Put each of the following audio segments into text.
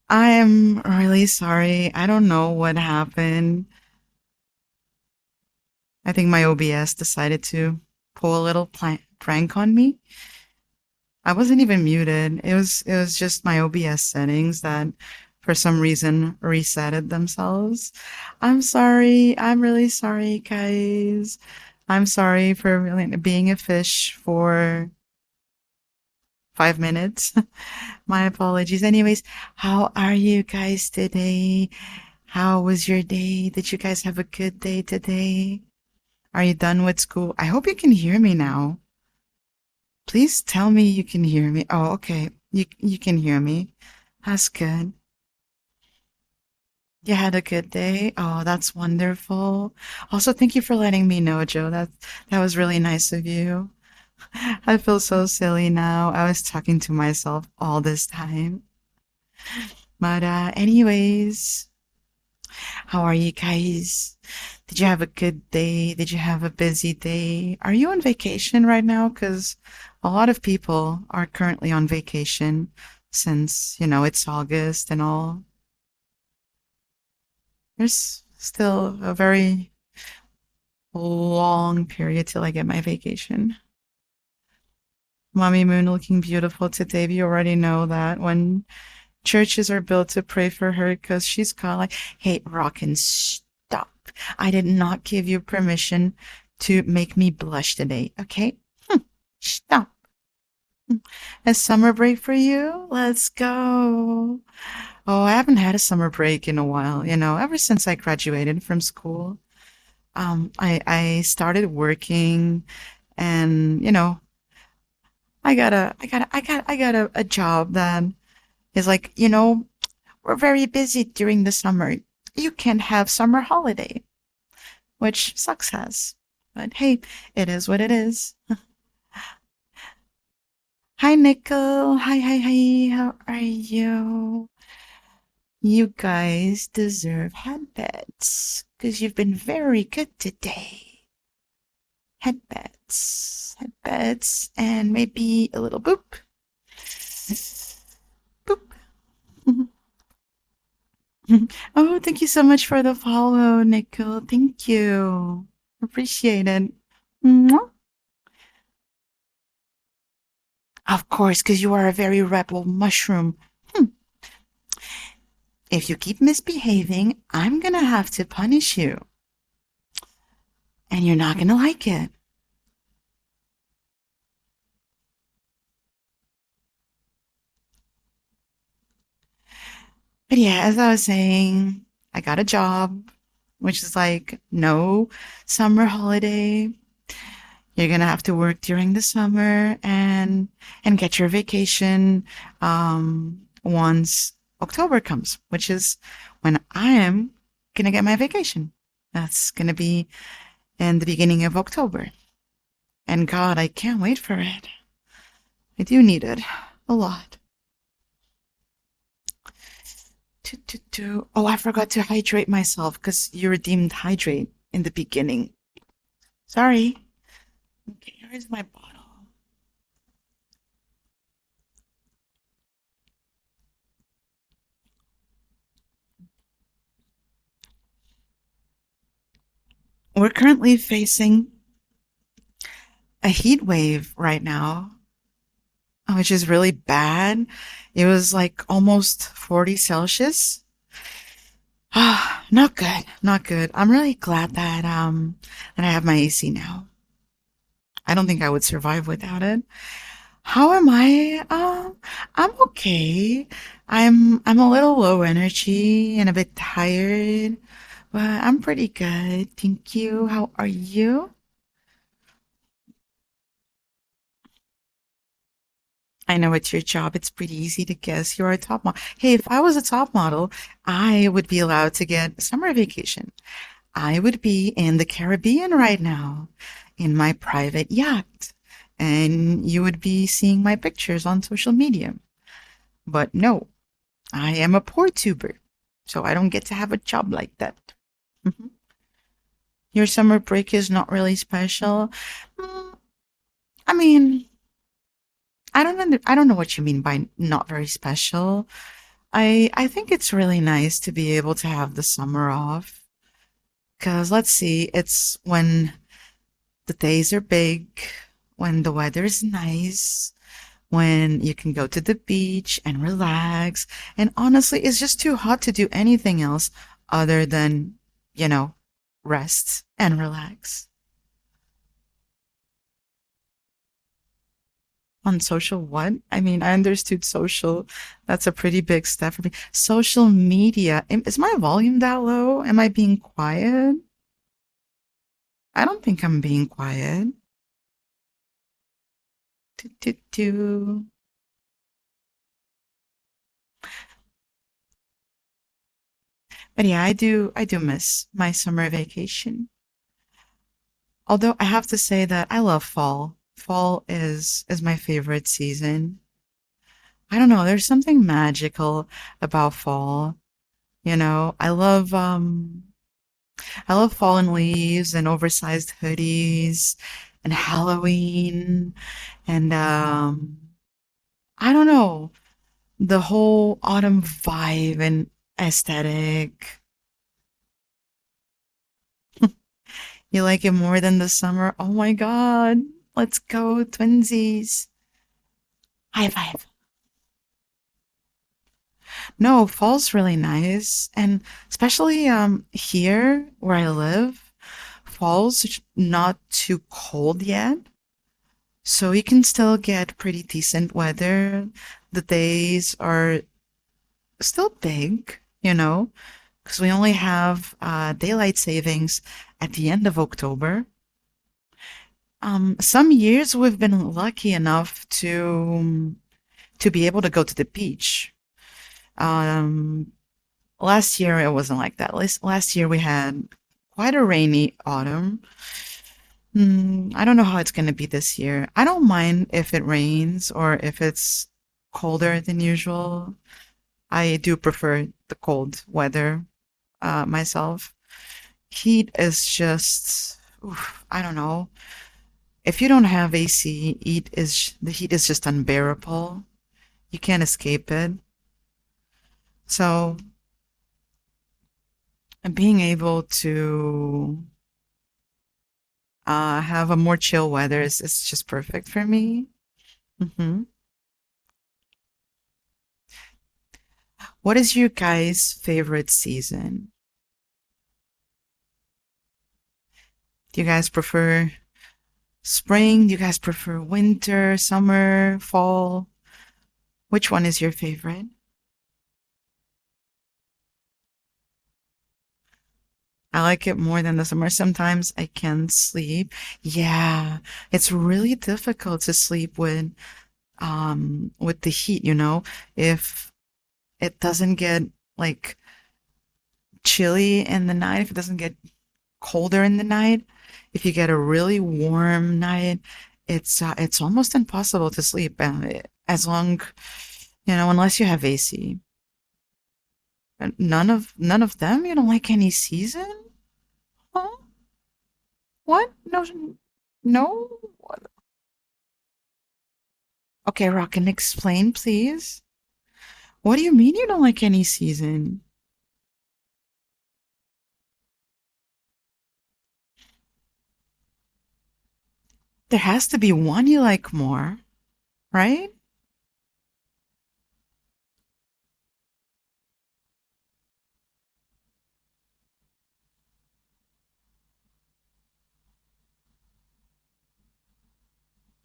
I am really sorry. I don't know what happened. I think my OBS decided to pull a little prank on me. I wasn't even muted. It was just my OBS settings that for some reason resetted themselves. I'm sorry. I'm really sorry, guys. I'm sorry for really being a fish for 5 minutes. My apologies. Anyways, how are you guys today? How was your day? Did you guys have a good day today? Are you done with school? I hope you can hear me now. Please tell me you can hear me. Oh, okay. You can hear me. That's good. You had a good day. Oh, that's wonderful. Also, thank you for letting me know, Joe. That was really nice of you. I feel so silly now. I was talking to myself all this time. But anyways, how are you guys? Did you have a good day? Did you have a busy day? Are you on vacation right now? Because a lot of people are currently on vacation since, it's August and all. There's still a very long period till I get my vacation. Mommy Moon looking beautiful today. You already know that when churches are built to pray for her because she's got like, hey, Rockin', stop. I did not give you permission to make me blush today, okay? Stop. A summer break for you? Let's go. Oh, I haven't had a summer break in a while, ever since I graduated from school. I started working and, I got a job that is like, we're very busy during the summer. You can't have summer holiday, which sucks ass. But hey, it is what it is. Hi, Nicole. Hi, hi, hi. How are you? You guys deserve headbeds because you've been very good today. Headbeds, and maybe a little boop. Boop. Oh, thank you so much for the follow, Nicole. Thank you. Appreciate it. Mwah. Of course, because you are a very rebel mushroom. Hmm. If you keep misbehaving, I'm gonna have to punish you. And you're not gonna like it. But yeah, as I was saying, I got a job, which is like no summer holiday. You're gonna have to work during the summer and get your vacation once October comes, which is when I am gonna get my vacation. That's gonna be in the beginning of October. And God, I can't wait for it. I do need it a lot. Oh, I forgot to hydrate myself because you redeemed hydrate in the beginning. Sorry. Okay, here's my bottle. We're currently facing a heat wave right now, which is really bad. It was like almost 40 Celsius. Ah, not good, not good. I'm really glad that I have my AC now. I don't think I would survive without it. How am I? I'm okay. I'm a little low energy and a bit tired, but I'm pretty good. Thank you. How are you? I know it's your job. It's pretty easy to guess. You're a top model. Hey, if I was a top model, I would be allowed to get summer vacation. I would be in the Caribbean right now in my private yacht, and you would be seeing my pictures on social media. But no, I am a poor tuber, so I don't get to have a job like that. Mhm. Your summer break is not really special. Mm, I mean, I don't know what you mean by not very special. I think it's really nice to be able to have the summer off. Because let's see, it's when the days are big, when the weather is nice, when you can go to the beach and relax. And honestly, it's just too hot to do anything else other than, you know, rest and relax. On social what? I mean, I understood social. That's a pretty big step for me. Social media. Is my volume that low? Am I being quiet? I don't think I'm being quiet. Do, do, do. But yeah, I do miss my summer vacation. Although I have to say that I love fall. Fall is my favorite season. I don't know, there's something magical about fall. I love fallen leaves and oversized hoodies and Halloween and I don't know, the whole autumn vibe and aesthetic. You like it more than the summer? Oh my God. Let's go, twinsies. High five. No, fall's really nice. And especially here where I live, fall's not too cold yet. So you can still get pretty decent weather. The days are still big, because we only have daylight savings at the end of October. Some years we've been lucky enough to be able to go to the beach. Um, Last year it wasn't like that. Last year we had quite a rainy autumn. I don't know how it's going to be this year. I don't mind if it rains or if it's colder than usual. I do prefer the cold weather myself. Heat is just, oof, I don't know. If you don't have AC, the heat is just unbearable. You can't escape it. So being able to have a more chill weather is just perfect for me. hmm What is your guys' favorite season? Do you guys prefer spring? Do you guys prefer winter, summer, fall? Which one is your favorite? I like it more than the summer. Sometimes I can't sleep. Yeah, it's really difficult to sleep with the heat, if it doesn't get like chilly in the night, if it doesn't get colder in the night, if you get a really warm night, it's almost impossible to sleep as long, unless you have AC. And none of them. You don't like any season? Huh? What? No, no. Okay, Rockin, explain, please. What do you mean you don't like any season? There has to be one you like more, right?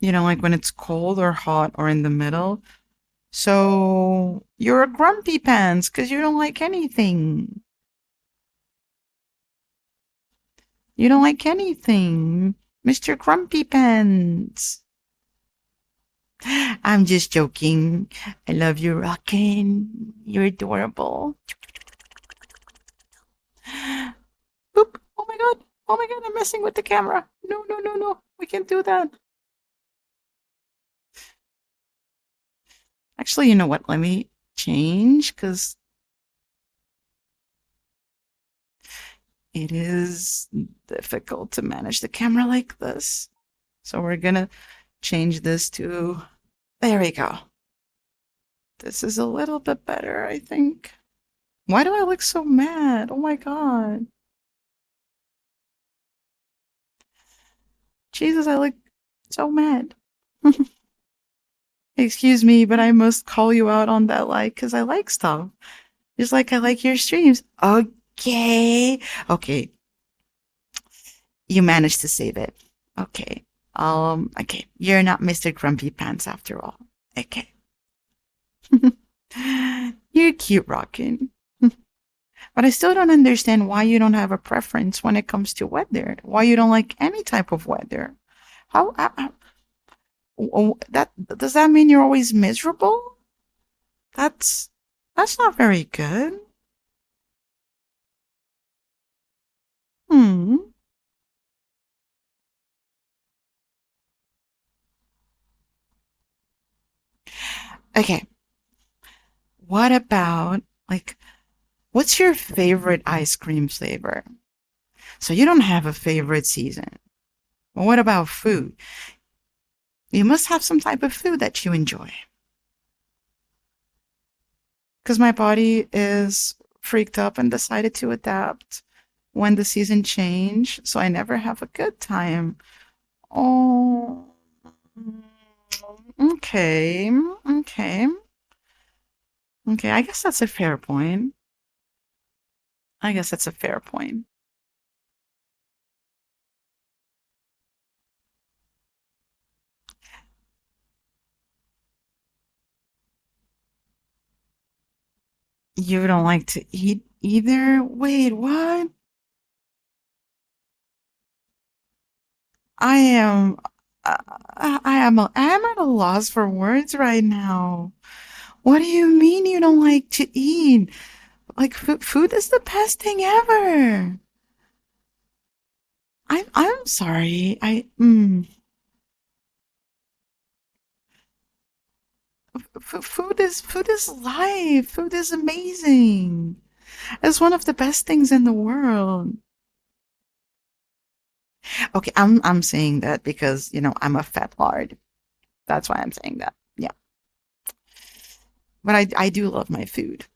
You don't like when it's cold or hot or in the middle. So you're a grumpy pants because you don't like anything. You don't like anything, Mr. Grumpy Pants. I'm just joking. I love you, Rockin'. You're adorable. Boop. Oh my god. Oh my god, I'm messing with the camera. No, no, no, no. We can't do that. Actually, you know what? Let me change because it is difficult to manage the camera like this. So we're gonna change this to, there we go. This is a little bit better, I think. Why do I look so mad? Oh my god. Jesus, I look so mad. Excuse me, but I must call you out on that like because I like stuff. Just like I like your streams. Okay. Okay. You managed to save it. Okay. Okay. You're not Mr. Grumpy Pants after all. Okay. You're cute, Rockin'. But I still don't understand why you don't have a preference when it comes to weather. Why you don't like any type of weather. That does that mean you're always miserable? That's that's not very good. Hmm. Okay. What about like what's your favorite ice cream flavor? So you don't have a favorite season. Well, what about food? You must have some type of food that you enjoy. Because my body is freaked up and decided to adapt when the season changed, so I never have a good time. Oh, okay, okay, okay. I guess that's a fair point. I guess that's a fair point. You don't like to eat either? Wait, what? I am, I am at a loss for words right now. What do you mean you don't like to eat? Like food is the best thing ever. I'm sorry. Food is life. Food is amazing. It's one of the best things in the world. Okay, I'm saying that because, I'm a fat lard. That's why I'm saying that. Yeah. But I do love my food.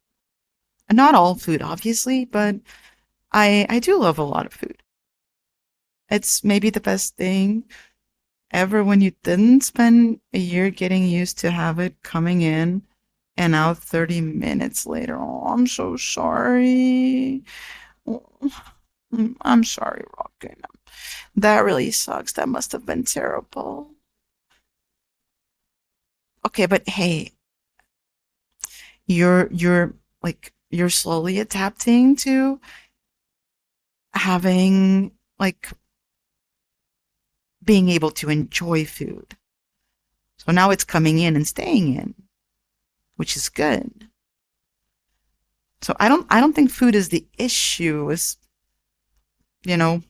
Not all food, obviously, but I do love a lot of food. It's maybe the best thing ever when you didn't spend a year getting used to have it coming in and out 30 minutes later. Oh, I'm so sorry. Oh, I'm sorry, Rockin'. That really sucks. That must have been terrible. Okay, but hey, you're slowly adapting to having like being able to enjoy food. So now it's coming in and staying in, which is good. So I don't think food is the issue. Is you know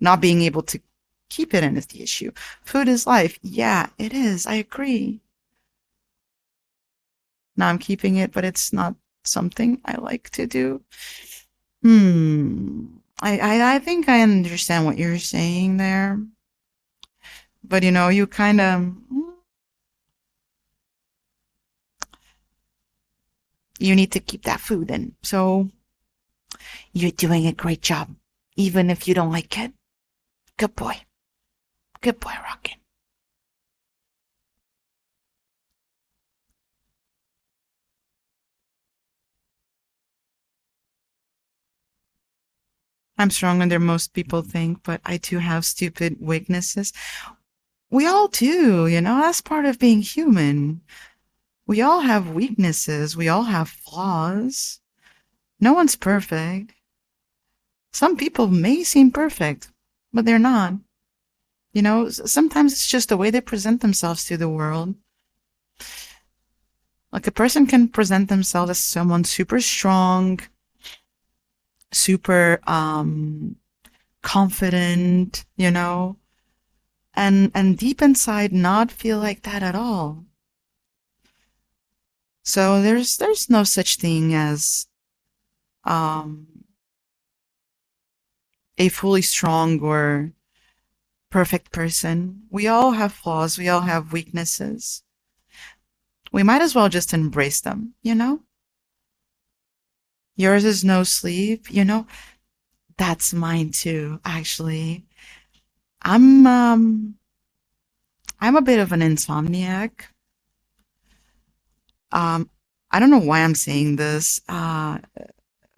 not being able to keep it in is the issue. Food is life. Yeah, it is. I agree. Now I'm keeping it, but it's not something I like to do. Hmm. I think I understand what you're saying there, but you kind of you need to keep that food in. So you're doing a great job, even if you don't like it. Good boy, Rockin'. I'm stronger than most people think, but I do have stupid weaknesses. We all do, that's part of being human. We all have weaknesses. We all have flaws. No one's perfect. Some people may seem perfect, but they're not. Sometimes it's just the way they present themselves to the world. Like a person can present themselves as someone super strong, super confident, and deep inside not feel like that at all. So there's no such thing as um a fully strong or perfect person. We all have flaws, we all have weaknesses. We might as well just embrace them, you know? Yours is no sleep, you know? That's mine too, actually. I'm um I'm a bit of an insomniac. Um I don't know why I'm saying this.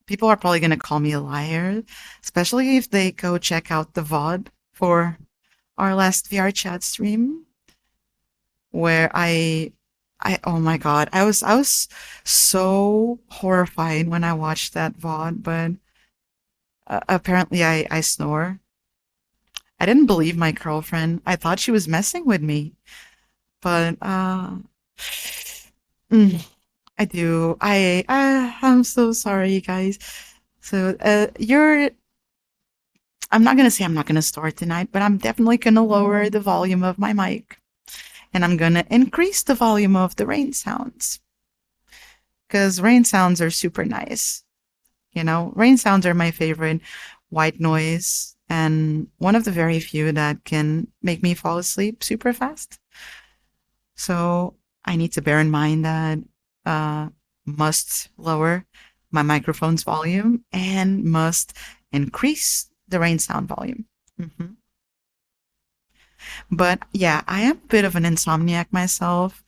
People are probably gonna call me a liar, especially if they go check out the VOD for our last VR chat stream where oh my god, I was so horrified when I watched that VOD, but apparently I snore. I didn't believe my girlfriend. I thought she was messing with me, but mm, I do. I'm so sorry, guys. So you're. I'm not gonna say I'm not gonna snore tonight, but I'm definitely gonna lower the volume of my mic, and I'm gonna increase the volume of the rain sounds because rain sounds are super nice. You know, rain sounds are my favorite white noise and one of the very few that can make me fall asleep super fast. So I need to bear in mind that uh, must lower my microphone's volume and must increase the rain sound volume. hmm But yeah, I am a bit of an insomniac myself,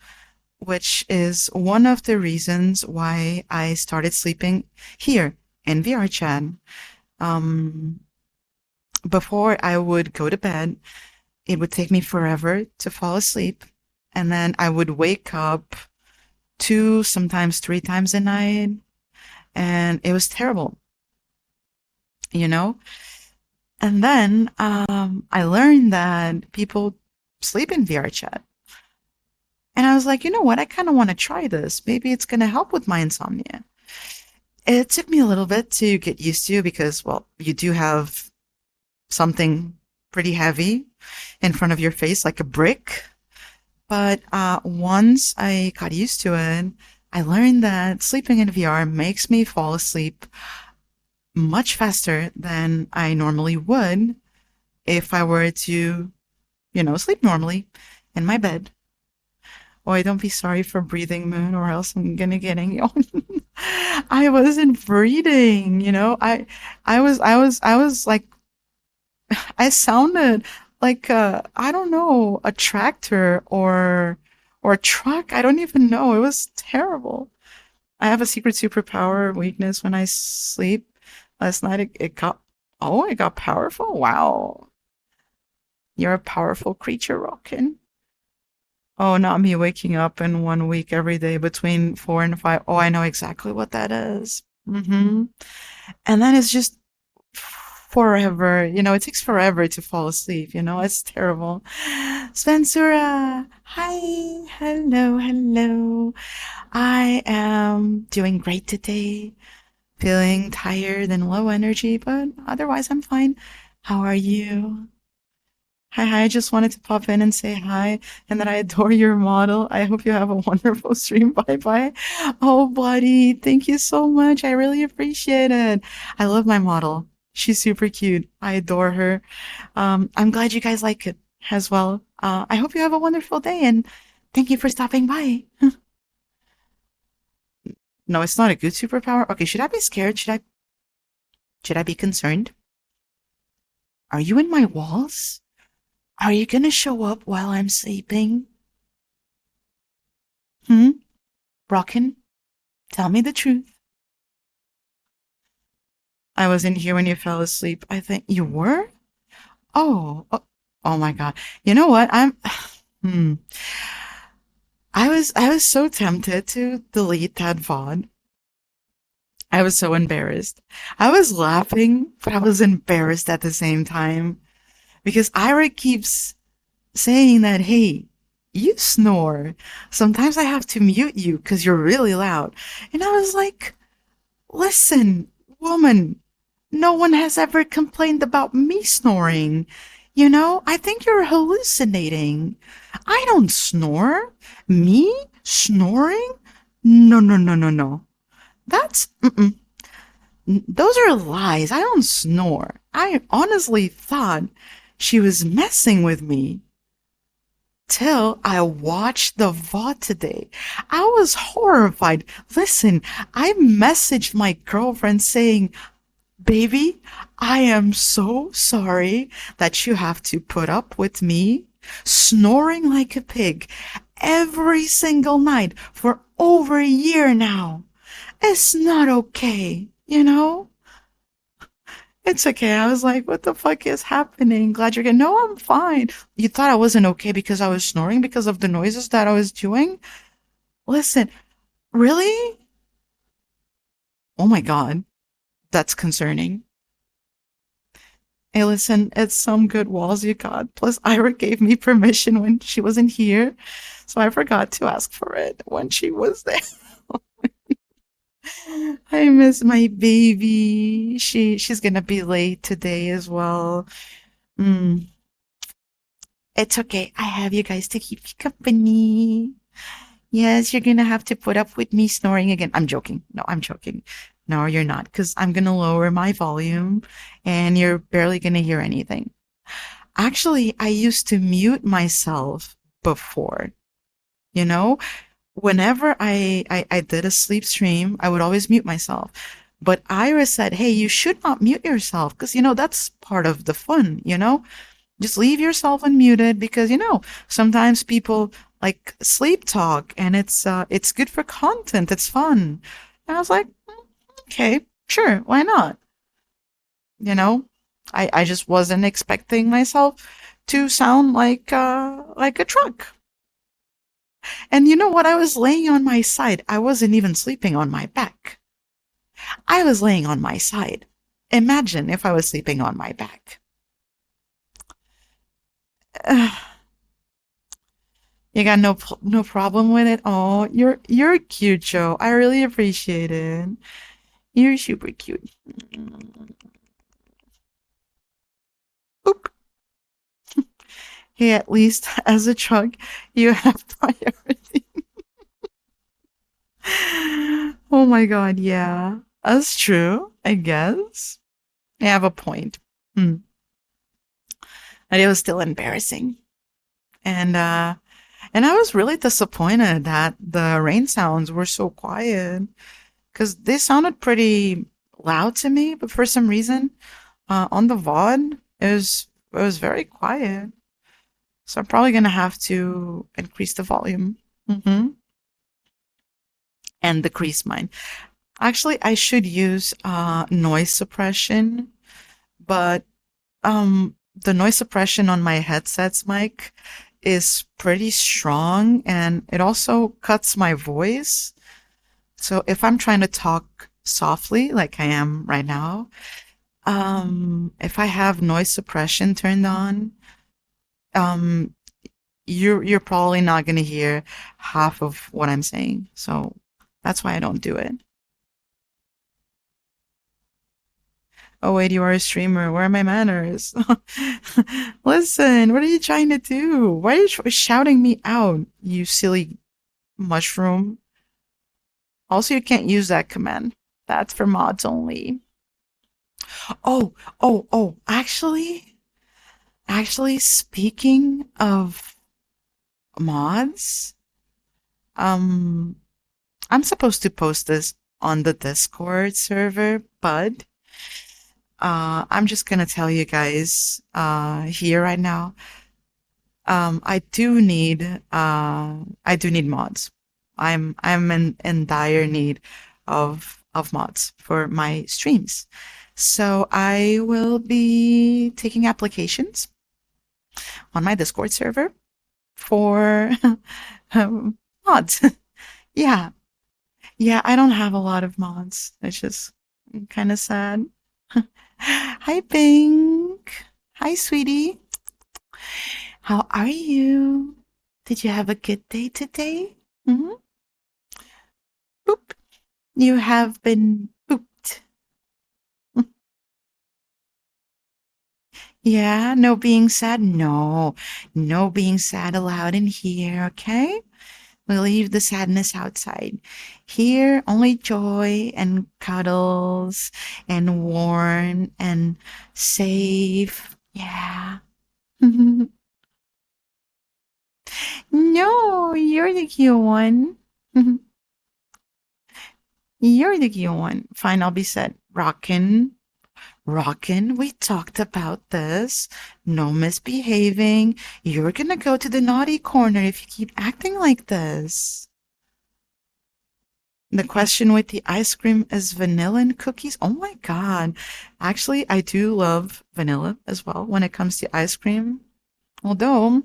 which is one of the reasons why I started sleeping here in VRChat. Um, Before I would go to bed, it would take me forever to fall asleep. And then I would wake up two, sometimes three times a night. And it was terrible, you know? And then I learned that people sleep in VR chat. And I was like, you know what? I kind of want to try this. Maybe it's going to help with my insomnia. It took me a little bit to get used to because, well, you do have something pretty heavy in front of your face, like a brick. But once I got used to it, I learned that sleeping in VR makes me fall asleep much faster than I normally would if I were to, sleep normally in my bed. Boy, don't be sorry for breathing, Moon, or else I'm gonna get angry. I wasn't breathing, I was like, I sounded like I don't know, a tractor or a truck. I don't even know. It was terrible. I have a secret superpower weakness when I sleep. Last night it got powerful. Wow, you're a powerful creature, Rockin'. Oh, not me waking up in 1 week every day between 4 and 5. Oh, I know exactly what that is. And then it's just forever. It takes forever to fall asleep. It's terrible. Spencer, hi. Hello, hello. I am doing great today. Feeling tired and low energy, but otherwise I'm fine. How are you? Hi, I just wanted to pop in and say hi and that I adore your model. I hope you have a wonderful stream. Bye bye. Oh, buddy, thank you so much. I really appreciate it. I love my model. She's super cute. I adore her. I'm glad you guys like it as well. I hope you have a wonderful day and thank you for stopping by. No, it's not a good superpower. Okay, should I be scared? Should I be concerned? Are you in my walls? Are you gonna show up while I'm sleeping? Hmm? Rockin'? Tell me the truth. I was in here when you fell asleep. I think you were? Oh my god. You know what? Hmm. I was so tempted to delete that VOD. I was so embarrassed. I was laughing, but I was embarrassed at the same time because Ira keeps saying that, hey, you snore. Sometimes I have to mute you because you're really loud. And I was like, listen, woman, no one has ever complained about me snoring. I think you're hallucinating. I don't snore. Me? Snoring? No, no, no, no, no. Mm-mm. Those are lies. I don't snore. I honestly thought she was messing with me. till I watched the VOD today. I was horrified. Listen, I messaged my girlfriend saying, Baby, I am so sorry that you have to put up with me snoring like a pig every single night for over a year now. It's not okay, you know? It's okay. I was like, what the fuck is happening? Glad you're good. No, I'm fine. You thought I wasn't okay because I was snoring because of the noises that I was doing? Listen, really? Oh my God. That's concerning. Hey, listen, it's some good walls you got. Plus, Ira gave me permission when she wasn't here, so I forgot to ask for it when she was there. I miss my baby. She's gonna be late today as well. Mm, it's okay. I have you guys to keep you company. Yes, you're gonna have to put up with me snoring again. I'm joking. No, I'm joking. No, you're not, because I'm gonna lower my volume and you're barely gonna hear anything. Actually, I used to mute myself before, you know? Whenever I did a sleep stream, I would always mute myself. But Iris said, hey, you should not mute yourself because, that's part of the fun, you know? Just leave yourself unmuted because, sometimes people like sleep talk and it's good for content. It's fun. And I was like, okay, sure, why not? You know, I just wasn't expecting myself to sound like a truck. And you know what? I was laying on my side. I wasn't even sleeping on my back. I was laying on my side. Imagine if I was sleeping on my back. You got no problem with it? Oh, you're cute, Joe. I really appreciate it. You're super cute. Boop. Hey, at least as a truck, you have priority. Oh my god, yeah. That's true, I guess. I have a point. Hmm. But it was still embarrassing. And I was really disappointed that the rain sounds were so quiet because they sounded pretty loud to me, but for some reason, on the VOD, it was very quiet. So I'm probably gonna have to increase the volume. Hmm. And decrease mine. Actually, I should use noise suppression, but the noise suppression on my headset's mic is pretty strong and it also cuts my voice. So if I'm trying to talk softly like I am right now, if I have noise suppression turned on, um you're probably not going to hear half of what I'm saying. So that's why I don't do it. Oh wait, you are a streamer. Where are my manners? Listen, what are you trying to do? Why are you shouting me out, you silly mushroom? Also, you can't use that command. That's for mods only. Oh, oh, actually, speaking of mods, um, I'm supposed to post this on the Discord server, but I'm just gonna tell you guys here right now. I do need mods. I'm in dire need of mods for my streams. So I will be taking applications on my Discord server for um, mods. Yeah, yeah. I don't have a lot of mods. It's just kind of sad. Hi, Pink. Hi, sweetie. How are you? Did you have a good day today? Hmm. Boop. You have been booped. Yeah, no being sad? No. No being sad allowed in here, okay? We leave the sadness outside. Here, only joy and cuddles and warm and safe. Yeah. No, you're the cute one. You're the cute one. Fine, I'll be set. Rockin'. Rockin', we talked about this. No misbehaving. You're gonna go to the naughty corner if you keep acting like this. The question with the ice cream is vanilla and cookies. Oh my God. Actually, I do love vanilla as well when it comes to ice cream. Although,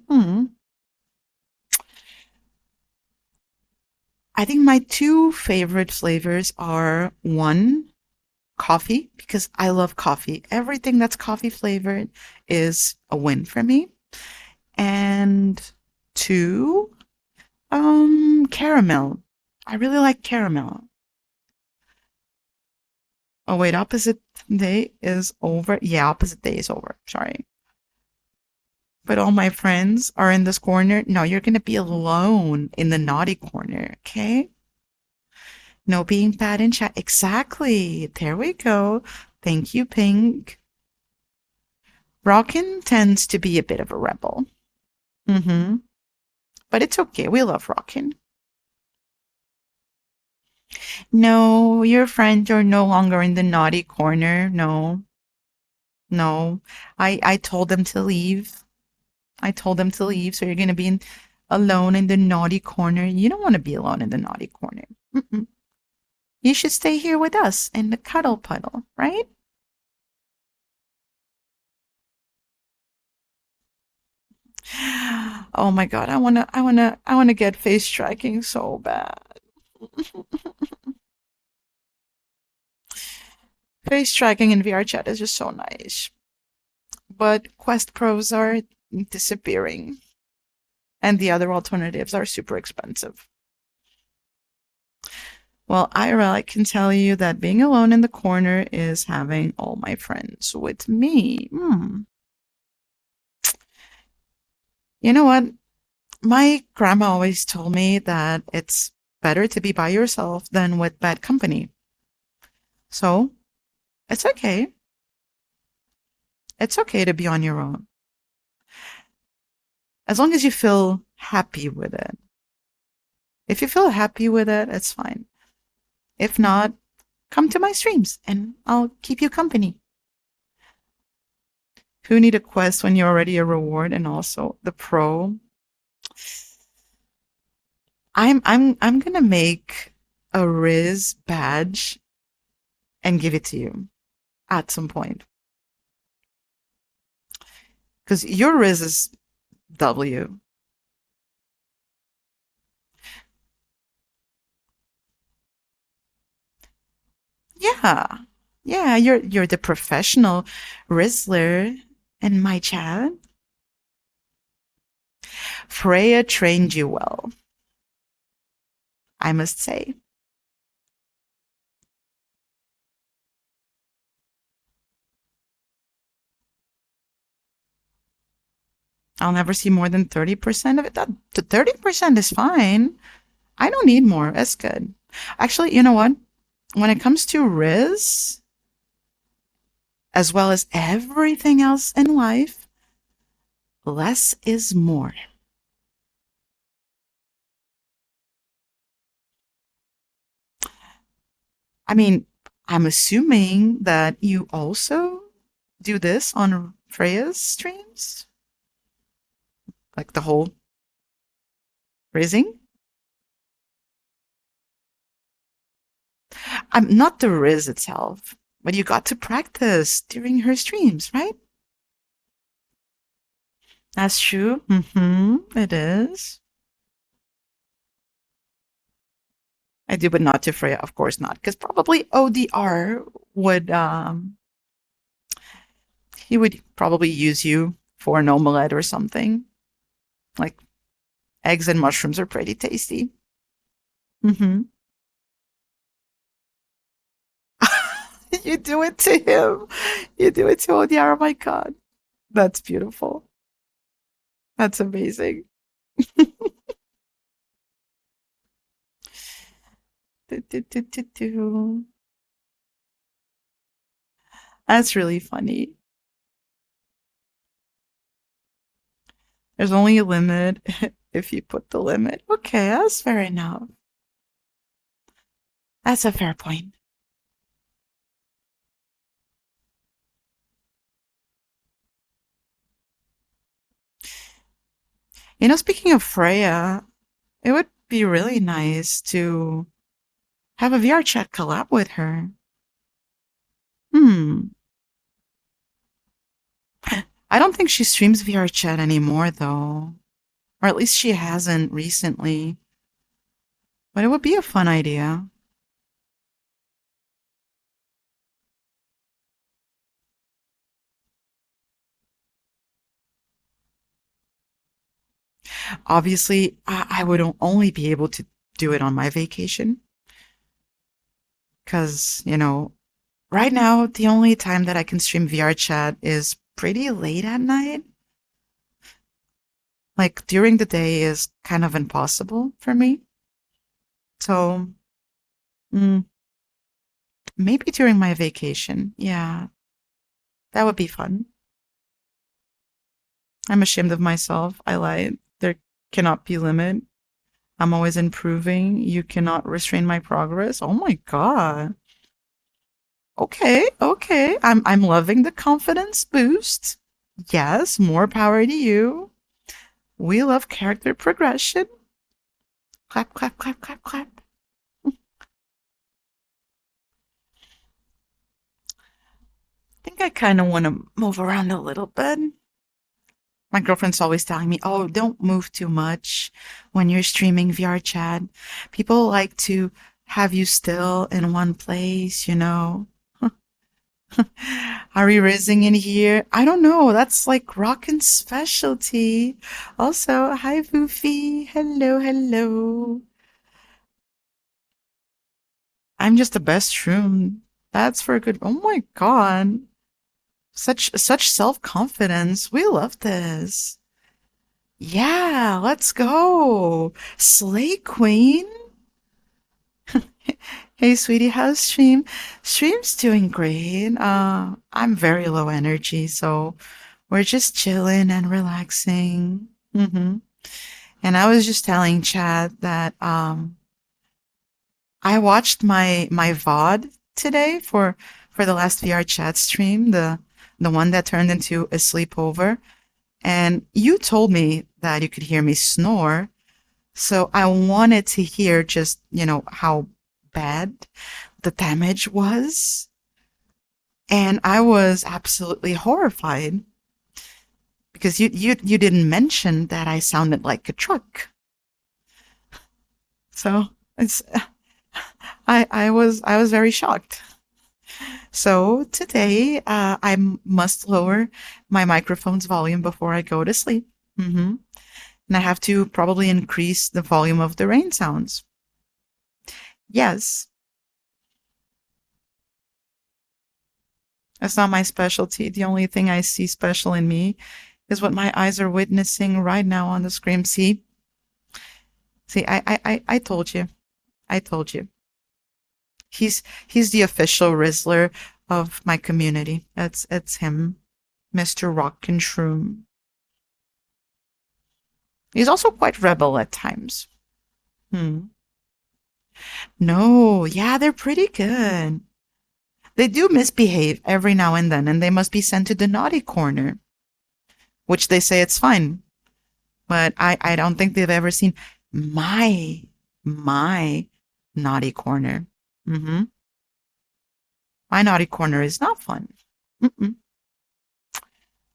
I think my two favorite flavors are one, coffee, because I love coffee. Everything that's coffee flavored is a win for me. And two, caramel. I really like caramel. Oh wait, opposite day is over. Yeah, opposite day is over. Sorry. But all my friends are in this corner. No, you're gonna be alone in the naughty corner, okay? No being bad in chat. Exactly. There we go. Thank you, Pink. Rockin' tends to be a bit of a rebel. Mm-hmm. But it's okay. We love Rockin'. No, your friends are no longer in the naughty corner. No, no. I told them to leave. I told them to leave. So you're gonna be alone in the naughty corner. You don't want to be alone in the naughty corner. Mm-mm. You should stay here with us in the cuddle puddle, right? Oh my god, I wanna get face tracking so bad. Face tracking in VR chat is just so nice. But Quest Pros are disappearing. And the other alternatives are super expensive. Well, Ira, I can tell you that being alone in the corner is having all my friends with me. You know what? My grandma always told me that it's better to be by yourself than with bad company. So it's okay. It's okay to be on your own. As long as you feel happy with it. If you feel happy with it, it's fine. If not, come to my streams and I'll keep you company. Who need a quest when you're already a reward and also the pro? I'm gonna make a Riz badge and give it to you at some point. Because your Riz is W. Yeah. Yeah, you're the professional Rizzler in my chat. Freya trained you well, I must say. I'll never see more than 30% of it. That 30% is fine. I don't need more. That's good. Actually, you know what? When it comes to Riz, as well as everything else in life, less is more. I mean, I'm assuming that you also do this on Freya's streams? Like the whole rizzing? I'm not the riz itself, but you got to practice during her streams, right? That's true. It is. I do, but not to Freya, of course not, because probably ODR would he would probably use you for an omelette or something. Like eggs and mushrooms are pretty tasty. Mm-hmm. You do it to him. You do it to ODR. Oh my god. That's beautiful. That's amazing. Do, do, do, do, do. That's really funny. There's only a limit if you put the limit. Okay, that's fair enough. That's a fair point. Speaking of Freya, it would be really nice to have a VR chat collab with her. Hmm. I don't think she streams VR chat anymore, though. Or at least she hasn't recently. But it would be a fun idea. Obviously, I would only be able to do it on my vacation. Because, right now, the only time that I can stream VR chat is pretty late at night. Like, during the day is kind of impossible for me. So, mm, maybe during my vacation. Yeah, that would be fun. I'm ashamed of myself. I lied. There cannot be limit. I'm always improving. You cannot restrain my progress. Oh my god. Okay, okay. I'm loving the confidence boost. Yes, more power to you. We love character progression. Clap, clap, clap, clap, clap. I think I kind of want to move around a little bit. My girlfriend's always telling me, oh, don't move too much when you're streaming VR chat. People like to have you still in one place. Are we rizzing in here? I don't know. That's like rockin' specialty. Also, hi, Foofy. Hello, hello. I'm just the best shroom. That's for a good. Oh my god. Such self-confidence. We love this. Yeah, let's go. Slay Queen. Hey, sweetie, how's stream? Stream's doing great. I'm very low energy, so we're just chilling and relaxing. And I was just telling Chad that I watched my VOD today for the last VR chat stream, the one that turned into a sleepover. And you told me that you could hear me snore. So I wanted to hear just, how bad the damage was. And I was absolutely horrified because you didn't mention that I sounded like a truck. So it's I was very shocked. So today I must lower my microphone's volume before I go to sleep. And I have to probably increase the volume of the rain sounds. Yes, that's not my specialty. The only thing I see special in me is what my eyes are witnessing right now on the screen. See, I told you. I told you. He's the official Rizzler of my community. It's him, Mr. Rock and Shroom. He's also quite rebel at times. Hmm. No, yeah, they're pretty good. They do misbehave every now and they must be sent to the naughty corner, which they say it's fine. But I don't think they've ever seen my my naughty corner. Mm-hmm. My naughty corner is not fun. Mm-mm.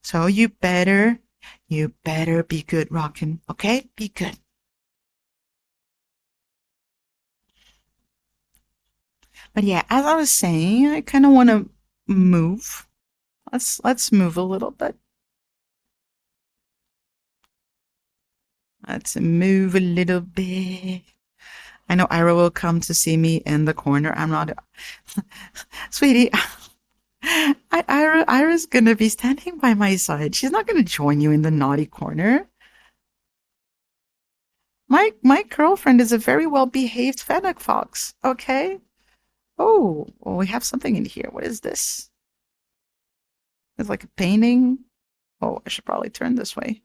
So you better be good, Rockin'. Okay, be good. But yeah, as I was saying, I kind of want to move. Let's move a little bit. Let's move a little bit. I know Ira will come to see me in the corner. I'm not, sweetie. Ira's gonna be standing by my side. She's not gonna join you in the naughty corner. My girlfriend is a very well behaved fennec fox. Okay. Oh, well, we have something in here. What is this? It's like a painting. Oh, I should probably turn this way.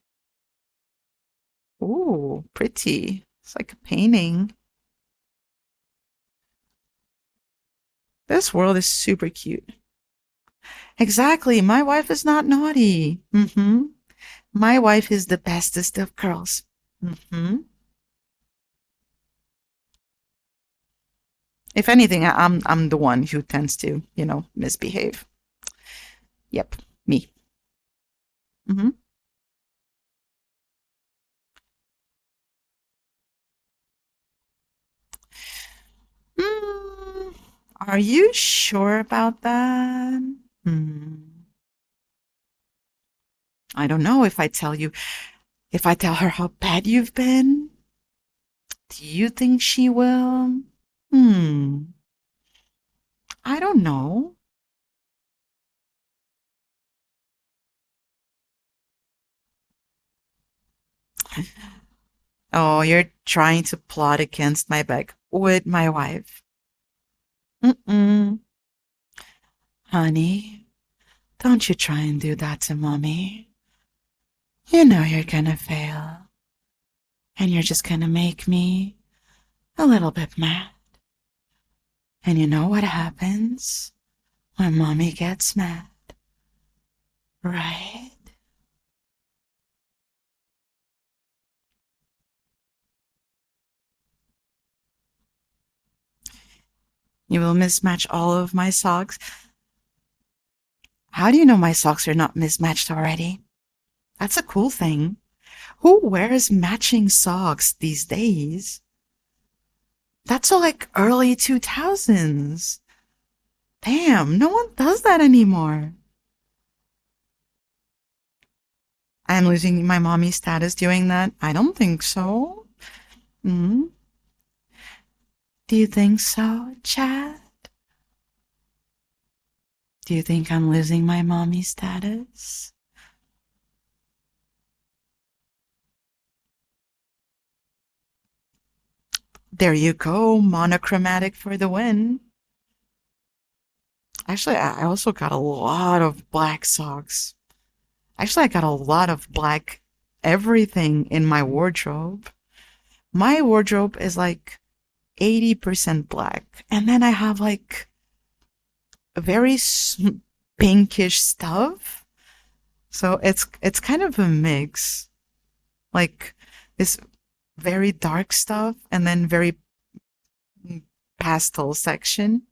Ooh, pretty. It's like a painting. This world is super cute. Exactly. My wife is not naughty. Mm-hmm. My wife is the bestest of girls. Mm-hmm. If anything, I'm the one who tends to, misbehave. Yep, me. Mm-hmm. Mm, are you sure about that? Hmm. I don't know if I tell you, if I tell her how bad you've been. Do you think she will? Hmm. I don't know. Oh, you're trying to plot against my back with my wife. Mm-mm. Honey, don't you try and do that to mommy. You know you're gonna fail. And you're just gonna make me a little bit mad. And you know what happens when mommy gets mad, right? You will mismatch all of my socks. How do you know my socks are not mismatched already? That's a cool thing. Who wears matching socks these days? That's all like early 2000s. Damn, no one does that anymore. I'm losing my mommy status doing that? I don't think so. Mm. Do you think so, Chad? Do you think I'm losing my mommy status? There you go, monochromatic for the win. Actually, I also got a lot of black socks. Actually, I got a lot of black everything in my wardrobe. My wardrobe is like 80% black. And then I have like a very pinkish stuff. So it's kind of a mix. Like this very dark stuff and then very pastel section.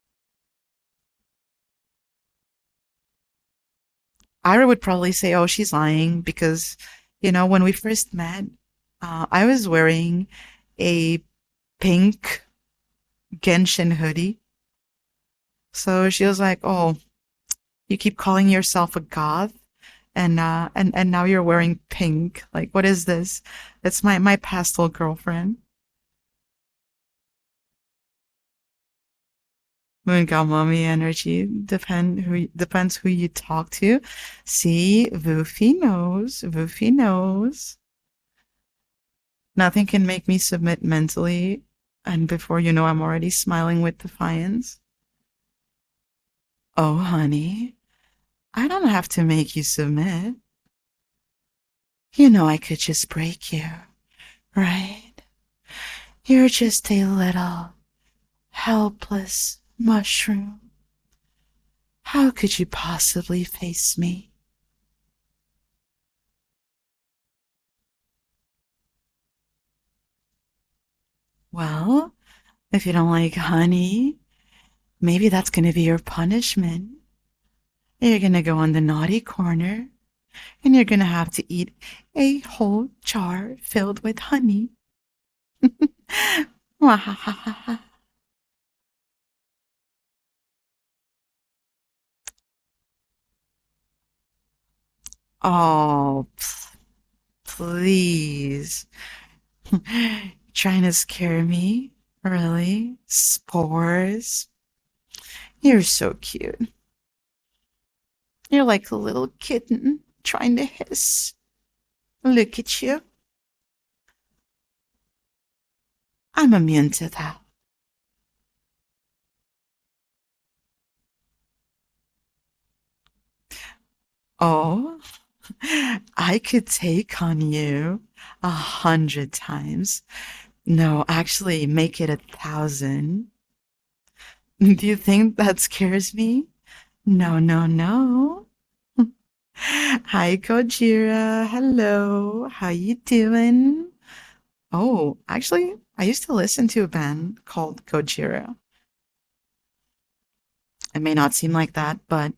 Ira would probably say, "Oh, she's lying," because when we first met, I was wearing a pink Genshin hoodie. So she was like, "Oh, you keep calling yourself a goth, and now you're wearing pink. Like, what is this?" It's my pastel girlfriend. Moon got mommy energy. Depends who you talk to. See, Woofy knows. Woofy knows. Nothing can make me submit mentally, and before you know, I'm already smiling with defiance. Oh, honey, I don't have to make you submit. You know I could just break you, right? You're just a little helpless mushroom. How could you possibly face me? Well, if you don't like honey, maybe that's gonna be your punishment. You're gonna go on the naughty corner and you're gonna have to eat a whole jar filled with honey. Oh, please. Trying to scare me? Really? Spores? You're so cute. You're like a little kitten trying to hiss. Look at you. I'm immune to that. Oh, I could take on you. 100 times. No, actually, make it 1,000. Do you think that scares me? No, no, no. Hi, Gojira. Hello. How you doing? Oh, actually, I used to listen to a band called Gojira. It may not seem like that, but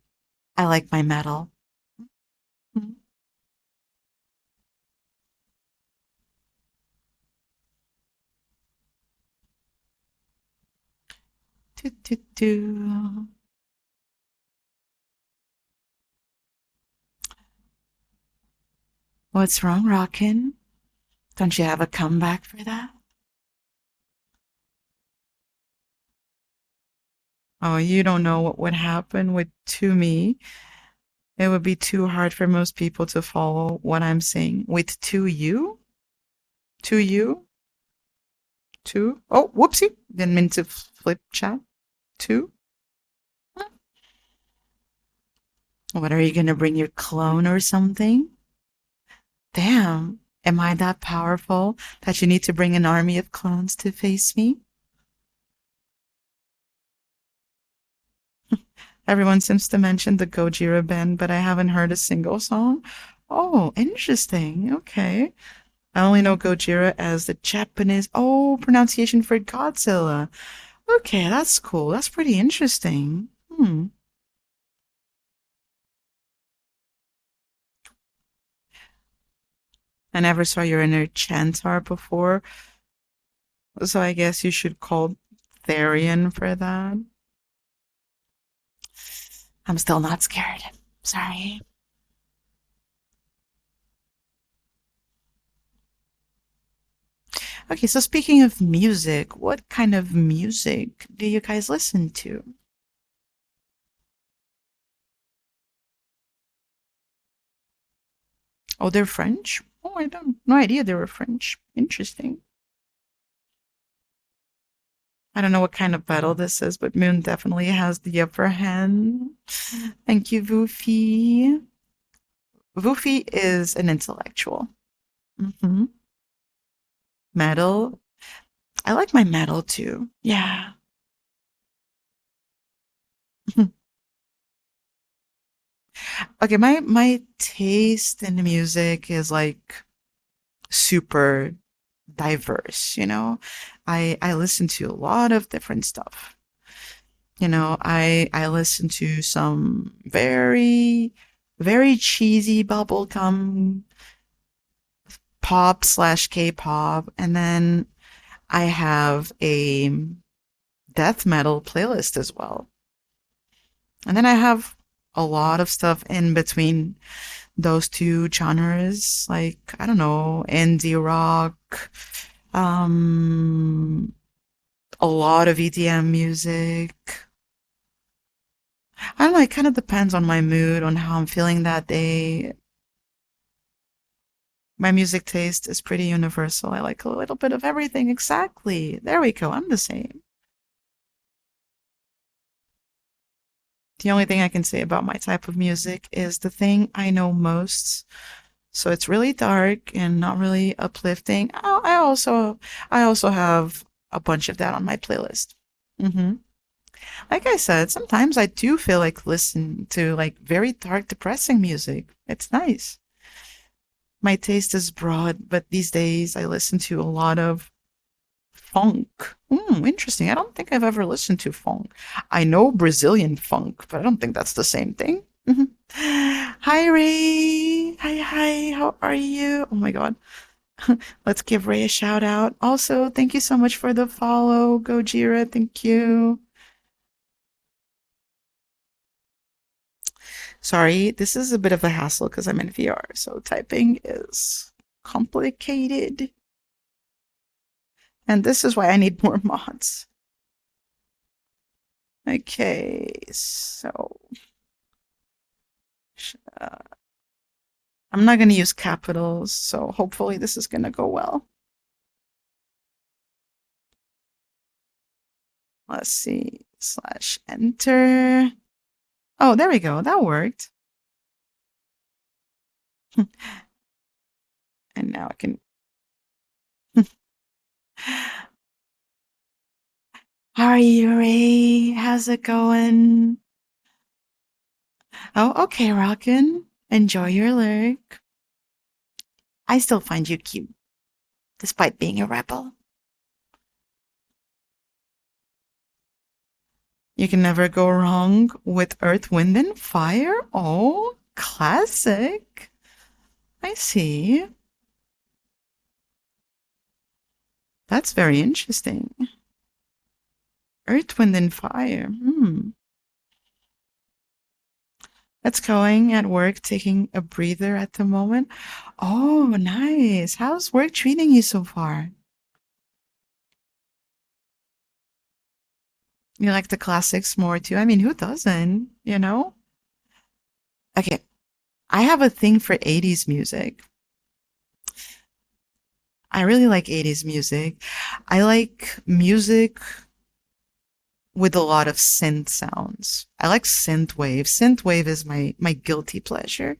I like my metal. Mm. Do, do, do. What's wrong, Rockin'? Don't you have a comeback for that? Oh, you don't know what would happen with To Me. It would be too hard for most people to follow what I'm saying. With To You? To You? To? Oh, whoopsie. Didn't mean to flip chat. To? What are you gonna bring your clone or something? Damn. Am I that powerful that you need to bring an army of clones to face me? Everyone seems to mention the Gojira band, but I haven't heard a single song. Oh, interesting. Okay. I only know Gojira as the Japanese pronunciation for Godzilla. Okay, that's cool. That's pretty interesting. Hmm. I never saw your inner Chantar before, so I guess you should call Therian for that. I'm still not scared. Sorry. Okay, so speaking of music, what kind of music do you guys listen to? Oh, they're French? Oh, I don't no idea they were French. Interesting. I don't know what kind of battle this is, but Moon definitely has the upper hand. Thank you, Woofy. Woofy is an intellectual. Hmm. Metal. I like my metal too. Yeah. Okay, my taste in music is like super diverse, you know. I listen to a lot of different stuff. You know, I listen to some very cheesy bubblegum pop slash K-pop, and then I have a death metal playlist as well. And then I have a lot of stuff in between those two genres, like I don't know, indie rock, um, a lot of EDM music. I don't know, it kind of depends on my mood, on how I'm feeling that day. My music taste is pretty universal. I like a little bit of everything. Exactly. There we go. I'm the same. The only thing I can say about my type of music is the thing I know most. So it's really dark and not really uplifting. I also have a bunch of that on my playlist. Hmm. Like I said, sometimes I do feel like listening to like very dark, depressing music. It's nice. My taste is broad, but these days I listen to a lot of funk. Interesting. I don't think I've ever listened to funk. I know Brazilian funk, but I don't think that's the same thing. Mhm. Hi, Ray. Hi, hi. How are you? Oh my God. Let's give Ray a shout out. Also, thank you so much for the follow, Gojira. Thank you. Sorry, this is a bit of a hassle because I'm in VR, so typing is complicated. And this is why I need more mods. Okay, so uh, I'm not going to use capitals, so hopefully this is going to go well. Let's see, slash enter. Oh, there we go. That worked. And now I can How are you, Ray? How's it going? Oh, okay, Rockin'. Enjoy your lurk. I still find you cute, despite being a rebel. You can never go wrong with Earth, Wind, and Fire. Oh, classic. I see. That's very interesting. Earth, Wind, and Fire. That's going at work, taking a breather at the moment. Oh, nice. How's work treating you so far? You like the classics more too? I mean, who doesn't, you know? Okay, I have a thing for 80s music. I really like 80s music. I like music with a lot of synth sounds. I like synthwave. Synthwave is my guilty pleasure.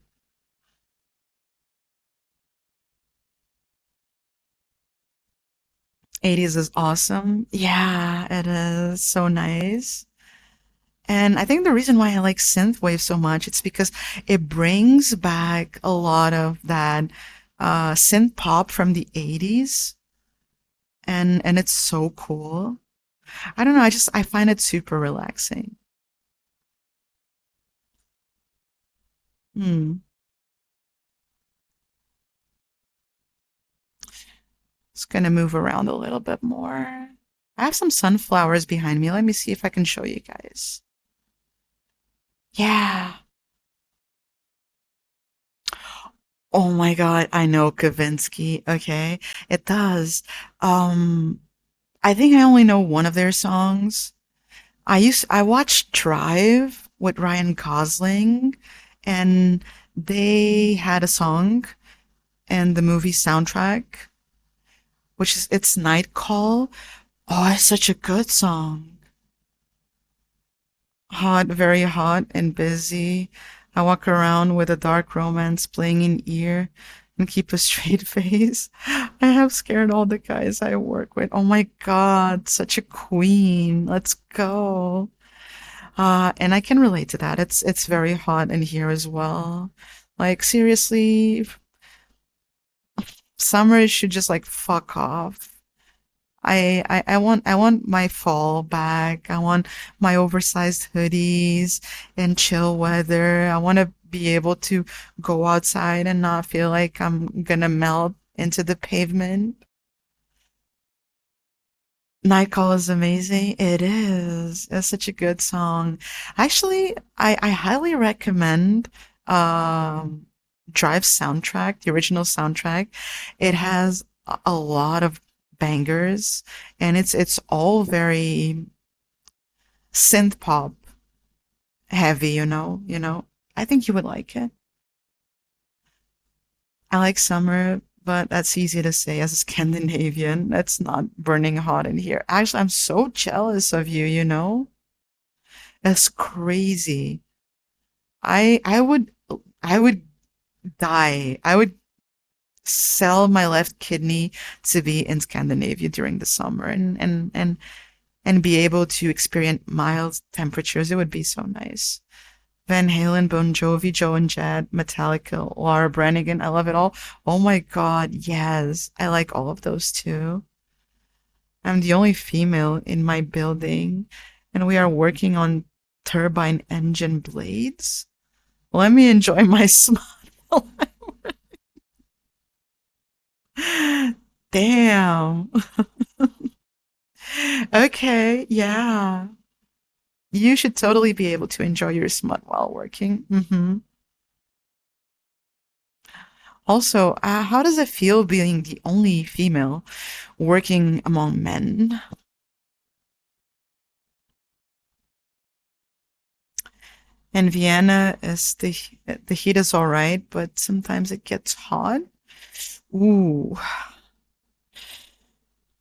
80s is awesome. Yeah, it is so nice. And I think the reason why I like synthwave so much, it's because it brings back a lot of that synth pop from the 80s, and it's so cool. I don't know, I find it super relaxing. Hmm. Just gonna move around a little bit more. I have some sunflowers behind me. Let me see if I can show you guys. Yeah. Oh my God, I know Kavinsky. Okay, it does. Um, I think I only know one of their songs. I watched Drive with Ryan Gosling, and they had a song in the movie soundtrack, which is it's Night Call. Oh, it's such a good song. Hot, very hot and busy. I walk around with a dark romance playing in ear and keep a straight face. I have scared all the guys I work with. Oh my God, such a queen. Let's go. And I can relate to that. It's very hot in here as well. Like seriously, summer should just like fuck off. I want my fall back. I want my oversized hoodies and chill weather. I want to be able to go outside and not feel like I'm gonna melt into the pavement. Night Call is amazing. It is. It's such a good song. Actually, I highly recommend um Drive soundtrack, the original soundtrack. It has a lot of bangers and it's all very synth pop heavy, you know. I think you would like it. I like summer, but that's easy to say as a Scandinavian. That's not burning hot in here. Actually, I'm so jealous of you, you know? That's crazy. I would die. I would sell my left kidney to be in Scandinavia during the summer and be able to experience mild temperatures. It would be so nice. Van Halen, Bon Jovi, Joe and Jett, Metallica, Laura Branigan. I love it all. Oh my God, yes. I like all of those too. I'm the only female in my building, and we are working on turbine engine blades. Let me enjoy my smile. Damn. Okay, yeah. You should totally be able to enjoy your smut while working. Also, how does it feel being the only female working among men? In Vienna, is the heat is all right, but sometimes it gets hot. Ooh,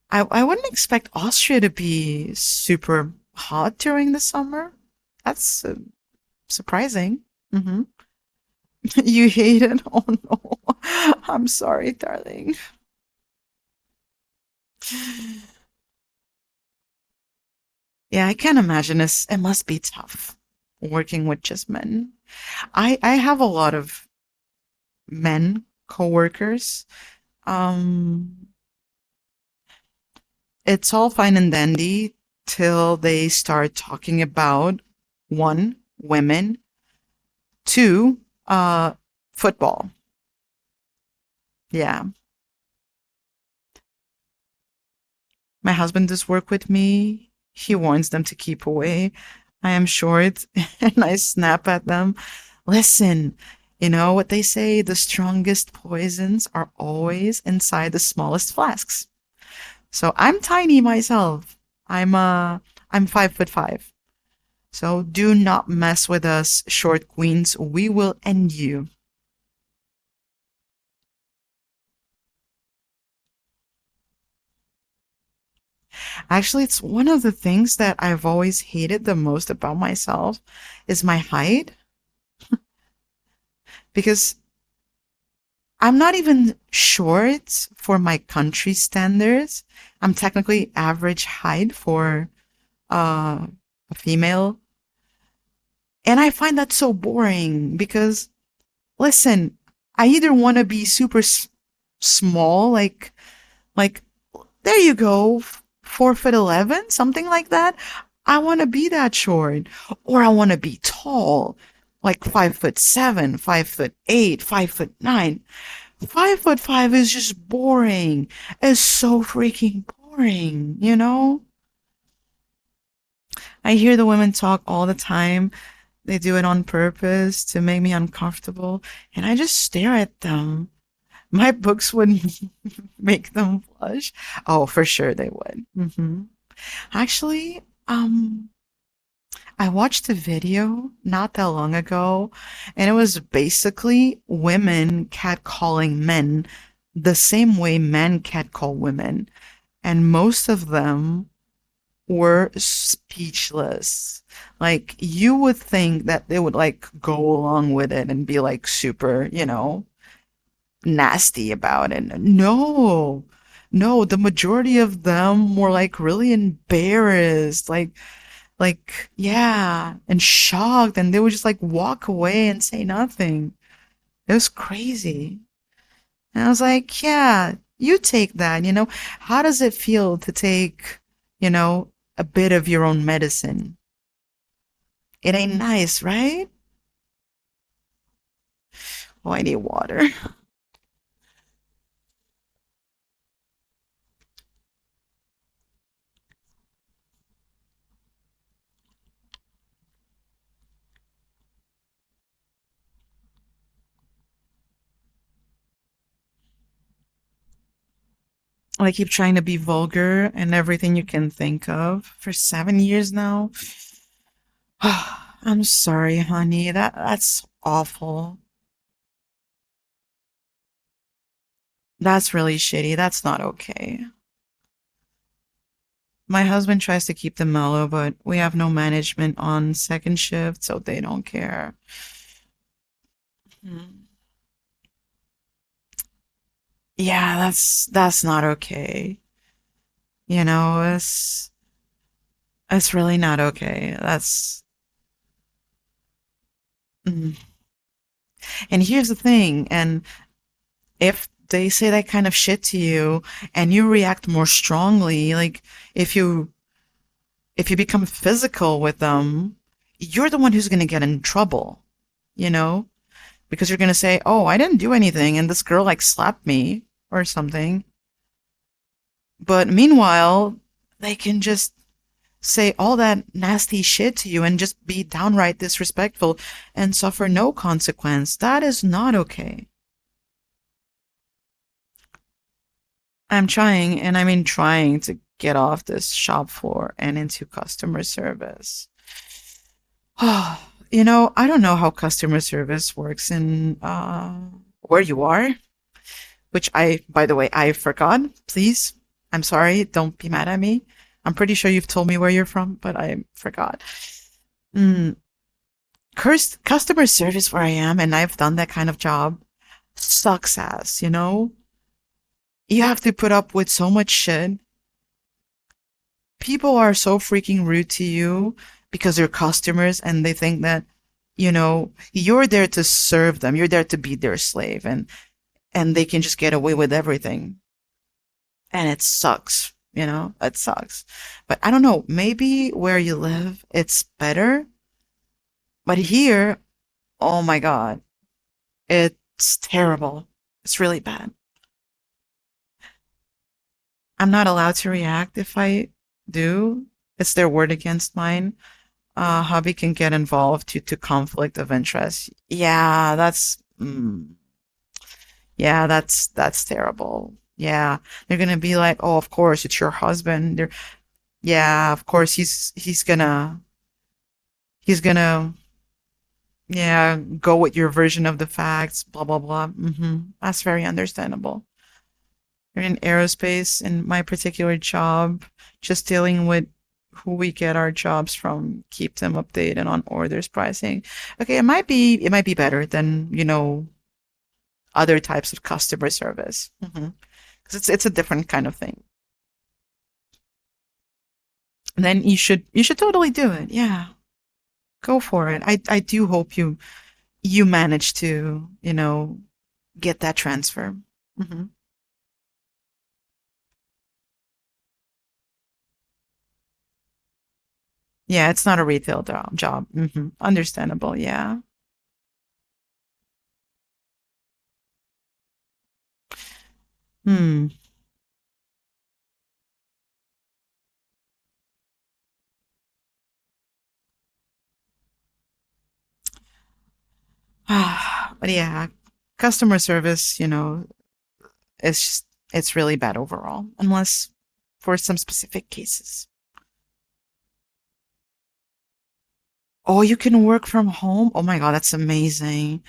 I wouldn't expect Austria to be super hot during the summer. That's surprising. hmm You hate it? Oh no. I'm sorry, darling. Yeah, I can't imagine it must be tough working with just men. I have a lot of men coworkers. Um, it's all fine and dandy till they start talking about one, women, two, football. Yeah. My husband does work with me. He warns them to keep away. I am short and I snap at them. Listen, you know what they say? The strongest poisons are always inside the smallest flasks. So I'm tiny myself. I'm 5'5". So do not mess with us, short queens. We will end you. Actually, it's one of the things that I've always hated the most about myself is my height because I'm not even short for my country standards. I'm technically average height for a female. And I find that so boring because, listen, I either want to be super small, like, there you go, 4'11", something like that. I want to be that short. Or I want to be tall, like 5'7", 5'8", 5'9". 5'5" is just boring. It's so freaking boring, you know? I hear the women talk all the time. They do it on purpose to make me uncomfortable, and I just stare at them. My books would make them blush. Oh, for sure they would. Actually, I watched a video not that long ago, and it was basically women catcalling men the same way men catcall women. And most of them were speechless. Like, you would think that they would like go along with it and be like super, nasty about it. No, no, the majority of them were like really embarrassed, yeah, and shocked, and they would just like walk away and say nothing. It was crazy. And I was like, yeah, you take that, How does it feel to take, a bit of your own medicine? It ain't nice, right? Oh, I need water. I keep trying to be vulgar and everything you can think of for 7 years now. I'm sorry, honey. That's awful. That's really shitty. That's not okay. My husband tries to keep them mellow, but we have no management on second shift, so they don't care. Mm. Yeah, that's not okay. It's really not okay. That's mm. And here's the thing, and if they say that kind of shit to you and you react more strongly, like if you if you become physical with them, you're the one who's going to get in trouble, you know? Because you're going to say, "Oh, I didn't do anything and this girl like slapped me or something." But meanwhile, they can just say all that nasty shit to you and just be downright disrespectful and suffer no consequence. That is not okay. I'm trying, and I mean trying to get off this shop floor and into customer service. I don't know how customer service works in where you are, which by the way, I forgot. Please, I'm sorry. Don't be mad at me. I'm pretty sure you've told me where you're from, but I forgot. Mm, cursed customer service where I am, and I've done that kind of job, sucks ass, you know? You have to put up with so much shit. people are so freaking rude to you because they're customers and they think that, you're there to serve them. You're there to be their slave and they can just get away with everything. And it sucks, it sucks. But I don't know, maybe where you live, it's better. But here, oh my God, it's terrible. It's really bad. I'm not allowed to react if I do. It's their word against mine. Hobby can get involved due to conflict of interest. Yeah, that's terrible. Yeah, they're gonna be like, oh, of course, it's your husband. Yeah, of course, he's gonna, yeah, go with your version of the facts. Blah blah blah. That's very understandable. You're in aerospace, in my particular job, just dealing with who we get our jobs from, keep them updated on orders pricing. Okay, it might be better than, other types of customer service. Because it's a different kind of thing. And then you should totally do it. Yeah. Go for it. I do hope you manage to, get that transfer. hmm Yeah, it's not a retail job. Understandable. Yeah. Hmm. But yeah, customer service, it's really bad overall, unless for some specific cases. Oh, you can work from home? Oh my God, that's amazing.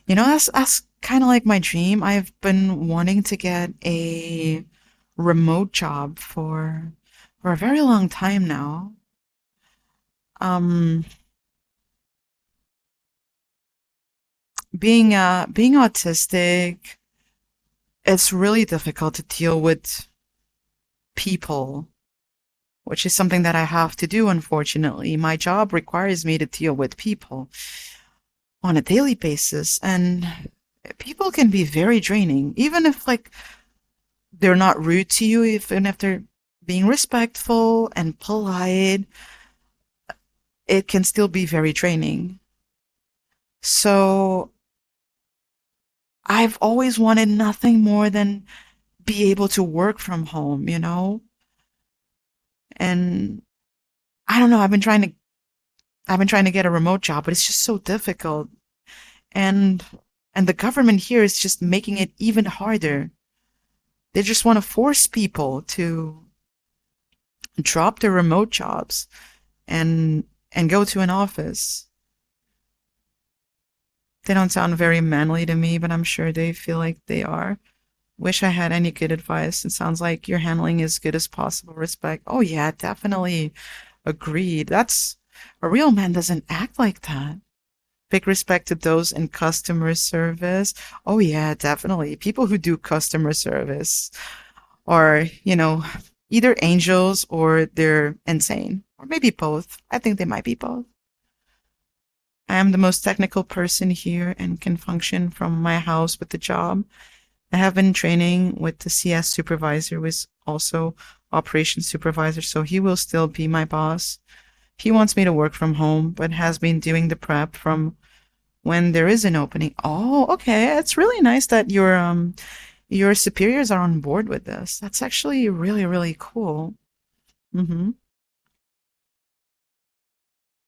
That's kind of like my dream. I've been wanting to get a remote job for a very long time now. Um, being autistic, it's really difficult to deal with people, which is something that I have to do, unfortunately. My job requires me to deal with people on a daily basis, and people can be very draining, even if like they're not rude to you, even if they're being respectful and polite, it can still be very draining. So I've always wanted nothing more than be able to work from home, And I don't know, I've been trying to get a remote job, but it's just so difficult. And and the government here is just making it even harder. They just want to force people to drop their remote jobs and go to an office. They don't sound very manly to me, but I'm sure they feel like they are. Wish I had any good advice. It sounds like you're handling as good as possible. Respect. Oh yeah, definitely agreed. That's a real man doesn't act like that. Big respect to those in customer service. Oh yeah, definitely. People who do customer service are, either angels or they're insane. Or maybe both. I think they might be both. I am the most technical person here and can function from my house with the job. I have been training with the CS supervisor, who is also operations supervisor, so he will still be my boss. He wants me to work from home, but has been doing the prep from when there is an opening. Oh, okay. It's really nice that your superiors are on board with this. That's actually really, really cool. hmm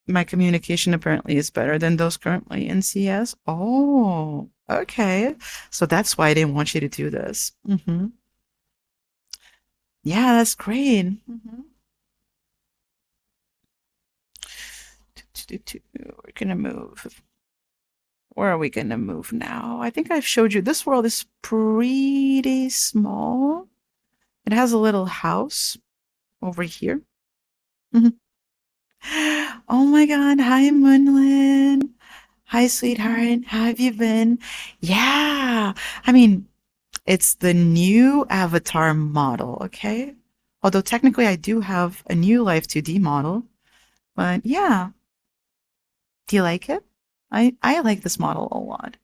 My communication apparently is better than those currently in CS. Oh, okay. So that's why they want you to do this. Yeah, that's great. We're gonna move. Where are we gonna move now? I think I've showed you this world is pretty small. It has a little house over here. Mhm. Oh my God. Hi, Munlin. Hi, sweetheart. How have you been? Yeah. I mean, it's the new avatar model, okay? Although technically I do have a new Life 2D model, but yeah. Do you like it? I like this model a lot.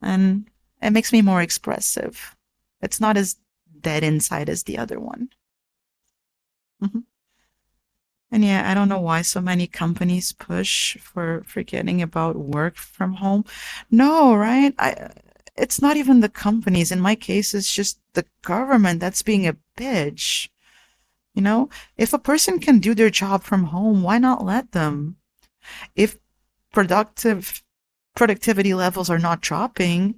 And it makes me more expressive. It's not as dead inside as the other one. Mhm. And yeah, I don't know why so many companies push for forgetting about work from home. No, right? It's not even the companies. In my case, it's just the government that's being a bitch. You know, if a person can do their job from home, why not let them? If productive productivity levels are not dropping,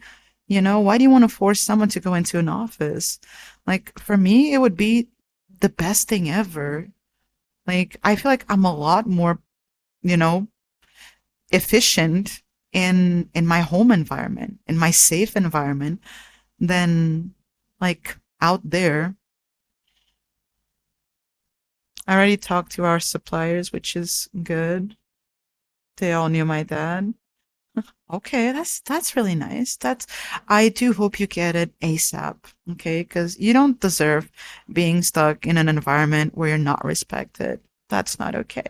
why do you want to force someone to go into an office? Like for me, it would be the best thing ever. Like I feel like I'm a lot more, you know, efficient in my home environment, in my safe environment than like out there. I already talked to our suppliers, which is good. They all knew my dad. Okay, that's really nice. I do hope you get it ASAP, okay? Because you don't deserve being stuck in an environment where you're not respected. That's not okay.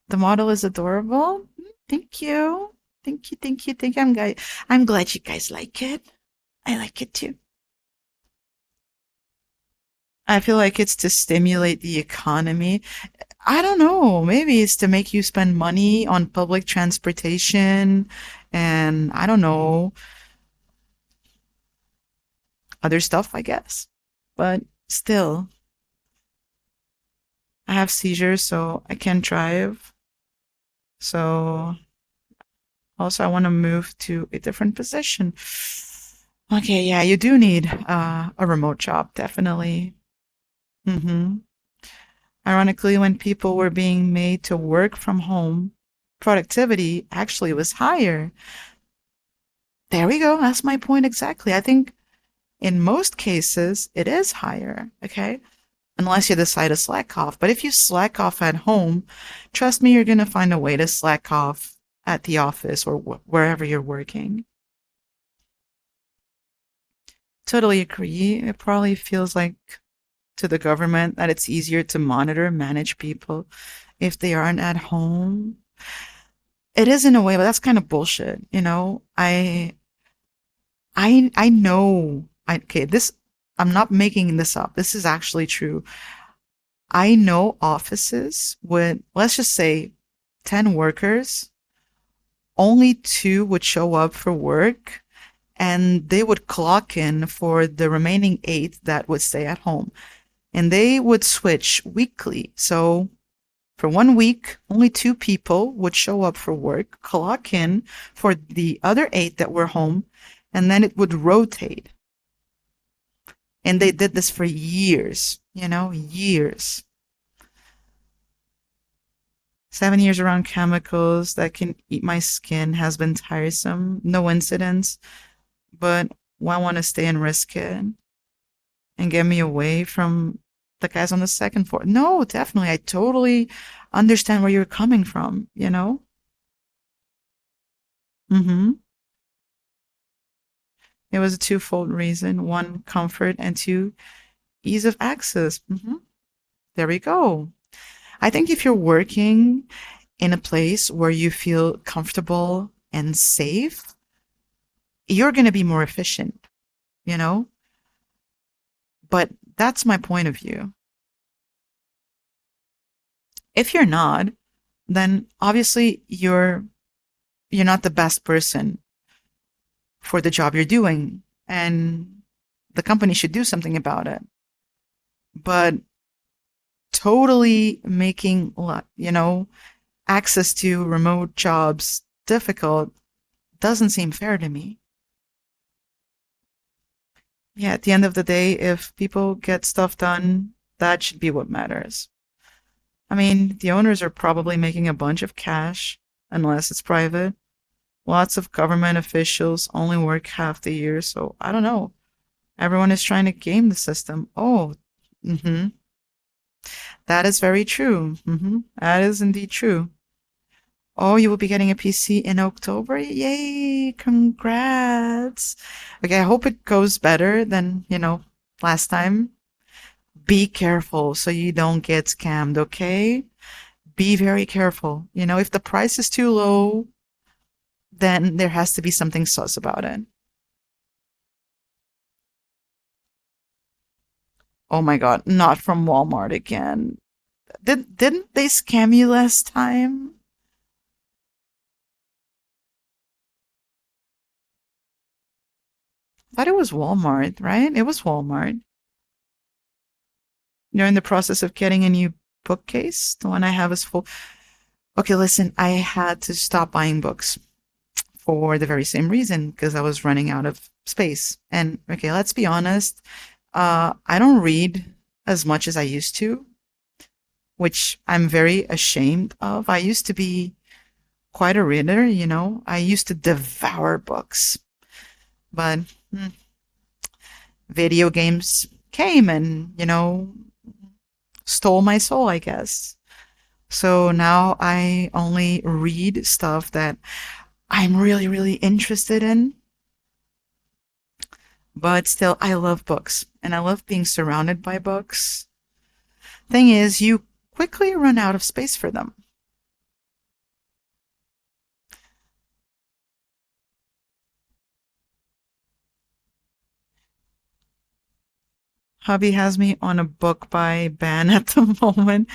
The model is adorable. Thank you. Thank you, thank you, thank you. I'm glad you guys like it. I like it too. I feel like it's to stimulate the economy. I don't know. Maybe it's to make you spend money on public transportation and I don't know, other stuff, I guess. But still, I have seizures, so I can't drive. So also, I want to move to a different position. Okay, yeah, you do need a remote job, definitely. hmm Ironically, when people were being made to work from home, productivity actually was higher. There we go. That's my point exactly. I think in most cases, it is higher. Okay. Unless you decide to slack off. But if you slack off at home, trust me, you're going to find a way to slack off at the office or wherever you're working. Totally agree. It probably feels like to the government that it's easier to monitor, manage people if they aren't at home. It is in a way, but that's kind of bullshit. I know. Okay, this I'm not making this up. This is actually true. I know offices with, let's just say, 10 workers, only two would show up for work and they would clock in for the remaining eight that would stay at home. And they would switch weekly. So for 1 week, only two people would show up for work, clock in for the other eight that were home, and then it would rotate. And they did this for years, years. 7 years around chemicals that can eat my skin has been tiresome. No incidents, but I want to stay and risk it and get me away from the guys on the second floor. No, definitely. I totally understand where you're coming from. Mm-hmm. It was a twofold reason. One, comfort, and two, ease of access. There we go. I think if you're working in a place where you feel comfortable and safe, you're going to be more efficient, you know? But that's my point of view. If you're not, then obviously you're not the best person for the job you're doing and the company should do something about it. But totally making, access to remote jobs difficult doesn't seem fair to me. Yeah, at the end of the day, if people get stuff done, that should be what matters. I mean, the owners are probably making a bunch of cash, unless it's private. Lots of government officials only work half the year, so I don't know. Everyone is trying to game the system. Oh, mm-hmm. That is very true. That is indeed true. Oh, you will be getting a PC in October? Yay! Congrats. Okay, I hope it goes better than, last time. Be careful so you don't get scammed, okay? Be very careful. You know, if the price is too low, then there has to be something sus about it. Oh my God, not from Walmart again. Didn't they scam you last time? I thought it was Walmart, right? It was Walmart. You're in the process of getting a new bookcase. The one I have is full. Okay, listen, I had to stop buying books for the very same reason because I was running out of space. And okay, let's be honest, I don't read as much as I used to, which I'm very ashamed of. I used to be quite a reader, you know. I used to devour books, but video games came and, you know, stole my soul, I guess. So now I only read stuff that I'm really, really interested in. But still, I love books and I love being surrounded by books. Thing is, you quickly run out of space for them. Hubby has me on a book by ban at the moment.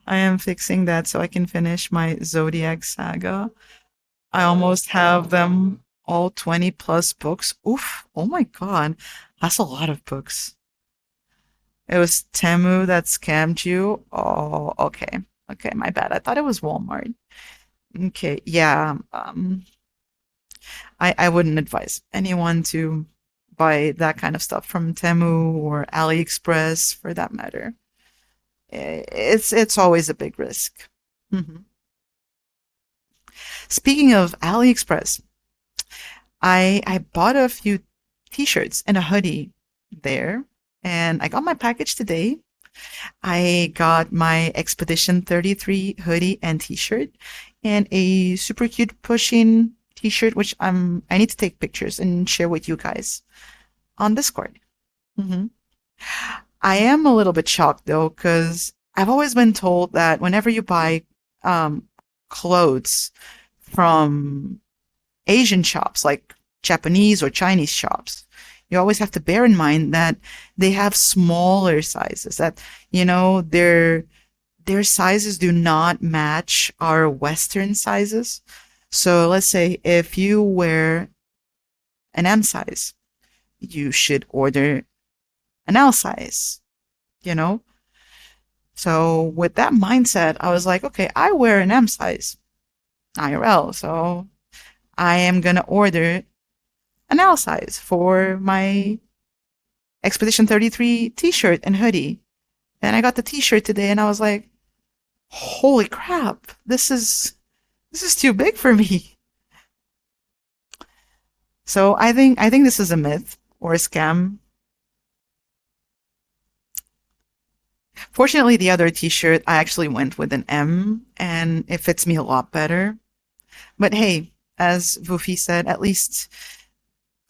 I am fixing that so I can finish my Zodiac saga. I almost have them all 20 plus books. Oof. Oh my God. That's a lot of books. It was Temu that scammed you. Oh, okay. Okay, my bad. I thought it was Walmart. Okay, yeah. I wouldn't advise anyone to buy that kind of stuff from Temu or AliExpress for that matter. It's always a big risk. Mhm. Speaking of AliExpress, I bought a few t-shirts and a hoodie there, and I got my package today. I got my Expedition 33 hoodie and t-shirt and a super cute pushing t-shirt, which I need to take pictures and share with you guys on Discord. hmm I am a little bit shocked though, because I've always been told that whenever you buy um, clothes from Asian shops, like Japanese or Chinese shops, you always have to bear in mind that they have smaller sizes, that, you know, their sizes do not match our Western sizes. So let's say if you wear an M size, you should order an L size, you know? So with that mindset, I was like, okay, I wear an M size IRL, so I am gonna order an L size for my Expedition 33 t-shirt and hoodie. And I got the t-shirt today and I was like, holy crap, this is too big for me. So I think this is a myth or a scam. Fortunately, the other t-shirt I actually went with an M and it fits me a lot better. But hey, as Vufi said, at least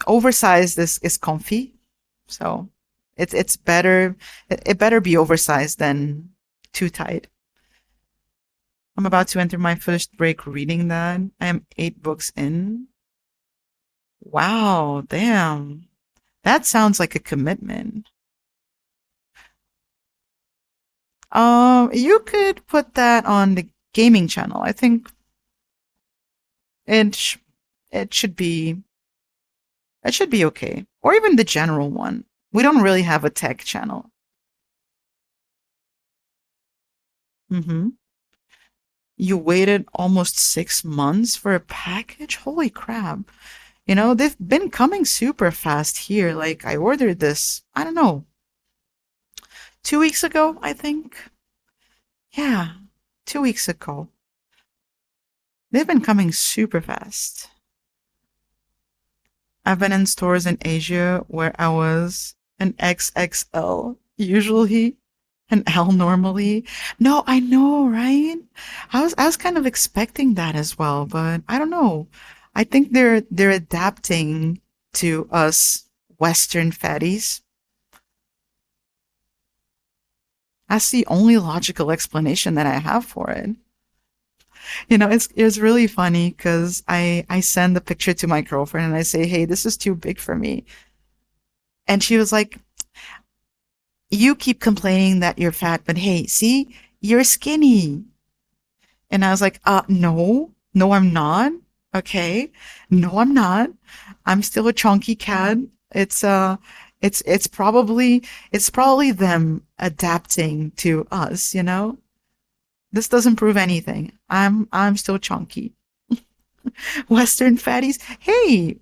oversized is comfy. So it's better it better be oversized than too tight. I'm about to enter my first break reading that. I am 8 books in. Wow, damn. That sounds like a commitment. You could put that on the gaming channel. I think it sh- it should be it should be okay. Or even the general one. We don't really have a tech channel. Mm-hmm. You waited almost 6 months for a package? Holy crap. You know, they've been coming super fast here. Like, I ordered this, I don't know, 2 weeks ago, I think. Yeah, 2 weeks ago. They've been coming super fast. I've been in stores in Asia where I was an XXL, usually an L normally. No, I know, right? I was kind of expecting that as well, but I don't know. I think they're adapting to us Western fatties. That's the only logical explanation that I have for it. It's really funny because I send the picture to my girlfriend and I say, "Hey, this is too big for me," and she was like, "You keep complaining that you're fat, but hey, see, you're skinny." And I was like, no, no, I'm not. Okay. No, I'm not. I'm still a chunky cat. It's, uh, it's probably them adapting to us. This doesn't prove anything. I'm still chunky. Western fatties. Hey,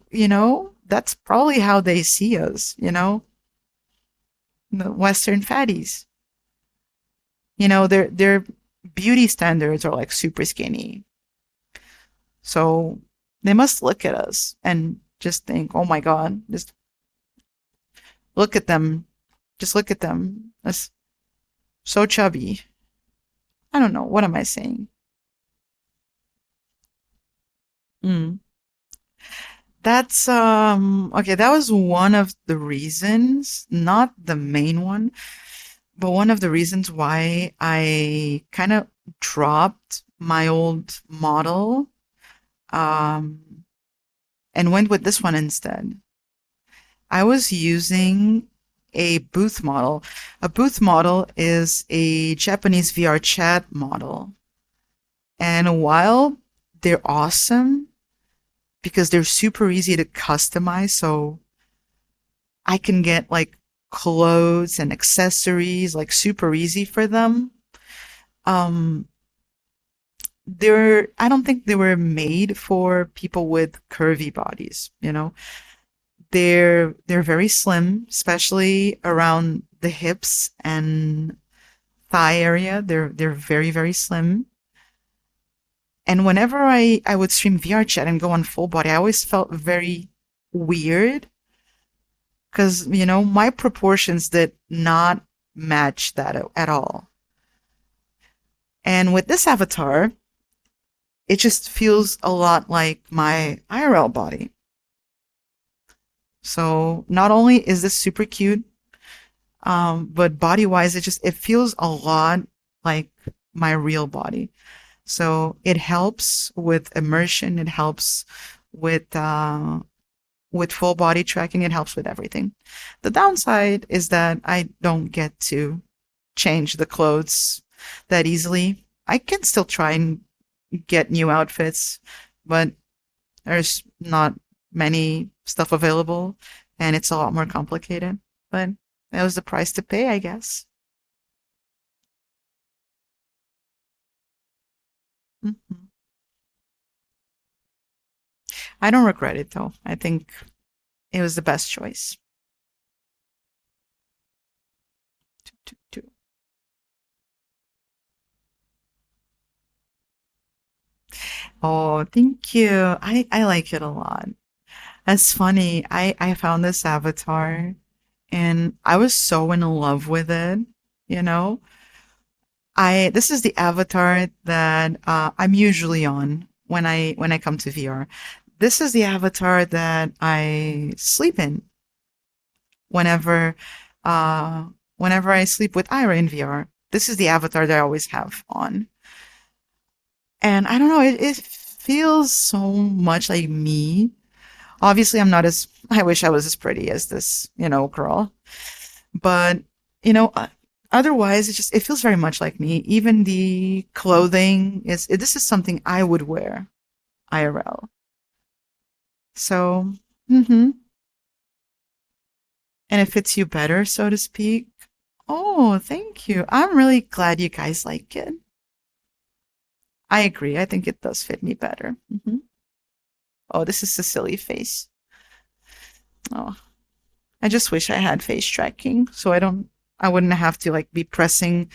that's probably how they see us. The Western fatties. Their beauty standards are like super skinny. So they must look at us and just think, oh my God, just look at them. Just look at them. That's so chubby. I don't know. What am I saying? Mm. That's okay, that was one of the reasons, not the main one, but one of the reasons why I kind of dropped my old model um and went with this one instead. I was using a booth model. A booth model is a Japanese VR chat model. And while they're awesome because they're super easy to customize, so I can get like clothes and accessories like super easy for them. Um, I don't think they were made for people with curvy bodies. They're very slim, especially around the hips and thigh area. They're very, very slim. And whenever I would stream VR chat and go on full body, I always felt very weird because, my proportions did not match that at all. And with this avatar, it just feels a lot like my IRL body. So not only is this super cute, but body wise, it feels a lot like my real body. So it helps with immersion. It helps with full body tracking. It helps with everything. The downside is that I don't get to change the clothes that easily. I can still try and get new outfits, but there's not many stuff available, and it's a lot more complicated. But that was the price to pay, I guess. Mhm. I don't regret it though. I think it was the best choice. Oh, thank you. I like it a lot. That's funny. I found this avatar and I was so in love with it, you know? I This is the avatar that I'm usually on when I come to VR. This is the avatar that I sleep in whenever uh whenever I sleep with Ira in VR. This is the avatar that I always have on. And I don't know, it feels so much like me. Obviously, I wish I was as pretty as this girl. But, otherwise, it feels very much like me. Even the clothing this is something I would wear IRL. So, mm-hmm. And it fits you better, so to speak. Oh, thank you. I'm really glad you guys like it. I agree. I think it does fit me better. Oh, this is a silly face. Oh, I just wish I had face tracking so I wouldn't have to like be pressing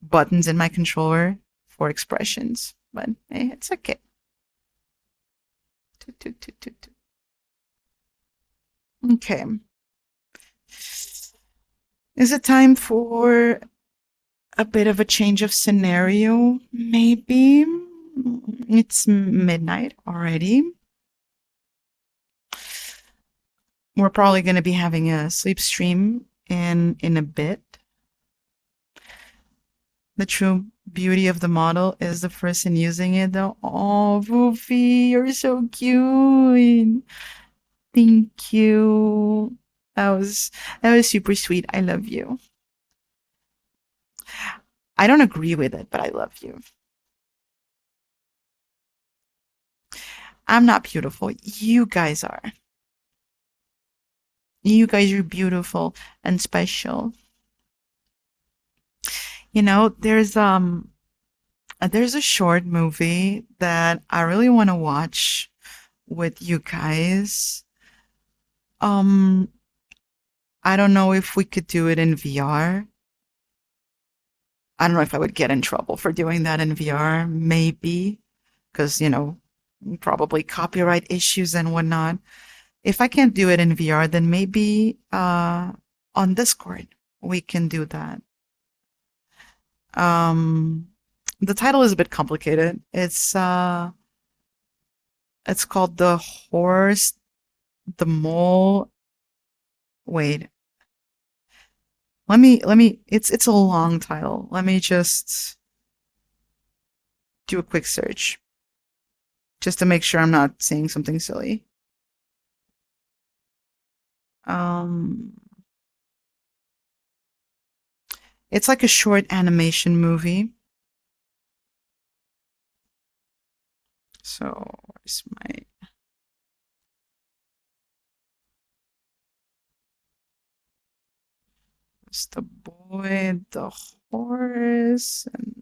buttons in my controller for expressions. But hey, it's okay. Toot, toot, toot, toot, toot. Okay. Is it time for a bit of a change of scenario? Maybe. It's midnight already. We're probably going to be having a sleep stream in a bit. The true beauty of the model is the person using it, though. Oh, Poofy, you're so cute. Thank you. That was that was super sweet. I love you. I don't agree with it, but I love you. I'm not beautiful. You guys are. You guys are beautiful and special. You know, there's a short movie that I really want to watch with you guys. Um, I don't know if we could do it in VR. I don't know if I would get in trouble for doing that in VR. Maybe because probably copyright issues and whatnot. If I can't do it in VR, then maybe on Discord we can do that. Um, the title is a bit complicated. It's called The Horse, the Mole. Wait, let me. It's a long title. Let me just do a quick search just to make sure I'm not saying something silly. Um, it's like a short animation movie. So where's my it's the boy, the horse, and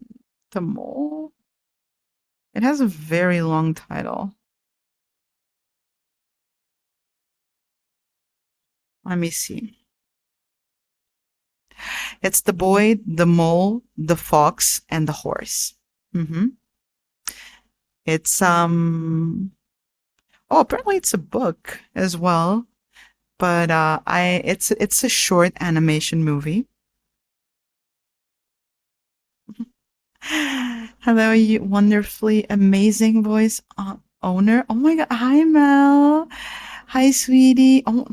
the mole? It has a very long title. Let me see. It's the boy, the mole, the fox, and the horse. Mm-hmm. It's oh, apparently it's a book as well. But I it's a short animation movie. Hello, you wonderfully amazing voice owner. Oh my god. Hi, Mel. Hi, sweetie. Oh,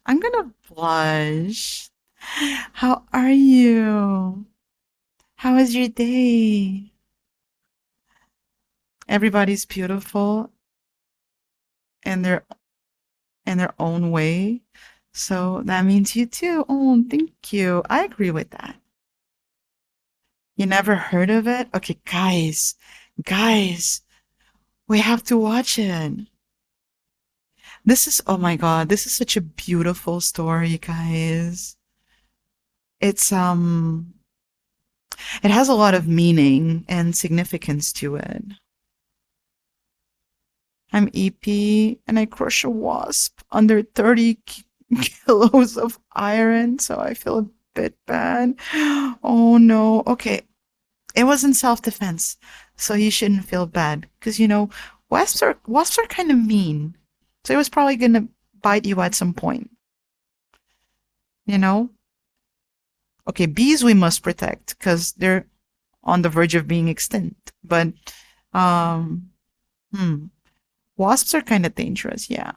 I'm gonna blush. How are you? How was your day? Everybody's beautiful in their own way. So that means you too. Oh, thank you. I agree with that. You never heard of it? Okay, guys, we have to watch it. Oh my God, this is such a beautiful story, guys. It's, it has a lot of meaning and significance to it. I'm EP and I crush a wasp under 30 kilos of iron, so I feel a bit bad. Oh no. Okay, it was in self-defense, so you shouldn't feel bad because wasps are kind of mean, so it was probably gonna bite you at some point. You know? Okay, bees we must protect because they're on the verge of being extinct. But um, hmm, wasps are kind of dangerous. Yeah,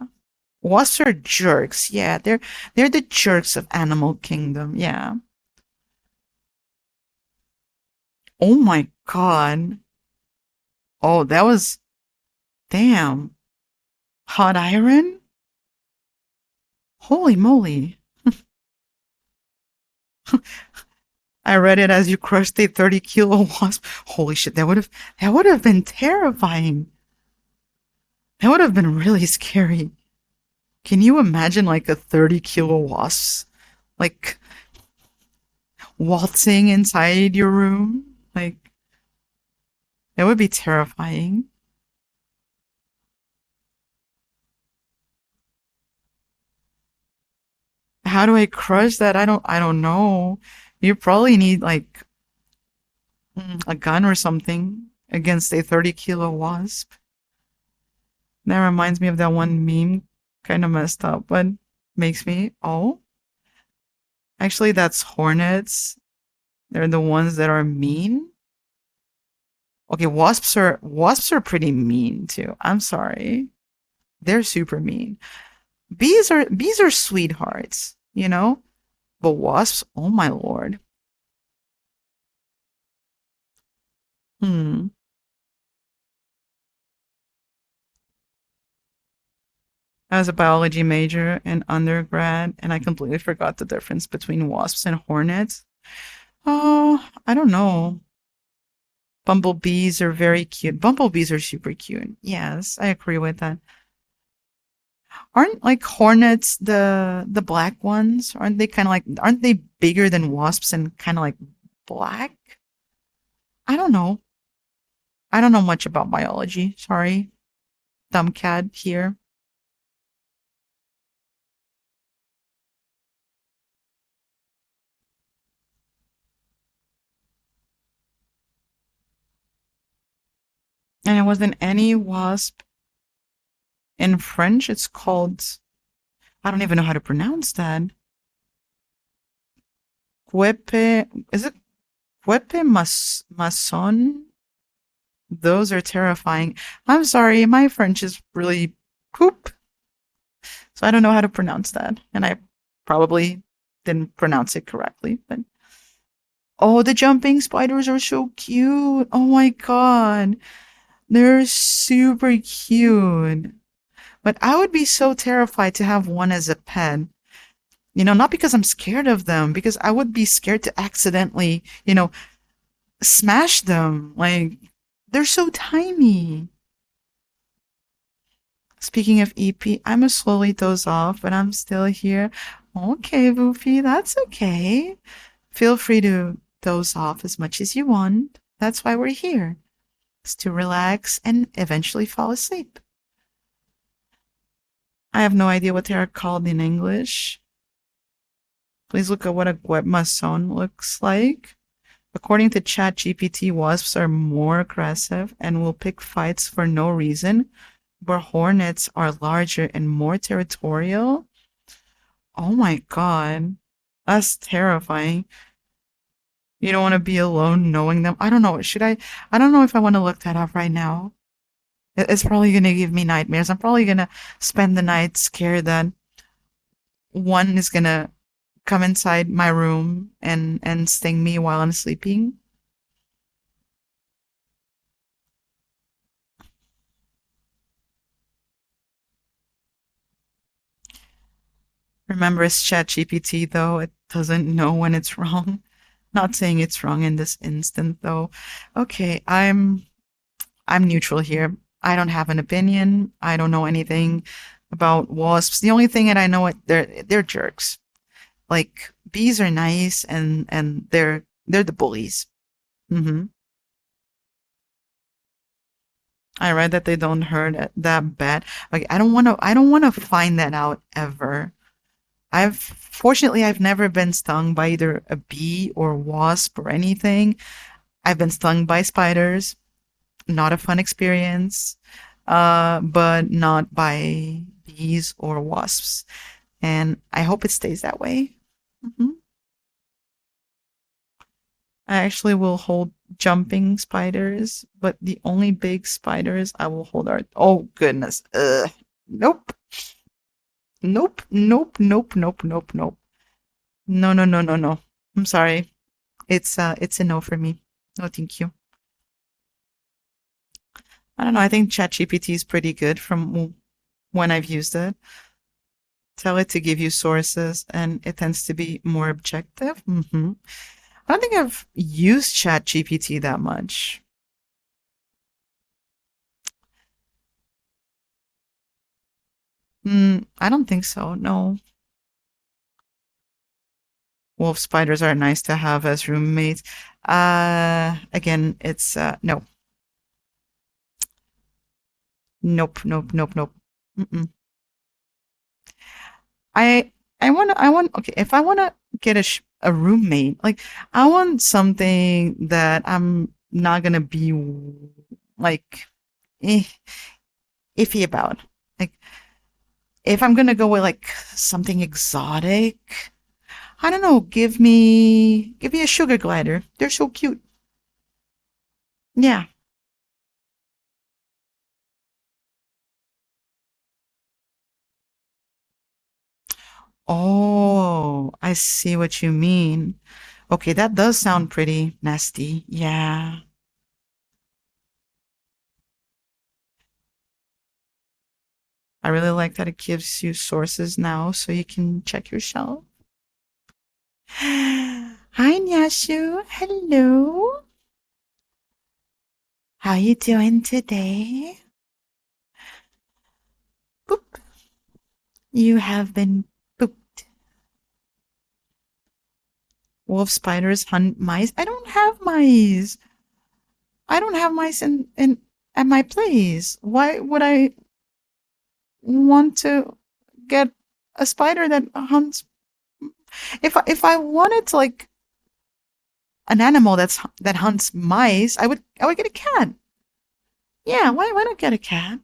wasps are jerks. Yeah, they're the jerks of animal kingdom. Yeah. Oh my god. Oh, that was damn hot iron. Holy moly. I read it as you crushed a 30-kilo wasp. Holy shit, that would have been terrifying. That would have been really scary. Can you imagine like a 30-kilo wasp like waltzing inside your room? Like that would be terrifying. How do I crush that? I don't know. You probably need like a gun or something against a 30-kilo wasp. That reminds me of that one meme, kind of messed up, but makes me, oh, actually, that's hornets. They're the ones that are mean. Okay, wasps are pretty mean too. I'm sorry. They're super mean. Bees are sweethearts, you know? But wasps, oh my lord. Hmm. I was a biology major in undergrad, and I completely forgot the difference between wasps and hornets. Oh, I don't know. Bumblebees are very cute. Bumblebees are super cute. Yes, I agree with that. Aren't like hornets the black ones? Aren't they kind of like aren't they bigger than wasps and kind of like black? I don't know. I don't know much about biology. Sorry. Dumb cat here. And it wasn't any wasp in French. It's called I don't even know how to pronounce that. Guepe is it mason? Those are terrifying. I'm sorry, my French is really poop, so I don't know how to pronounce that. And I probably didn't pronounce it correctly, but oh, the jumping spiders are so cute. Oh my god. They're super cute. But I would be so terrified to have one as a pet. Not because I'm scared of them, because I would be scared to accidentally, smash them. Like, they're so tiny. Speaking of EP, I'm gonna slowly doze off, but I'm still here. Okay, Boofy, that's okay. Feel free to doze off as much as you want. That's why we're here. It's to relax and eventually fall asleep. I have no idea what they are called in English. Please look at what a guebmason looks like. According to ChatGPT, wasps are more aggressive and will pick fights for no reason, where hornets are larger and more territorial. Oh my god. That's terrifying. You don't want to be alone knowing them. I don't know. Should I? I don't know if I want to look that up right now. It's probably going to give me nightmares. I'm probably going to spend the night scared that one is going to come inside my room and sting me while I'm sleeping. Remember, it's ChatGPT though. It doesn't know when it's wrong. Not saying it's wrong in this instant though. Okay, I'm neutral here. I don't have an opinion. I don't know anything about wasps. The only thing that I know it they're jerks. Like bees are nice and they're the bullies. Hmm. I read that they don't hurt that bad. Like I don't want to find that out ever. I've never been stung by either a bee or wasp or anything. I've been stung by spiders. Not a fun experience. But not by bees or wasps. And I hope it stays that way. Hmm. I actually will hold jumping spiders, but the only big spiders I will hold are oh goodness. Nope. Nope. Nope. Nope. Nope. Nope. Nope. No, no, no, no, no. I'm sorry. It's a no for me. No, thank you. I don't know. I think ChatGPT is pretty good from when I've used it. Tell it to give you sources, and it tends to be more objective. I don't think I've used ChatGPT that much. I don't think so. No. Wolf spiders are nice to have as roommates. Again, it's no, nope, nope, nope, nope. Mm-mm. I want. Okay, if I want to get a roommate, like I want something that I'm not gonna be like eh, iffy about. Like if I'm gonna go with like something exotic, I don't know. Give me a sugar glider. They're so cute. Yeah. Oh, I see what you mean. Okay, that does sound pretty nasty. Yeah. I really like that it gives you sources now so you can check your shelf. Hi, Nyashu. Hello. How you doing today? Boop. You have been booped. Wolf spiders hunt mice. I don't have mice. I don't have mice in at my place. Why would I want to get a spider that hunts? If I wanted to like an animal that hunts mice, I would get a cat. Yeah, why not get a cat?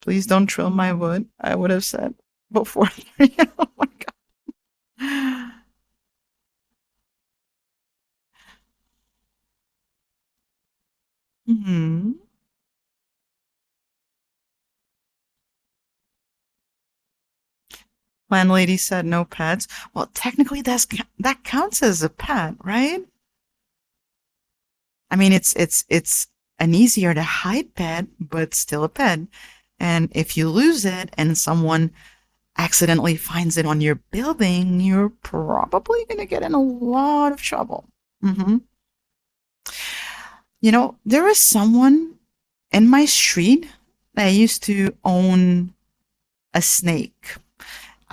Please don't trill my wood. I would have said before. Oh my god. Hmm. Landlady said no pets. Well, technically that counts as a pet, right? I mean, it's an easier to hide pet, but still a pet. And if you lose it and someone accidentally finds it on your building, you're probably gonna get in a lot of trouble. Hmm. There was someone in my street that used to own a snake.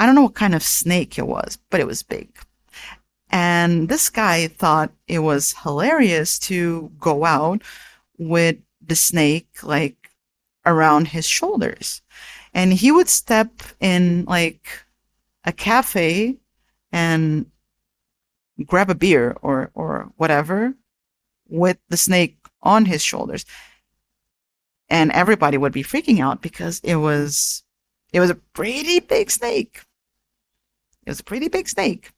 I don't know what kind of snake it was, but it was big. And this guy thought it was hilarious to go out with the snake like around his shoulders. And he would step in like a cafe and grab a beer or whatever with the snake on his shoulders. And everybody would be freaking out because it was a pretty big snake. It was a pretty big snake.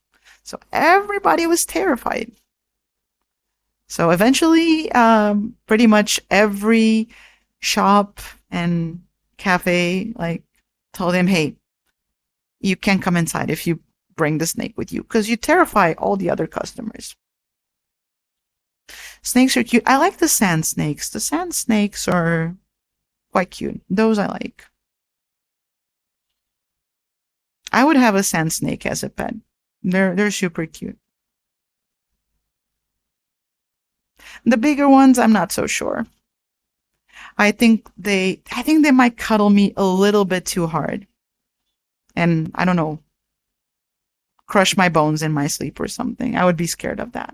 So everybody was terrified. So eventually, pretty much every shop and cafe like told him, "Hey, you can't come inside if you bring the snake with you because you terrify all the other customers." Snakes are cute. I like the sand snakes. The sand snakes are quite cute. Those I like. I would have a sand snake as a pet. They're super cute. The bigger ones, I'm not so sure. I think they might cuddle me a little bit too hard, and I don't know, crush my bones in my sleep or something. I would be scared of that.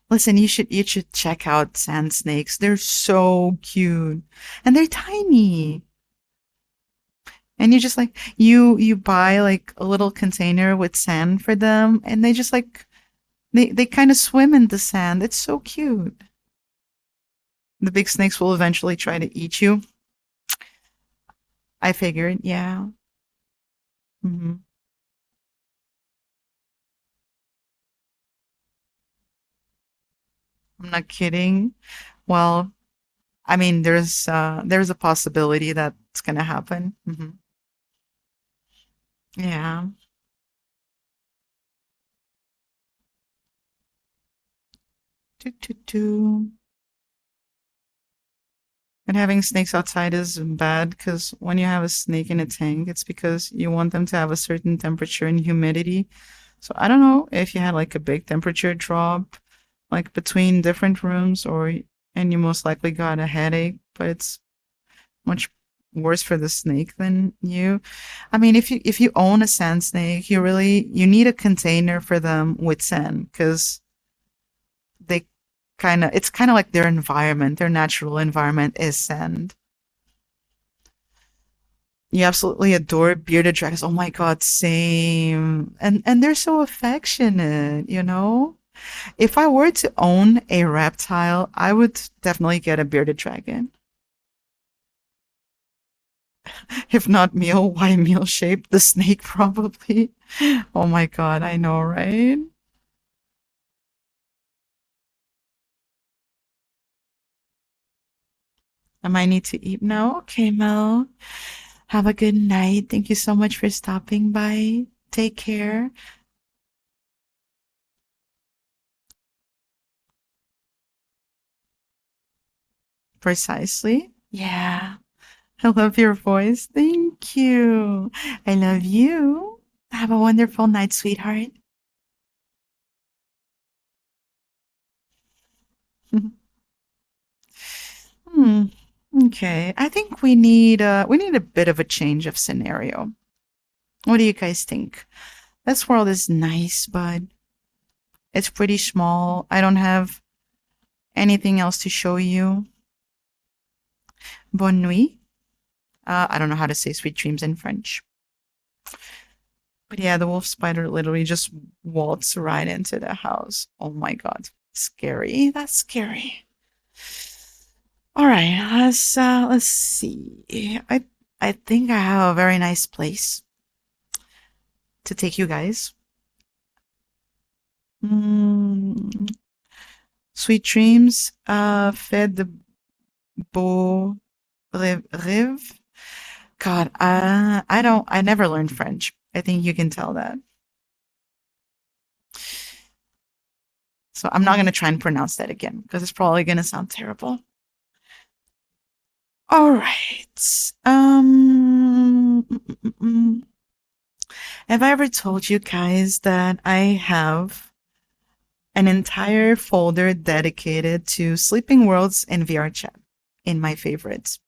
Listen, you should check out sand snakes. They're so cute, and they're tiny. And you just like you buy like a little container with sand for them, and they just like they kind of swim in the sand. It's so cute. The big snakes will eventually try to eat you. I figured, yeah. Hmm. I'm not kidding. Well, I mean, there's a possibility that's gonna happen. Yeah. Doo, doo, doo. And having snakes outside is bad because when you have a snake in a tank, it's because you want them to have a certain temperature and humidity. So I don't know if you had like a big temperature drop, like between different rooms, and you most likely got a headache, but it's much worse for the snake than you. I mean, if you own a sand snake, you need a container for them with sand because they it's kind of like their environment, their natural environment is sand. You absolutely adore bearded dragons. Oh my god, same. And they're so affectionate. If I were to own a reptile, I would definitely get a bearded dragon. If not meal, why meal shaped? The snake probably. Oh my god, I know, right? I might need to eat now. Okay, Mel. Have a good night. Thank you so much for stopping by. Take care. Precisely. Yeah. I love your voice. Thank you. I love you. Have a wonderful night, sweetheart. Hmm. Okay. I think we need a bit of a change of scenario. What do you guys think? This world is nice, but it's pretty small. I don't have anything else to show you. Bonne nuit. I don't know how to say sweet dreams in French. But yeah, the wolf spider literally just waltzed right into the house. Oh my god. Scary. That's scary. All right, let's see. I think I have a very nice place to take you guys. Mm, sweet dreams. Fed the beau rive. God, I never learned French. I think you can tell that. So I'm not going to try and pronounce that again because it's probably going to sound terrible. All right. Have I ever told you guys that I have an entire folder dedicated to Sleeping Worlds and VR chat in my favorites?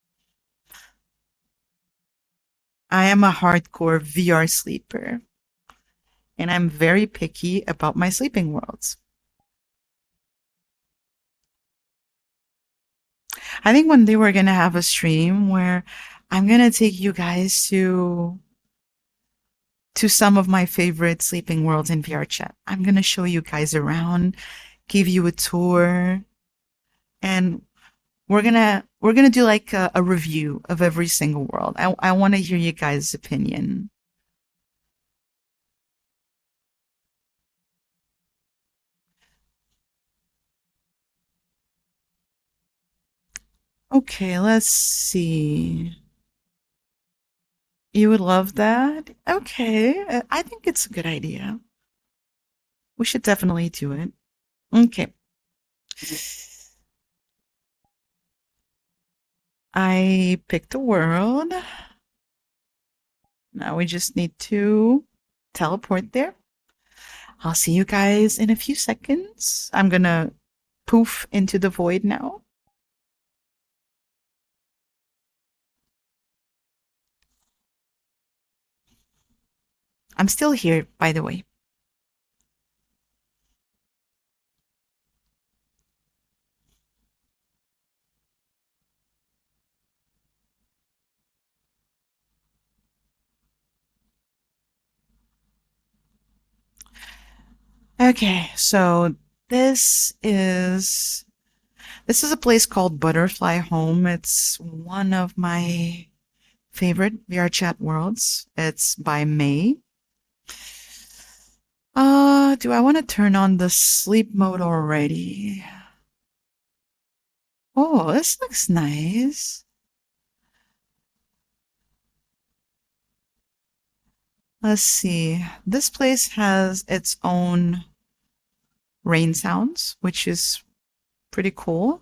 I am a hardcore VR sleeper, and I'm very picky about my sleeping worlds. I think one day we're gonna have a stream where I'm gonna take you guys to some of my favorite sleeping worlds in VR chat. I'm gonna show you guys around, give you a tour, and we're gonna do like a review of every single world. I want to hear you guys' opinion. Okay, let's see. You would love that? Okay, I think it's a good idea. We should definitely do it. Okay. I picked a world. Now we just need to teleport there. I'll see you guys in a few seconds. I'm gonna poof into the void now. I'm still here, by the way. Okay, so this is this is a place called Butterfly Home. It's one of my favorite VR chat worlds. It's by May. Do I want to turn on the sleep mode already? Oh, this looks nice. Let's see. This place has its own rain sounds, which is pretty cool.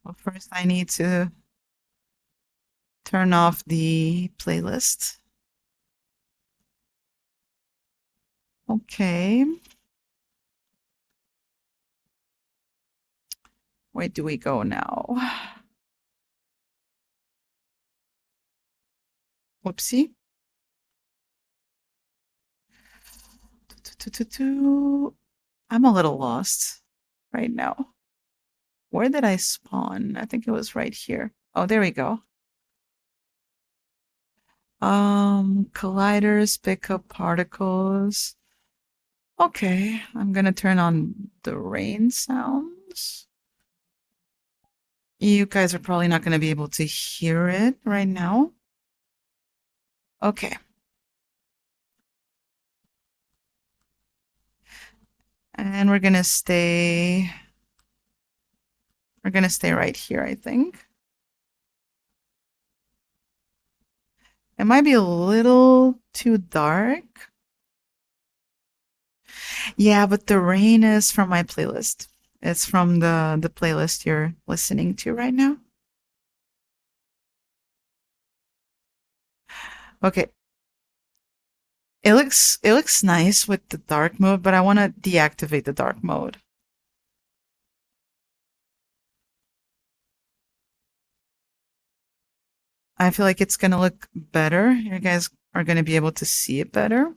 Well, first I need to turn off the playlist. Okay. Where do we go now? Whoopsie. I'm a little lost right now. Where did I spawn? I think it was right here. Oh, there we go. Colliders pick up particles. Okay, I'm gonna turn on the rain sounds. You guys are probably not gonna be able to hear it right now. Okay. And we're gonna stay right here, I think. It might be a little too dark. Yeah, but the rain is from my playlist. It's from the playlist you're listening to right now. Okay. It looks nice with the dark mode, but I want to deactivate the dark mode. I feel like it's gonna look better. You guys are gonna be able to see it better.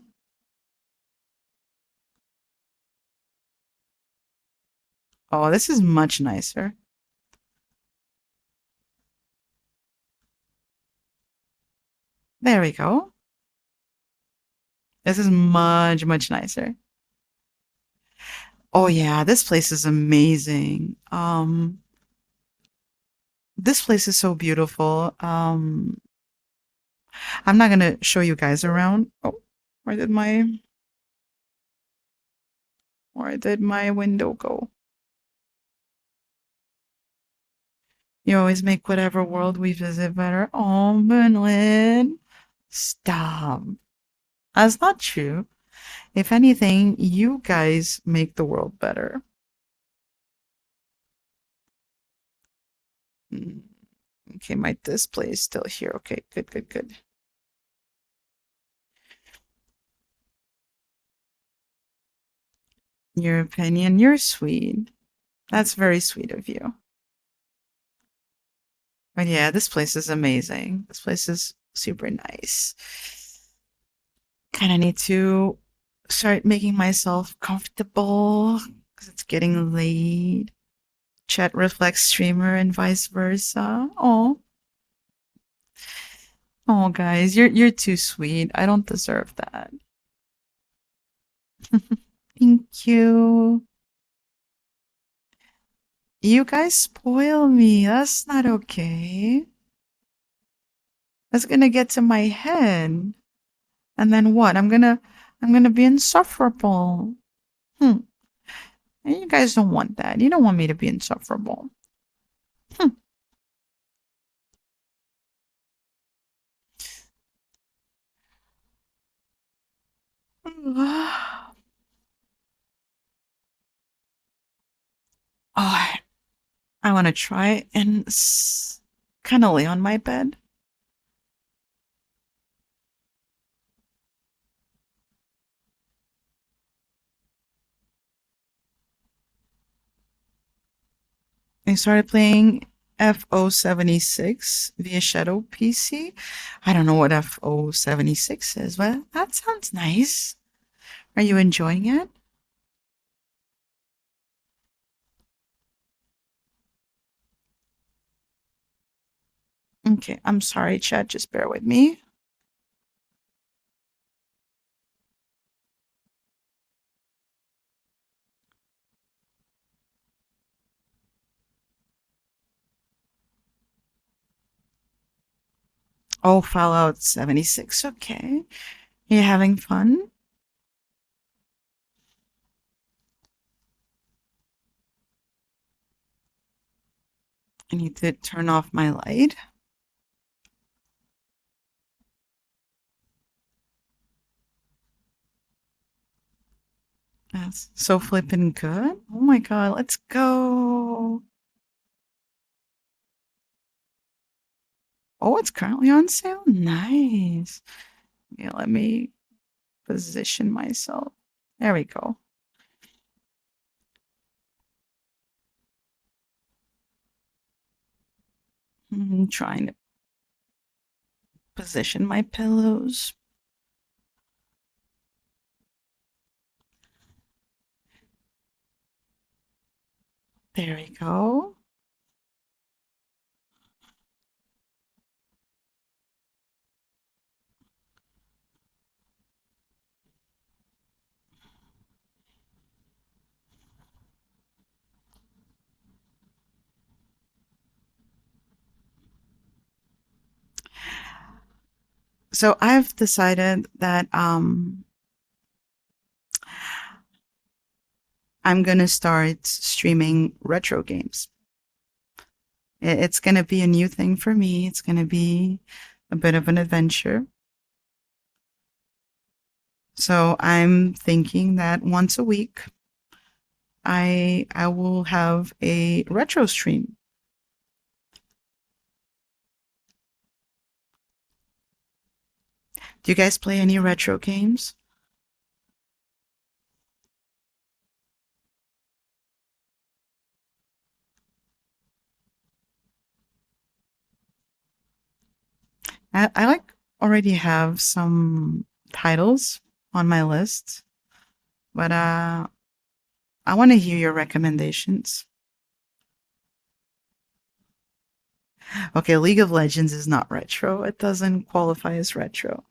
Oh, this is much nicer. There we go. This is much, much nicer. Oh yeah, this place is amazing. This place is so beautiful. I'm not gonna show you guys around. Oh, where did my where did my window go? You always make whatever world we visit better. Oh, Berlin. Stop. That's not true. If anything, you guys make the world better. Mm, okay, my display is still here. Okay, good, good, good. Your opinion, you're sweet. That's very sweet of you. But yeah, this place is amazing. This place is super nice. Kind of need to start making myself comfortable because it's getting late. Chat reflects streamer and vice versa. Oh, guys, you're too sweet. I don't deserve that. Thank you. You guys spoil me. That's not okay. That's gonna get to my head. And then what? I'm gonna be insufferable. Hmm. And you guys don't want that. You don't want me to be insufferable. Hmm. Oh, I want to try and kind of lay on my bed. I started playing FO76 via Shadow PC. I don't know what FO76 is, but that sounds nice. Are you enjoying it? Okay, I'm sorry, chat. Just bear with me. Oh, Fallout 76. Okay. You having fun? I need to turn off my light. That's so flippin' good. Oh my god, let's go. Oh, it's currently on sale? Nice. Yeah, let me position myself. There we go. I'm trying to position my pillows. There we go. So I've decided that I'm gonna start streaming retro games. It's gonna be a new thing for me. It's gonna be a bit of an adventure. So I'm thinking that once a week I will have a retro stream. Do you guys play any retro games? I like already have some titles on my list, but I want to hear your recommendations. Okay, League of Legends is not retro. It doesn't qualify as retro.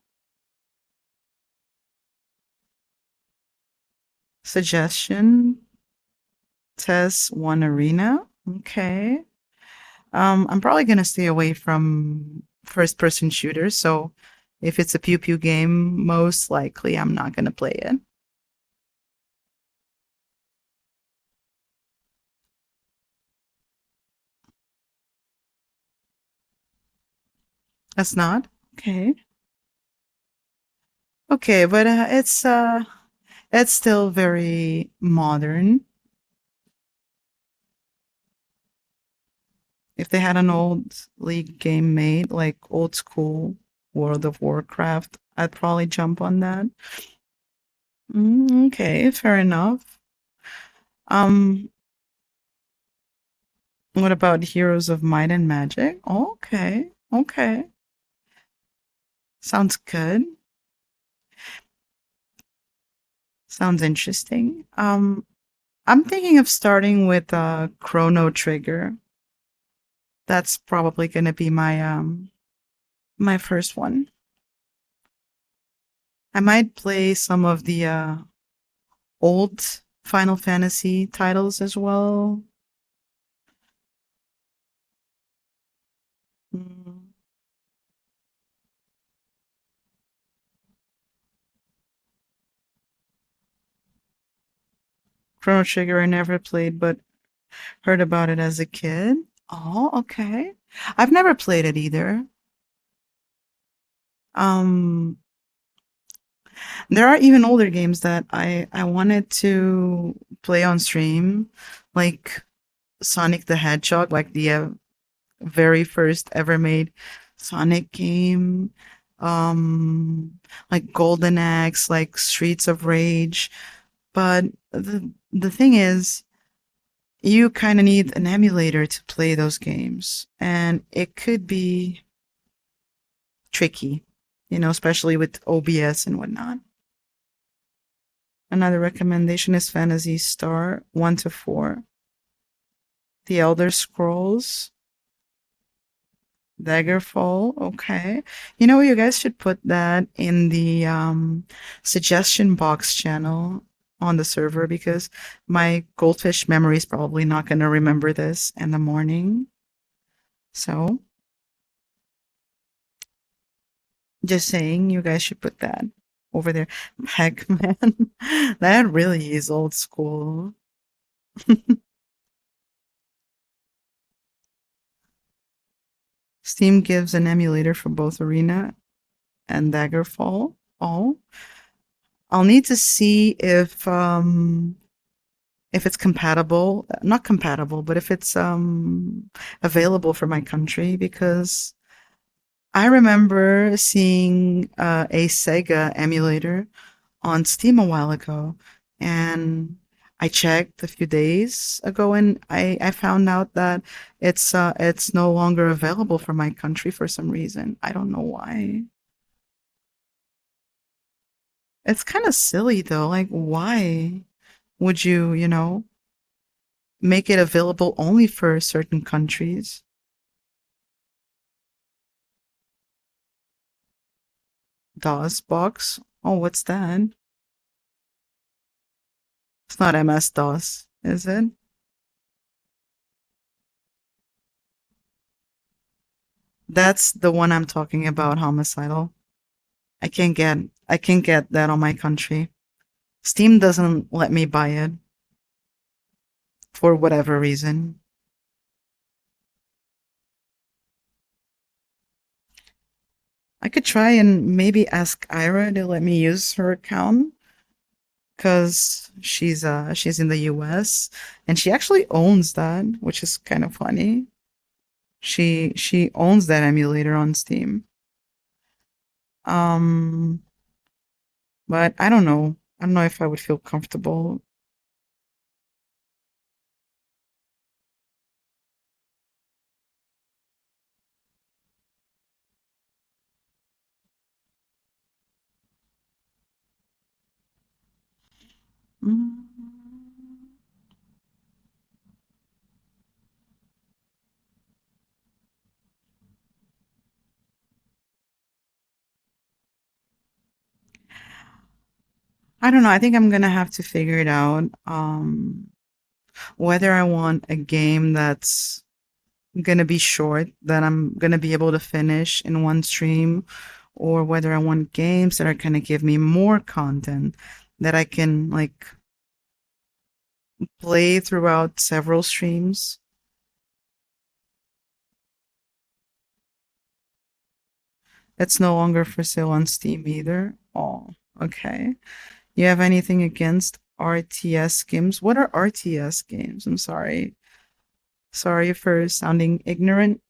Suggestion: Test One Arena. Okay. I'm probably gonna stay away from first person shooters, so if it's a pew pew game, most likely I'm not gonna play it. That's not? Okay. Okay, but it's still very modern. If they had an old League game made, like old school World of Warcraft, I'd probably jump on that. Okay, fair enough. Um, what about Heroes of Might and Magic? Okay, okay. Sounds good. Sounds interesting. I'm thinking of starting with Chrono Trigger. That's probably gonna be my first one. I might play some of the old Final Fantasy titles as well. Mm, Chrono Trigger I never played, but heard about it as a kid. Oh, okay. I've never played it either. Um, there are even older games that I wanted to play on stream, like Sonic the Hedgehog, like the very first ever made Sonic game. Like Golden Axe, like Streets of Rage. But the thing is, you kind of need an emulator to play those games, and it could be tricky, especially with OBS and whatnot. Another recommendation is Phantasy Star 1 to 4, The Elder Scrolls, Daggerfall. Okay. You know, you guys should put that in the suggestion box channel on the server because my goldfish memory is probably not going to remember this in the morning. So, just saying, you guys should put that over there. Pac-Man. That really is old school. Steam gives an emulator for both Arena and Daggerfall. Oh, I'll need to see if it's compatible, not compatible, but if it's available for my country because I remember seeing a Sega emulator on Steam a while ago, and I checked a few days ago, and I found out that it's no longer available for my country for some reason. I don't know why. It's kind of silly though. Like, why would you make it available only for certain countries? DOS box? Oh, what's that? It's not MS DOS, is it? That's the one I'm talking about, homicidal. I can't get that on my country. Steam doesn't let me buy it for whatever reason. I could try and maybe ask Ira to let me use her account because she's in the US and she actually owns that, which is kind of funny. She owns that emulator on Steam. Um, but I don't know. I don't know if I would feel comfortable. Mm, I don't know. I think I'm gonna have to figure it out. Whether I want a game that's gonna be short, that I'm gonna be able to finish in one stream, or whether I want games that are gonna give me more content that I can like play throughout several streams. It's no longer for sale on Steam either. Oh, okay. You have anything against RTS games? What are RTS games? I'm sorry. Sorry for sounding ignorant.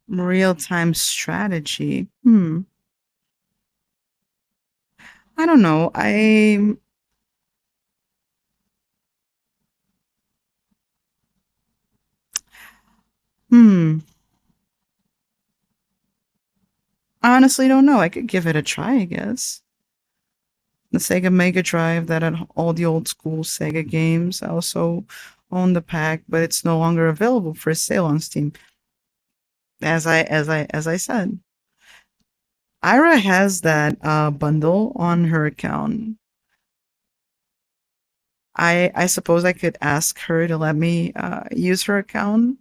Real time strategy. I don't know. Hmm. I honestly don't know. I could give it a try, I guess. The Sega Mega Drive that had all the old school Sega games. I also own the pack, but it's no longer available for sale on Steam. As I said, Ira has that bundle on her account. I suppose I could ask her to let me use her account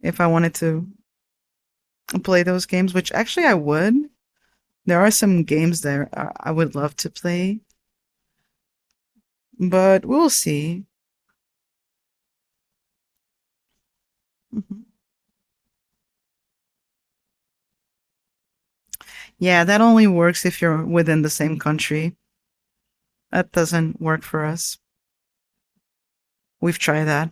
if I wanted to play those games, which actually I would. There are some games there I would love to play, but we'll see. Mhm. Yeah, that only works if you're within the same country. That doesn't work for us. We've tried that.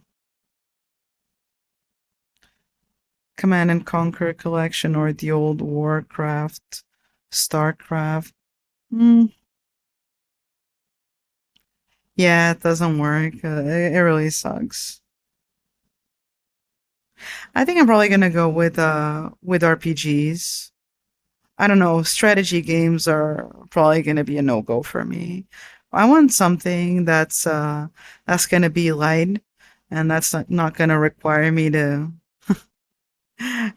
Command and Conquer Collection or the old Warcraft, Starcraft. Hmm. Yeah, it doesn't work. It really sucks. I think I'm probably gonna go with RPGs. I don't know, strategy games are probably gonna be a no-go for me. I want something that's gonna be light and that's not gonna require me to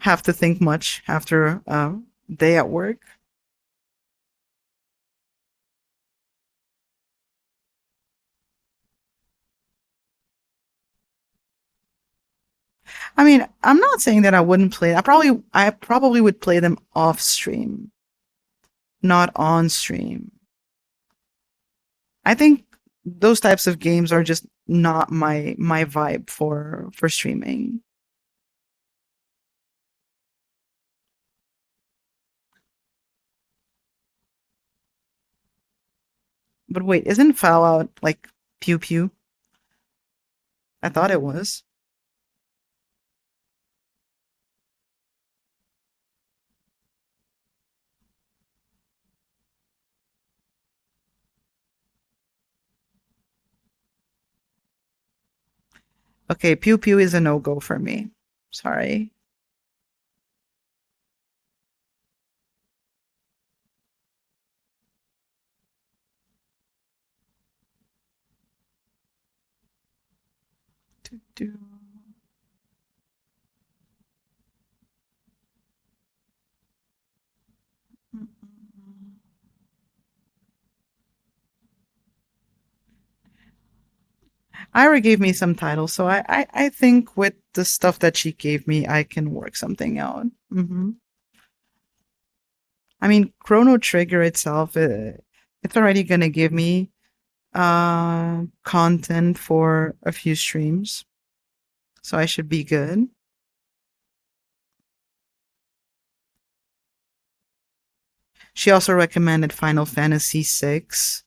have to think much after a day at work. I mean, I'm not saying that I wouldn't play. I probably would play them off stream, not on stream. I think those types of games are just not my vibe for streaming. But wait, isn't Fallout like pew pew? I thought it was. Okay, pew pew is a no go for me. Sorry. Do, do. Mm, mm. Ira gave me some titles, so I think with the stuff that she gave me, I can work something out. I mean, Chrono Trigger itself, it's already gonna give me content for a few streams, so I should be good. She also recommended Final Fantasy 6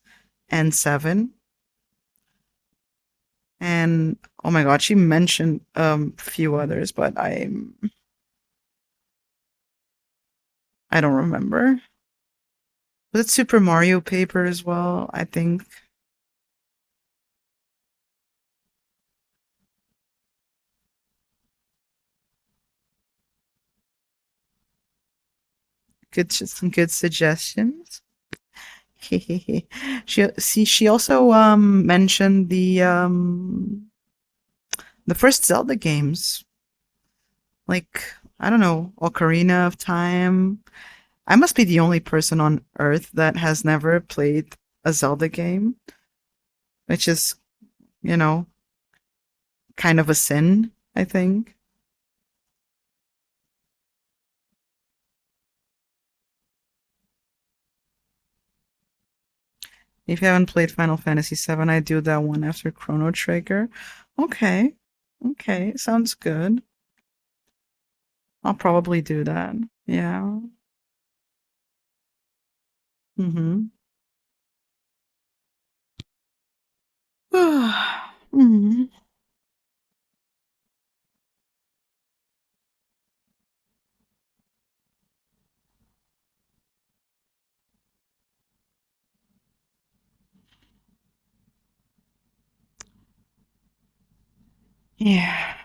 and 7. And oh my god, she mentioned a few others, but I don't remember. Was it Super Mario Paper as well? I think. Some good suggestions. She also mentioned the first Zelda games, like I don't know, Ocarina of Time. I must be the only person on Earth that has never played a Zelda game, which is, you know, kind of a sin, I think. If you haven't played Final Fantasy VII, I do that one after Chrono Trigger. Okay. Okay, sounds good. I'll probably do that. Yeah. Mm-hmm. mm-hmm. Yeah.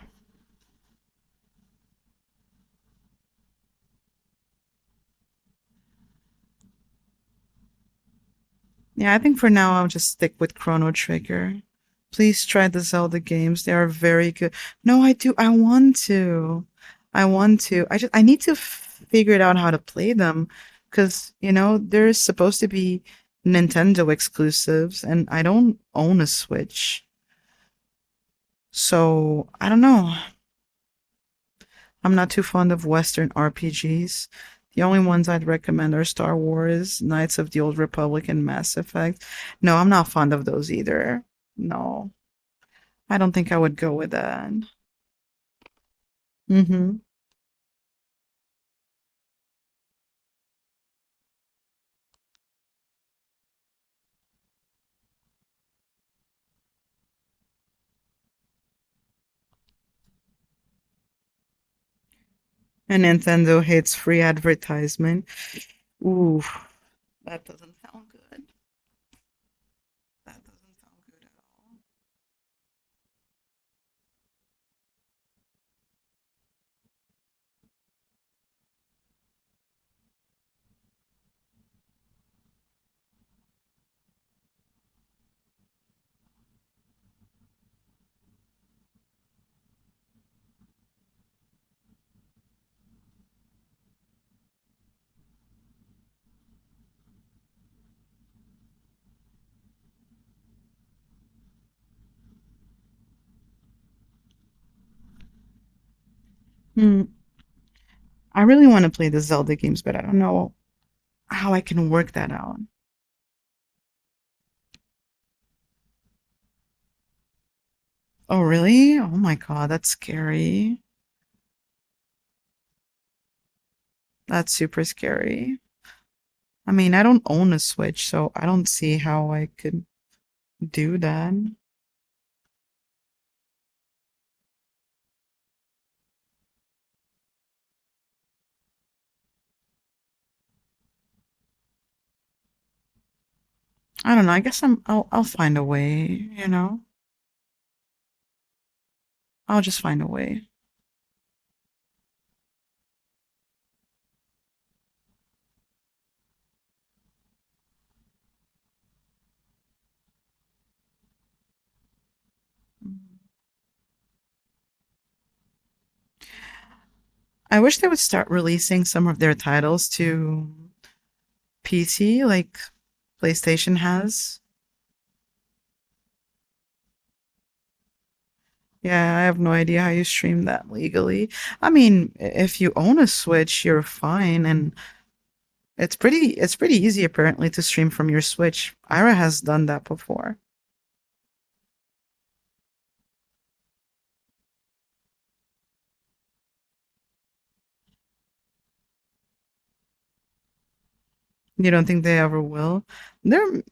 Yeah, I think for now I'll just stick with Chrono Trigger. Please try the Zelda games. They are very good. No, I do. I want to. I want to. I need to figure it out how to play them because, there's supposed to be Nintendo exclusives and I don't own a Switch. So, I don't know. I'm not too fond of Western RPGs. The only ones I'd recommend are Star Wars, Knights of the Old Republic, and Mass Effect. No, I'm not fond of those either. No, I don't think I would go with that. Mm-hmm. And Nintendo hates free advertisement. Ooh, that doesn't sound good. That doesn't sound good at all. Hmm. I really want to play the Zelda games, but I don't know how I can work that out. Oh, really? Oh my god, that's scary. That's super scary. I mean, I don't own a Switch, so I don't see how I could do that. I don't know. I guess I'll find a way. I'll just find a way. I wish they would start releasing some of their titles to PC like PlayStation has. Yeah, I have no idea how you stream that legally. I mean, if you own a Switch, you're fine, and It's pretty easy apparently to stream from your Switch. Ira has done that before. You don't think they ever will? They're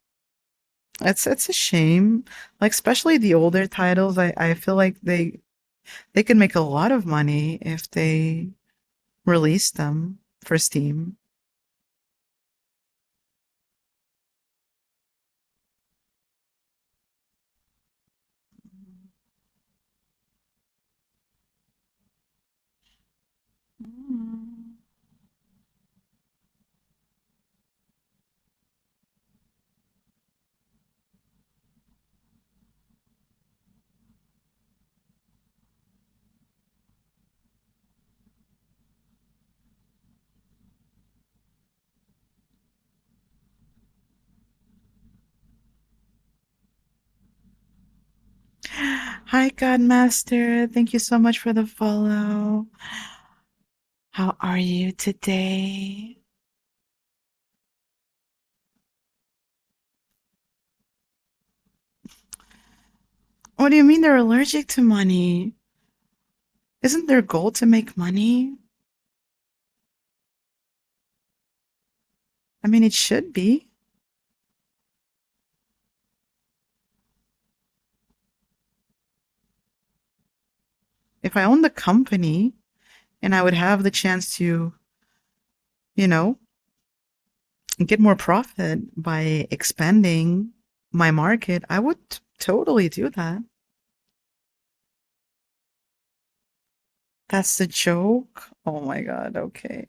it's a shame. Like especially the older titles, I feel like they could make a lot of money if they release them for Steam. Mm. Hi, Godmaster. Thank you so much for the follow. How are you today? What do you mean they're allergic to money? Isn't their goal to make money? I mean, it should be. If I owned the company and I would have the chance to, you know, get more profit by expanding my market, I would totally do that. That's the joke? Oh my god, okay.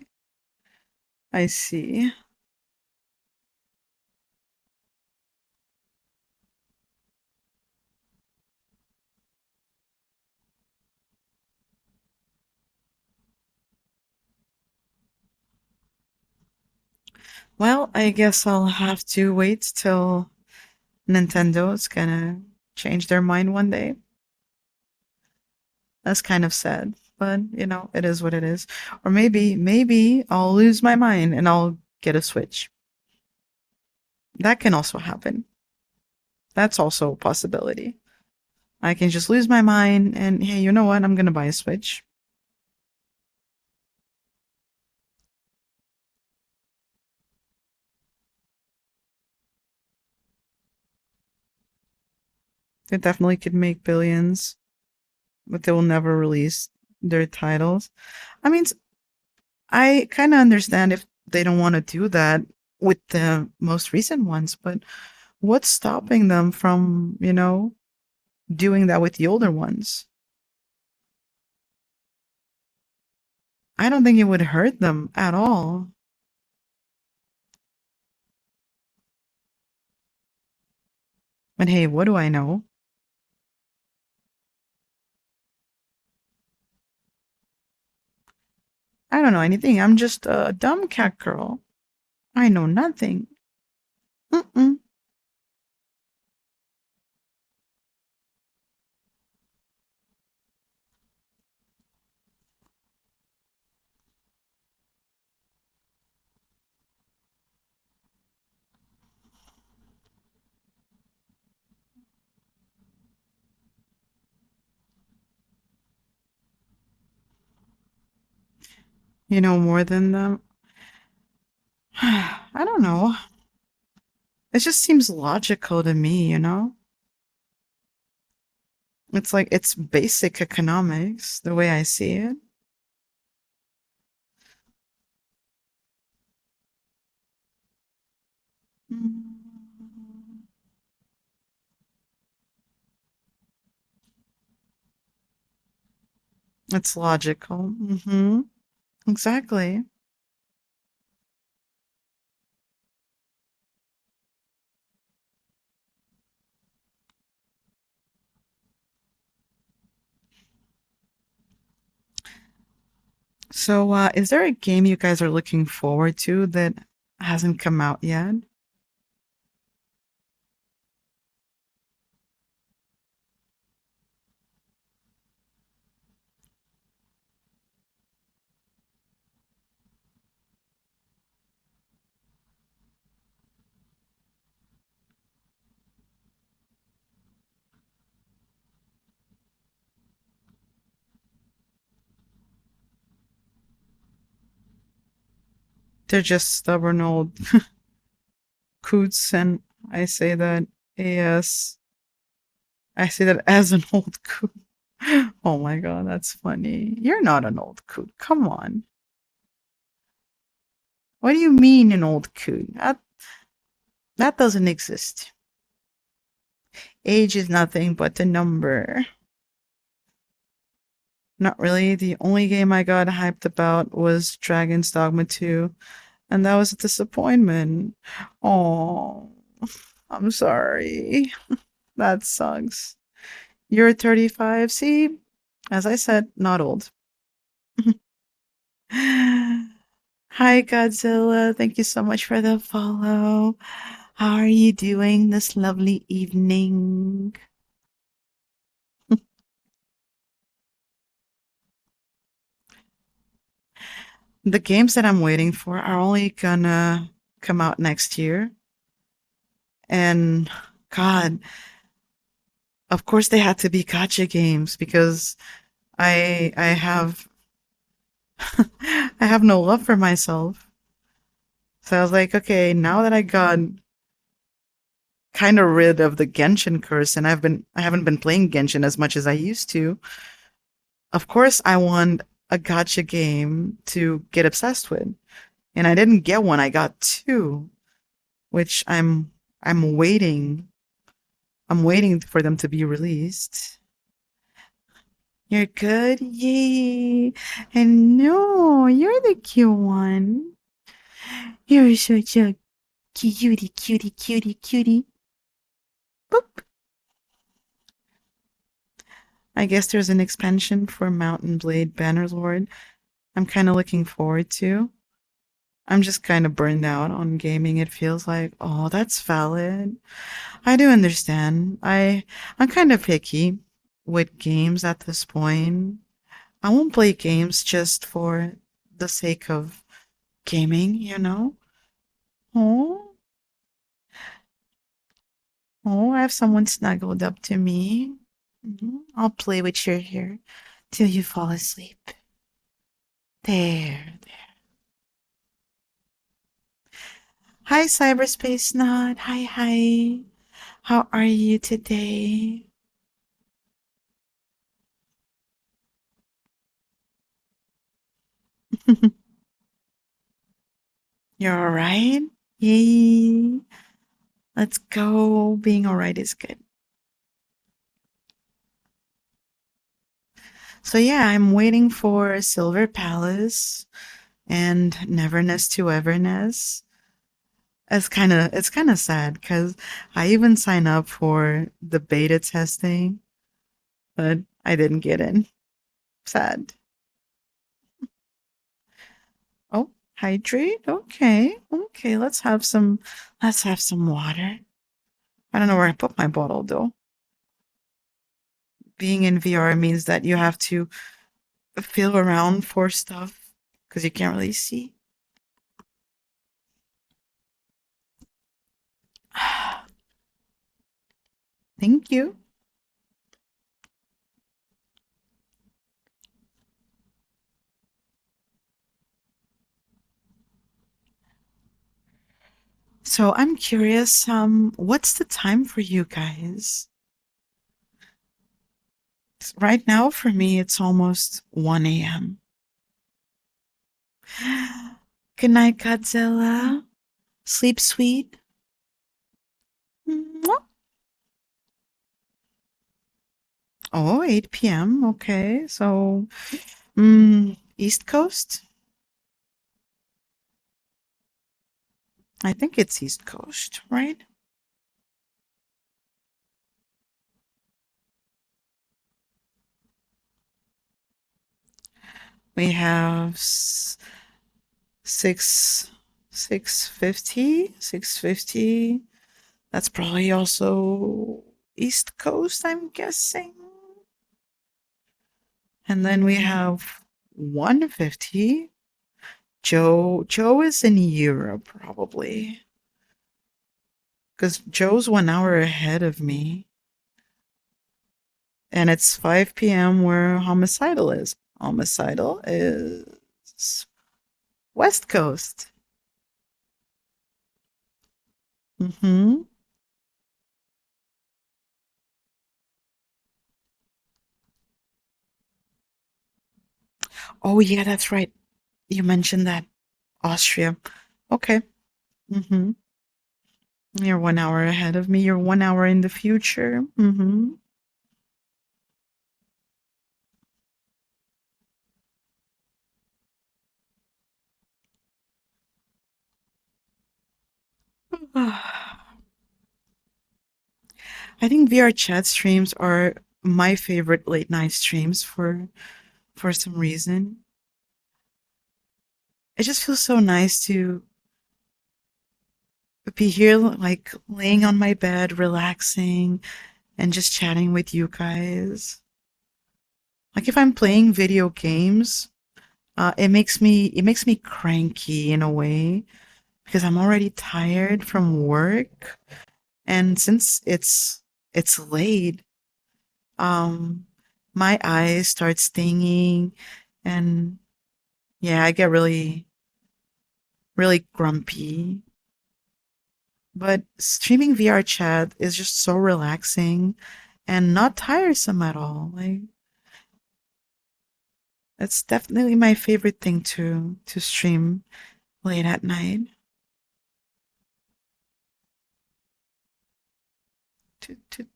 I see. Well, I guess I'll have to wait till Nintendo's gonna change their mind one day. That's kind of sad, but it is what it is. Or maybe I'll lose my mind and I'll get a Switch. That can also happen. That's also a possibility. I can just lose my mind and hey, you know what? I'm gonna buy a Switch. They definitely could make billions, but they will never release their titles. I mean, I kind of understand if they don't want to do that with the most recent ones, but what's stopping them from, doing that with the older ones? I don't think it would hurt them at all. But hey, what do I know? I don't know anything. I'm just a dumb cat girl. I know nothing. Mm-mm. You know more than them. I don't know. It just seems logical to me. It's like it's basic economics, the way I see it. Mm. It's logical. Exactly. So, is there a game you guys are looking forward to that hasn't come out yet? They're just stubborn old coots, and I say that as I say that as an old coot. Oh my god, that's funny. You're not an old coot. Come on. What do you mean an old coot? That doesn't exist. Age is nothing but a number. Not really. The only game I got hyped about was Dragon's Dogma 2, and that was a disappointment. Oh, I'm sorry. That sucks. You're 35. See, as I said, not old. Hi, Godzilla. Thank you so much for the follow. How are you doing this lovely evening? The games that I'm waiting for are only gonna come out next year. And God, of course they had to be gotcha games because I have I have no love for myself. So I was like, okay, now that I got kind of rid of the Genshin curse and I haven't been playing Genshin as much as I used to, of course I want a gotcha game to get obsessed with. And I didn't get one, I got two, which I'm waiting. I'm waiting for them to be released. You're good? Yay! And no, you're the cute one. You're such a cutie, cutie, cutie, cutie. Boop. I guess there's an expansion for Mountain Blade Bannerlord I'm kind of looking forward to. I'm just kind of burned out on gaming, it feels like. Oh, that's valid. I do understand. I'm kind of picky with games at this point. I won't play games just for the sake of gaming, you know? Oh, oh, I have someone snuggled up to me. I'll play with your hair till you fall asleep. There. Hi, Cyberspace Nut. Hi, hi. How are you today? You're alright? Yay. Let's go. Being alright is good. So yeah, I'm waiting for Silver Palace and Neverness to Everness. It's kind of sad because I even signed up for the beta testing, but I didn't get in. Sad. Oh, hydrate. Okay, okay. Let's have some water. I don't know where I put my bottle though. Being in VR means that you have to feel around for stuff because you can't really see. Thank you. So I'm curious, what's the time for you guys? Right now, for me, it's almost 1 a.m. Good night, Godzilla. Sleep sweet. Mwah. Oh, 8 p.m. Okay, so East Coast? I think it's East Coast, right? We have 6 650. That's probably also East Coast, I'm guessing. And then we have 150. Joe is in Europe probably. Because Joe's 1 hour ahead of me. And it's 5 p.m. where Homicidal is. Homicidal is West Coast. Mm-hmm. Oh yeah, that's right. You mentioned that. Austria. Okay. Mm-hmm. You're 1 hour ahead of me. You're 1 hour in the future. Mm-hmm. I think VR chat streams are my favorite late night streams for some reason. It just feels so nice to be here, like laying on my bed, relaxing, and just chatting with you guys. Like if I'm playing video games, it makes me cranky in a way because I'm already tired from work, and since it's late, um, my eyes start stinging, and yeah, I get really grumpy. But streaming VR chat is just so relaxing and not tiresome at all. Like it's definitely my favorite thing to stream late at night.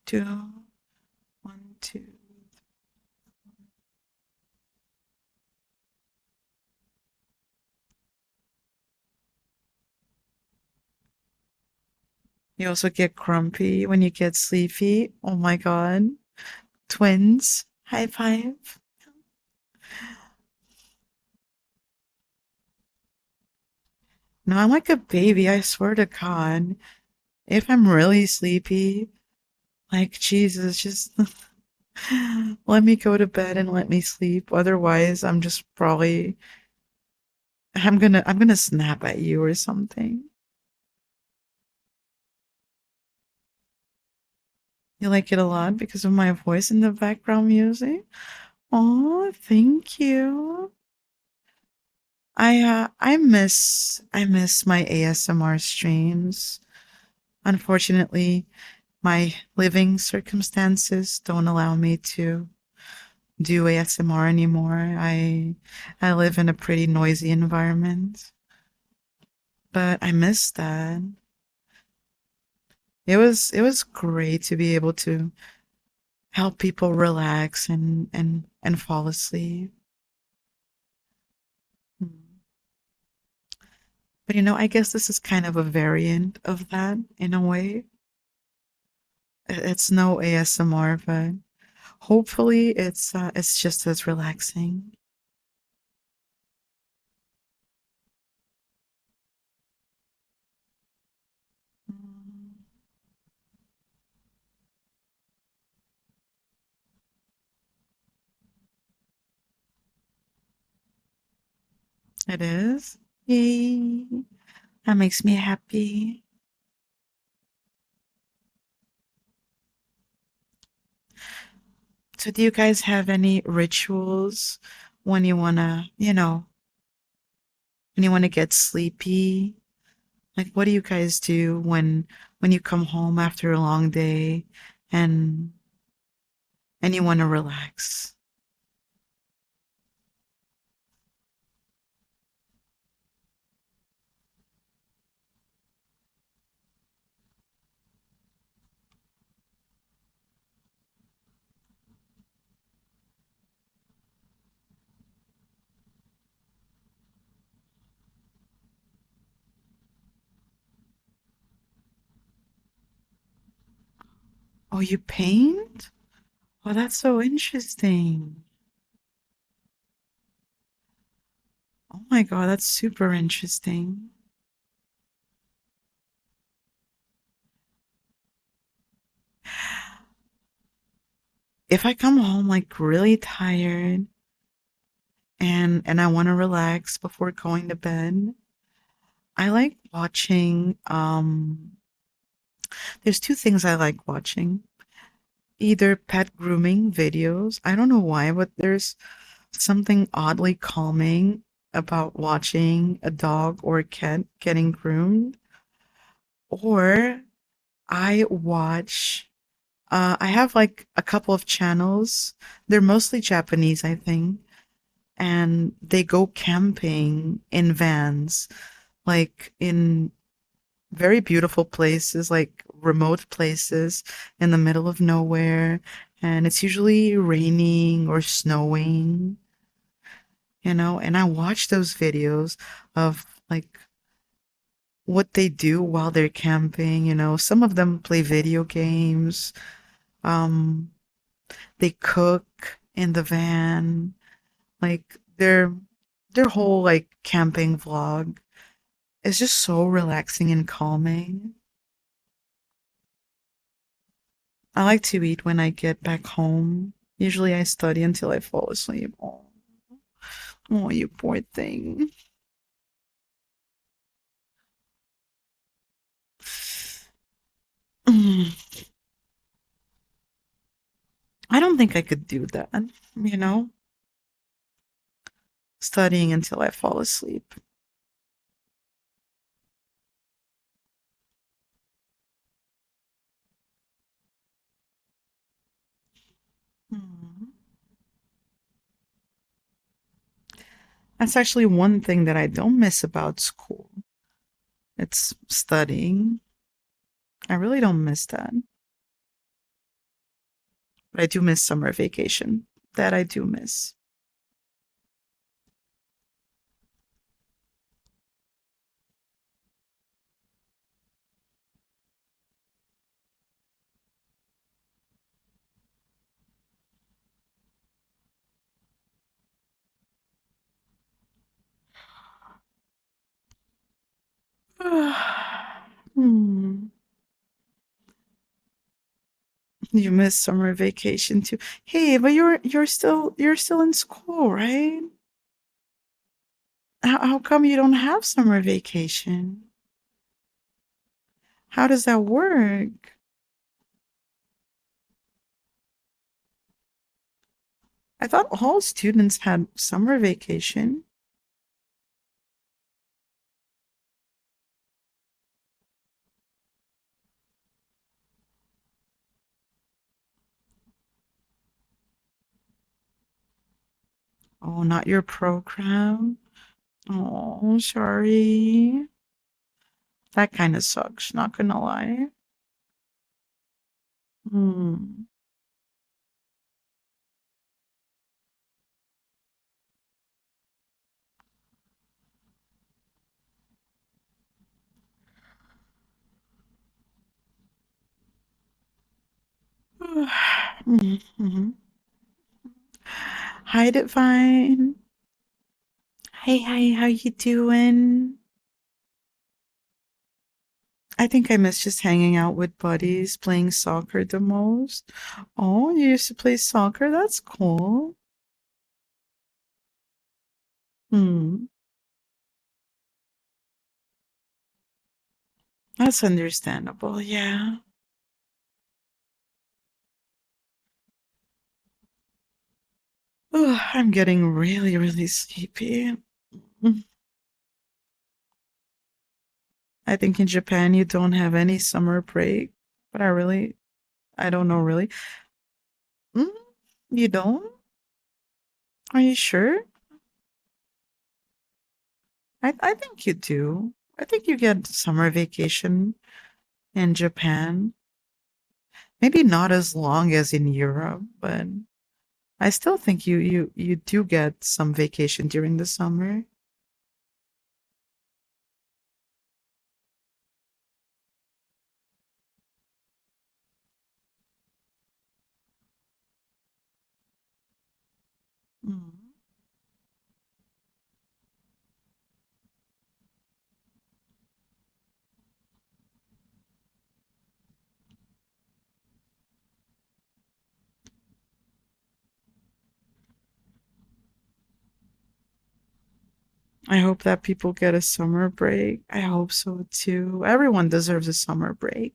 Two, one, two. You also get grumpy when you get sleepy. Oh my god. Twins. High five. No, I'm like a baby, I swear to God. If I'm really sleepy, like Jesus, just let me go to bed and let me sleep. Otherwise, I'm just probably I'm gonna snap at you or something. You like it a lot because of my voice in the background music? Oh, thank you. I miss my ASMR streams. Unfortunately, my living circumstances don't allow me to do ASMR anymore. I live in a pretty noisy environment, but I miss that. It was great to be able to help people relax and fall asleep. Mm. But I guess this is kind of a variant of that in a way. It's no ASMR, but hopefully it's just as relaxing. Mm. It is. Yay. That makes me happy. So do you guys have any rituals when you wanna get sleepy? Like what do you guys do when you come home after a long day and you wanna relax? Oh, you paint? Oh, that's so interesting. Oh my God, that's super interesting. If I come home like really tired and I want to relax before going to bed, I like watching there's two things I like watching. Either pet grooming videos. I don't know why, but there's something oddly calming about watching a dog or a cat getting groomed, Or I watch, I have like a couple of channels. They're mostly Japanese, I think. And they go camping in vans, like in very beautiful places, like remote places in the middle of nowhere. And it's usually raining or snowing, and I watch those videos of like what they do while they're camping. Some of them play video games. Um, they cook in the van, like their whole like camping vlog is just so relaxing and calming. I like to eat when I get back home. Usually I study until I fall asleep. Oh, you poor thing. I don't think I could do that, you know, studying until I fall asleep. Hmm. That's actually one thing that I don't miss about school. It's studying. I really don't miss that. But I do miss summer vacation. That I do miss. Hmm. You miss summer vacation too. Hey, but you're still in school, right? How come you don't have summer vacation? How does that work? I thought all students had summer vacation. Oh, not your program. Oh, sorry. That kind of sucks, not gonna lie. Hmm. Mhm. Hi, Divine. Hey, hi, how you doing? I think I miss just hanging out with buddies, playing soccer the most. Oh, you used to play soccer? That's cool. Hmm, that's understandable. Yeah. I'm getting really, really sleepy. Mm. I think in Japan you don't have any summer break, but I don't know really. Mm, you don't? Are you sure? I think you do. I think you get summer vacation in Japan. Maybe not as long as in Europe, but I still think you do get some vacation during the summer. Mm. I hope that people get a summer break. I hope so too. Everyone deserves a summer break.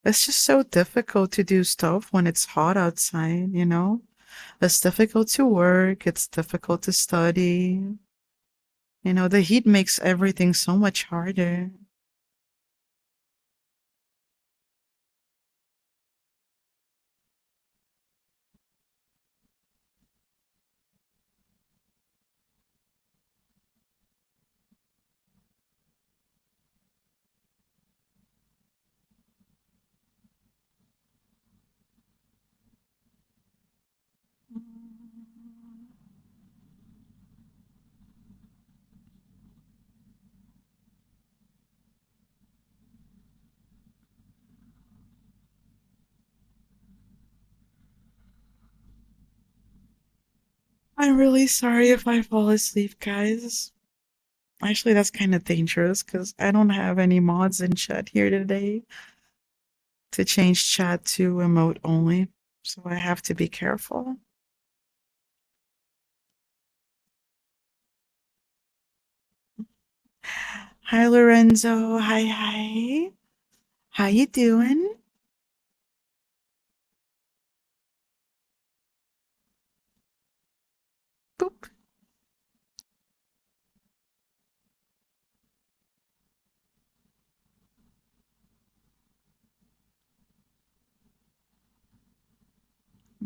It's just so difficult to do stuff when it's hot outside. It's difficult to work, it's difficult to study. The heat makes everything so much harder. I'm really sorry if I fall asleep, guys. Actually, that's kind of dangerous because I don't have any mods in chat here today to change chat to emote only. So I have to be careful. Hi, Lorenzo. Hi, hi. How you doing? Boop.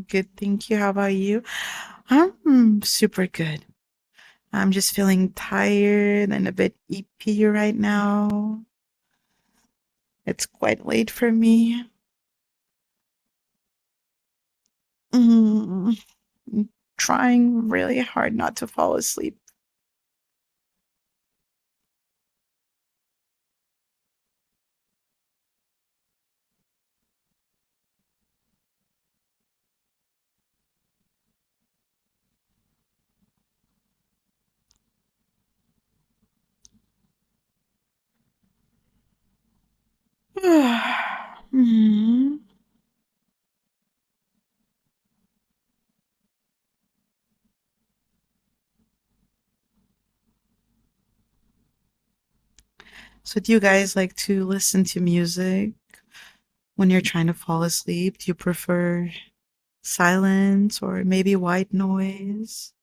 Good, thank you. How about you? I'm super good. I'm just feeling tired and a bit eepy right now. It's quite late for me. Mm, trying really hard not to fall asleep. Mm. So, do you guys like to listen to music when you're trying to fall asleep? Do you prefer silence or maybe white noise?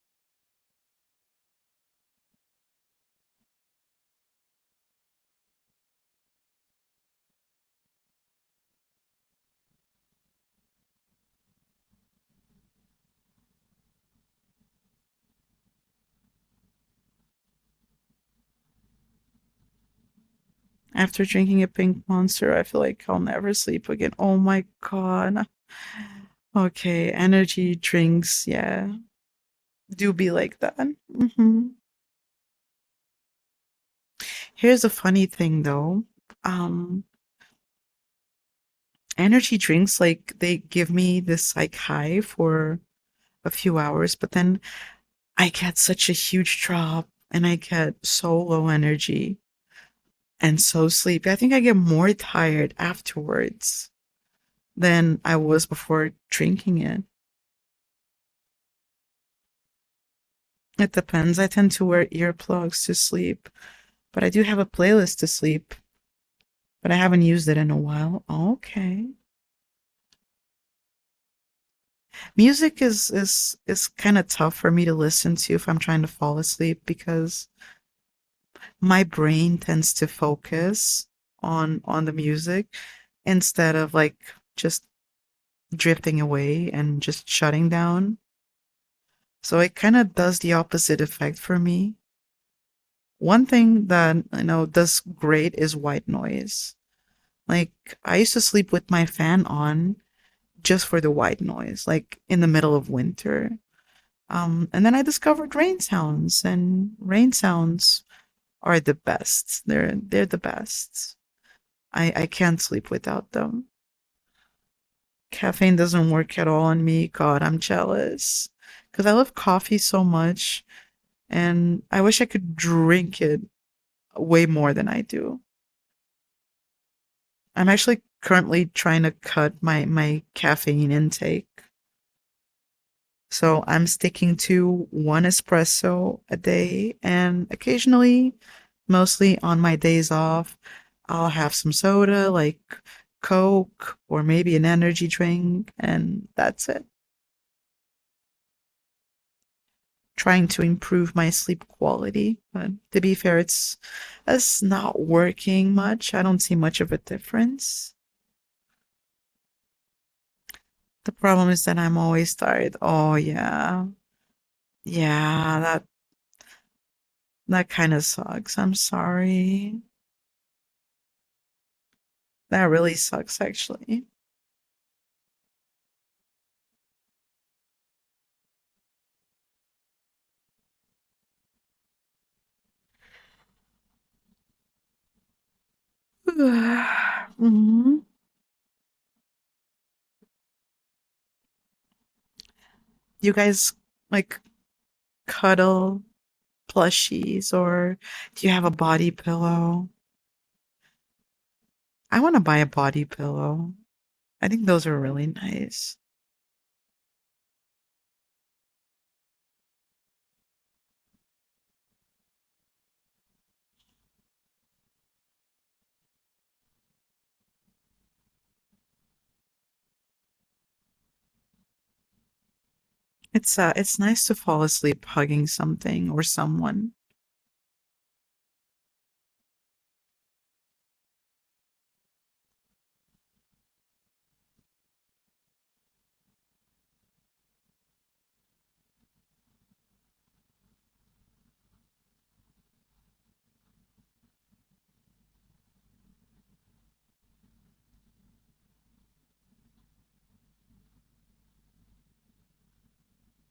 After drinking a pink monster, I feel like I'll never sleep again. Oh my god. Okay, energy drinks, yeah, do be like that. Here's a funny thing though. Um, energy drinks, like, they give me this like high for a few hours, but then I get such a huge drop and I get so low energy and so sleepy. I think I get more tired afterwards than I was before drinking it. It depends. I tend to wear earplugs to sleep, but I do have a playlist to sleep, but I haven't used it in a while. Okay. Music is kind of tough for me to listen to if I'm trying to fall asleep because my brain tends to focus on the music instead of like just drifting away and just shutting down. So it kind of does the opposite effect for me. One thing that I know does great is white noise. Like, I used to sleep with my fan on just for the white noise, like in the middle of winter. And then I discovered rain sounds, and rain sounds are the best. They're the best. I can't sleep without them. Caffeine doesn't work at all on me. God, I'm jealous. Because I love coffee so much, and I wish I could drink it way more than I do. I'm actually currently trying to cut my caffeine intake. So I'm sticking to one espresso a day, and occasionally, mostly on my days off, I'll have some soda like Coke or maybe an energy drink, and that's it. Trying to improve my sleep quality, but to be fair, it's not working much. I don't see much of a difference. The problem is that I'm always tired. Oh yeah. Yeah, that kind of sucks. I'm sorry. That really sucks actually. Mhm. You guys, like, cuddle plushies or do you have a body pillow? I want to buy a body pillow. I think those are really nice. It's nice to fall asleep hugging something or someone.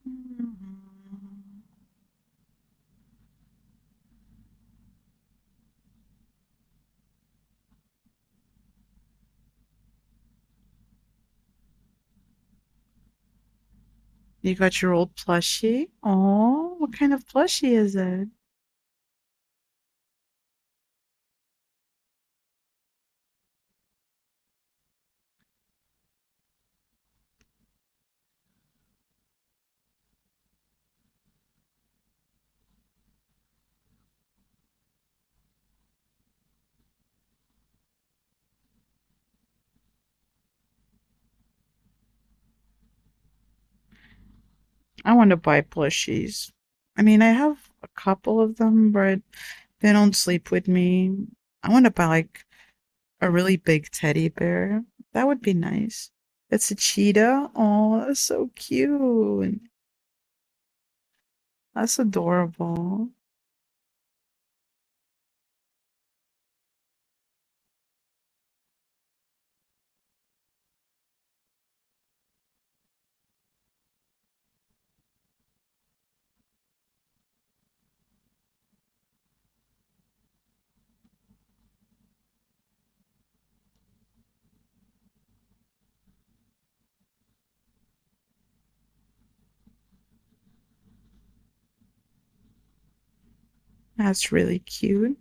Mhm. You got your old plushie? Oh, what kind of plushie is it? I want to buy plushies. I mean, I have a couple of them, but they don't sleep with me. I want to buy like a really big teddy bear. That would be nice. It's a cheetah. Oh, that's so cute. That's adorable. That's really cute.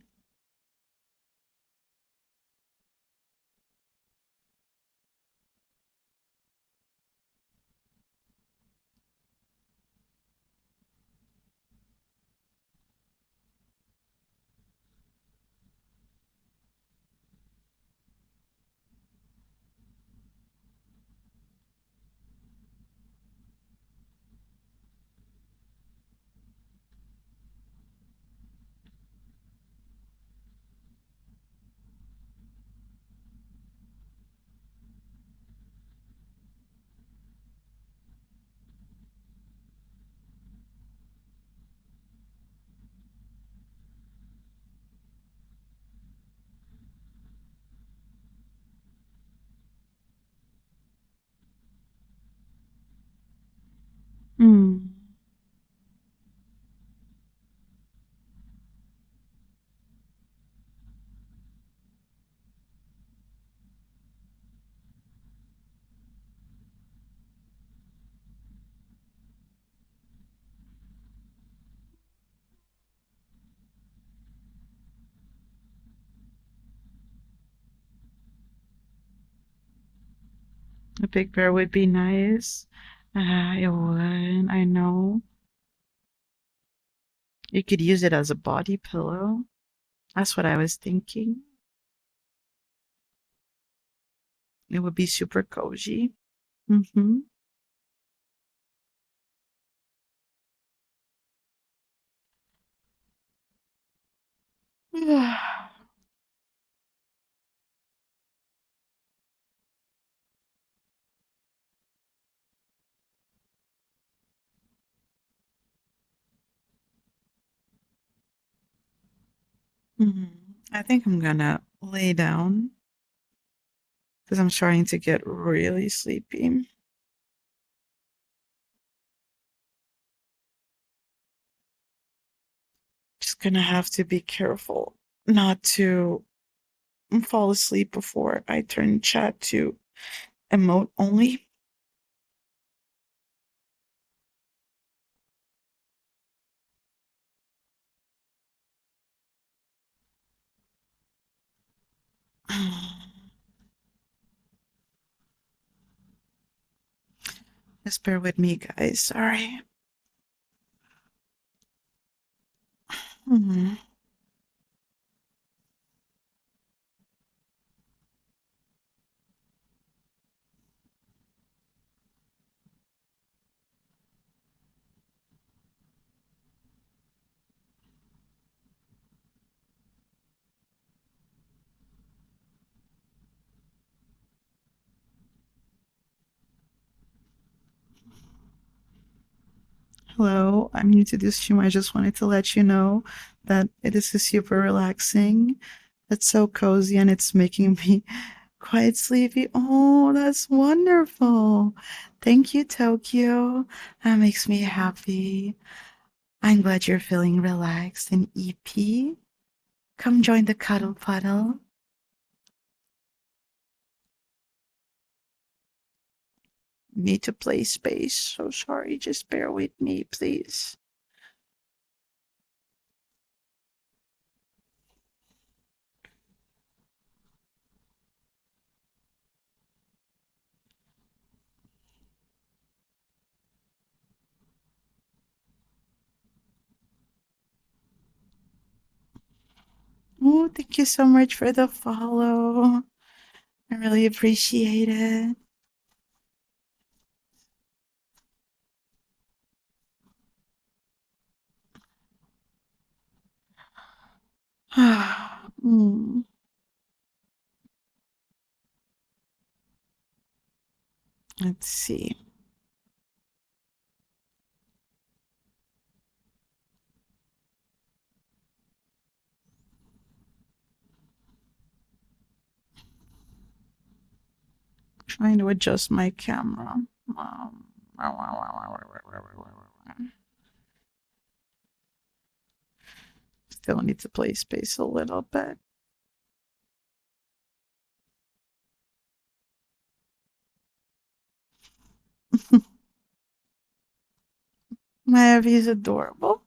Hmm. A big bear would be nice. It would. I know. You could use it as a body pillow. That's what I was thinking. It would be super cozy. Mm-hmm. Hmm. I think I'm gonna lay down because I'm starting to get really sleepy. Just gonna have to be careful not to fall asleep before I turn chat to emote only. Just bear with me, guys. Sorry. Mhm. Hello, I'm new to this stream. I just wanted to let you know that it is super relaxing. It's so cozy and it's making me quite sleepy. Oh, that's wonderful. Thank you, Tokyo. That makes me happy. I'm glad you're feeling relaxed and EP. Come join the cuddle puddle. Need to play space. So sorry. Just bear with me, please. Oh, thank you so much for the follow. I really appreciate it. Mm, let's see. Trying to adjust my camera. Still need to play space a little bit. My Evie is adorable.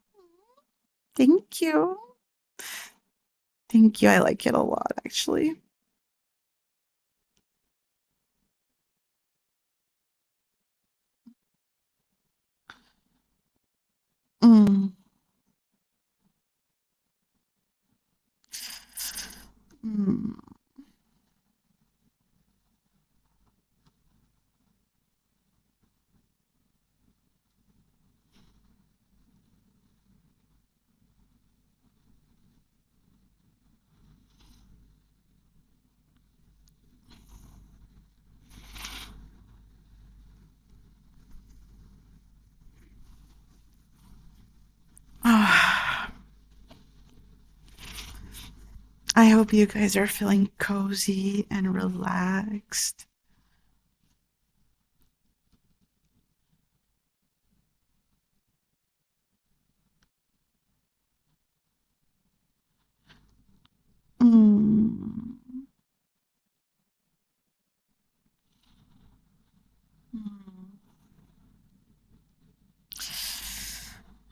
Thank you. Thank you. I like it a lot, actually. Mm. Mm. Ah, I hope you guys are feeling cozy and relaxed. Mm. Mm.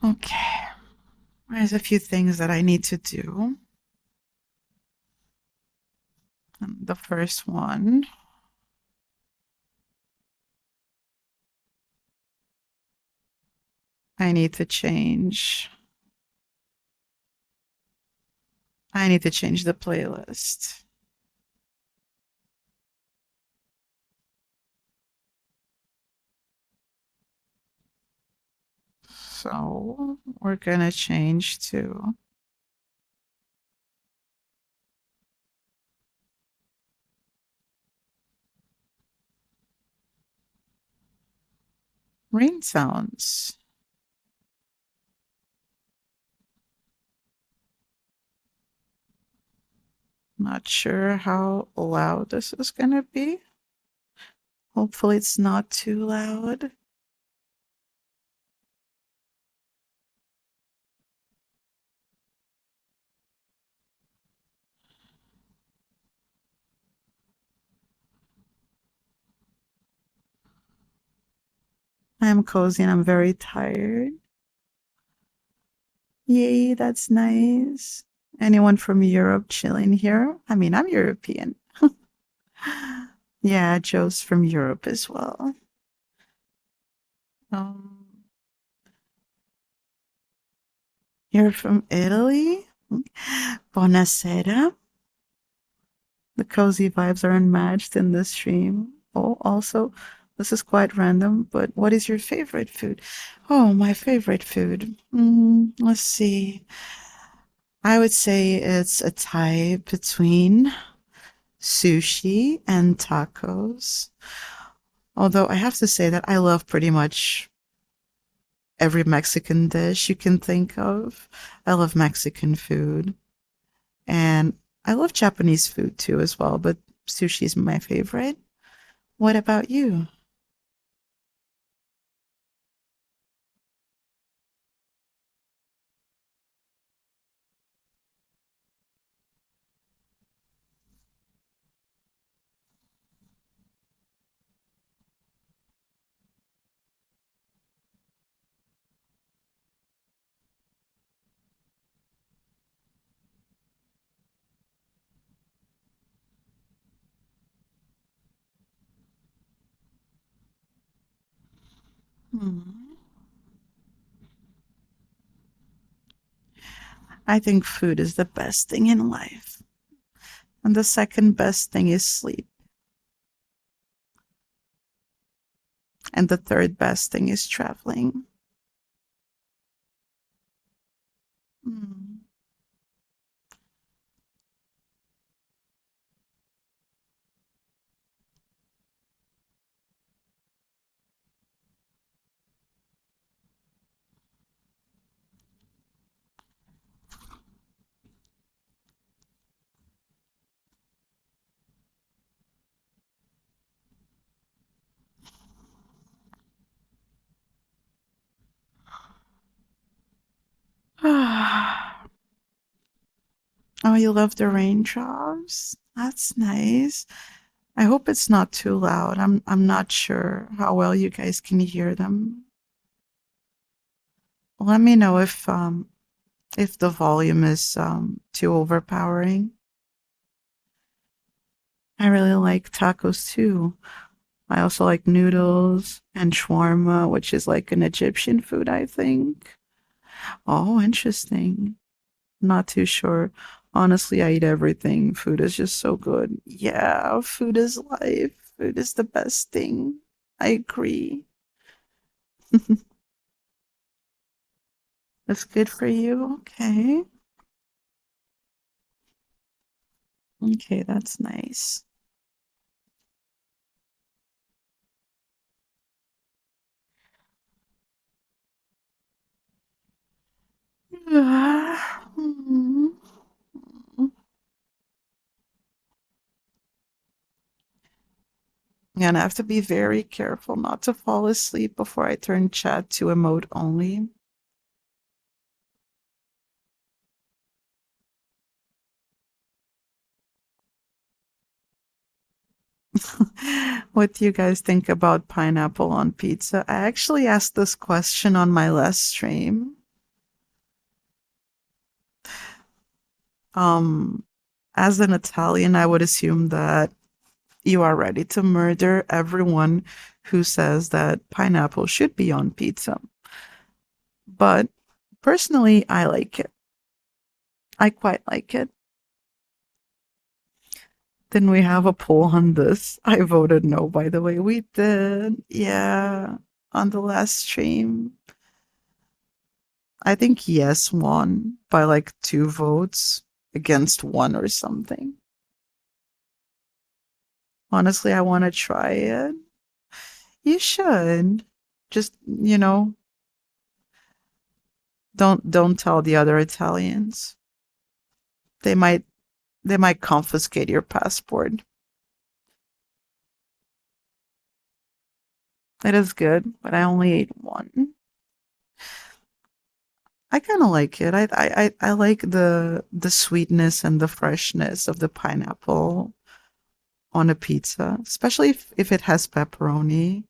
Okay. There's a few things that I need to do. The first one, I need to change. I need to change the playlist. So we're gonna change to rain sounds. Not sure how loud this is gonna be. Hopefully it's not too loud. I am cozy and I'm very tired. Yay, that's nice. Anyone from Europe chilling here? I mean, I'm European. Yeah, Joe's from Europe as well. Um, you're from Italy? Buonasera. The cozy vibes are unmatched in this stream. Oh, also, this is quite random, but what is your favorite food? Oh, my favorite food. Let's see. I would say it's a tie between sushi and tacos. Although I have to say that I love pretty much every Mexican dish you can think of. I love Mexican food. And I love Japanese food too, as well, but sushi is my favorite. What about you? Hmm. I think food is the best thing in life. And the second best thing is sleep. And the third best thing is traveling. Hmm. Oh, you love the raindrops? That's nice. I hope it's not too loud. I'm not sure how well you guys can hear them. Let me know if the volume is too overpowering. I really like tacos too. I also like noodles and shawarma, which is like an Egyptian food, I think. Oh, interesting. Not too sure. Honestly, I eat everything. Food is just so good. Yeah, food is life. Food is the best thing. I agree. That's good for you. Okay. Okay, that's nice. Mm. And I have to be very careful not to fall asleep before I turn chat to emote only. What do you guys think about pineapple on pizza? I actually asked this question on my last stream. Um, as an Italian, I would assume that you are ready to murder everyone who says that pineapple should be on pizza. But personally, I like it. I quite like it. Didn't we have a poll on this? I voted no, by the way. We did. Yeah. On the last stream. I think yes won by like 2 votes against one or something. Honestly, I want to try it. You should. Just, don't tell the other Italians. They might they might confiscate your passport. It is good, but I only ate one. I kind of like it. I like the sweetness and the freshness of the pineapple on a pizza, especially if it has pepperoni.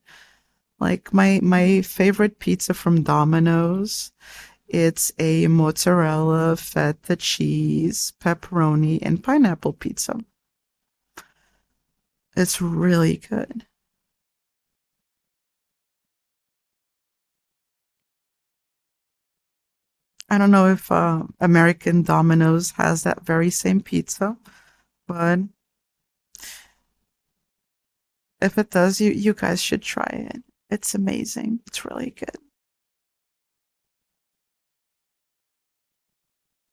Like my favorite pizza from Domino's, it's a mozzarella, feta cheese, pepperoni, and pineapple pizza. It's really good. I don't know if American Domino's has that very same pizza, but if it does, you guys should try it. It's amazing. It's really good.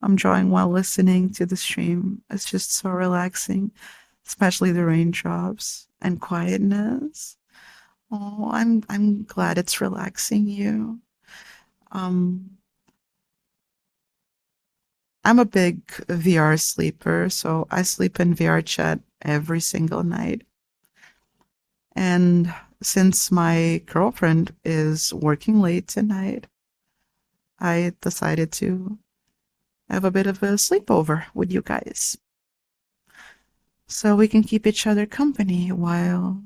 I'm drawing while listening to the stream. It's just so relaxing, especially the raindrops and quietness. Oh, I'm glad it's relaxing you. Um, I'm a big VR sleeper, so I sleep in VR chat every single night. And since my girlfriend is working late tonight, I decided to have a bit of a sleepover with you guys so we can keep each other company while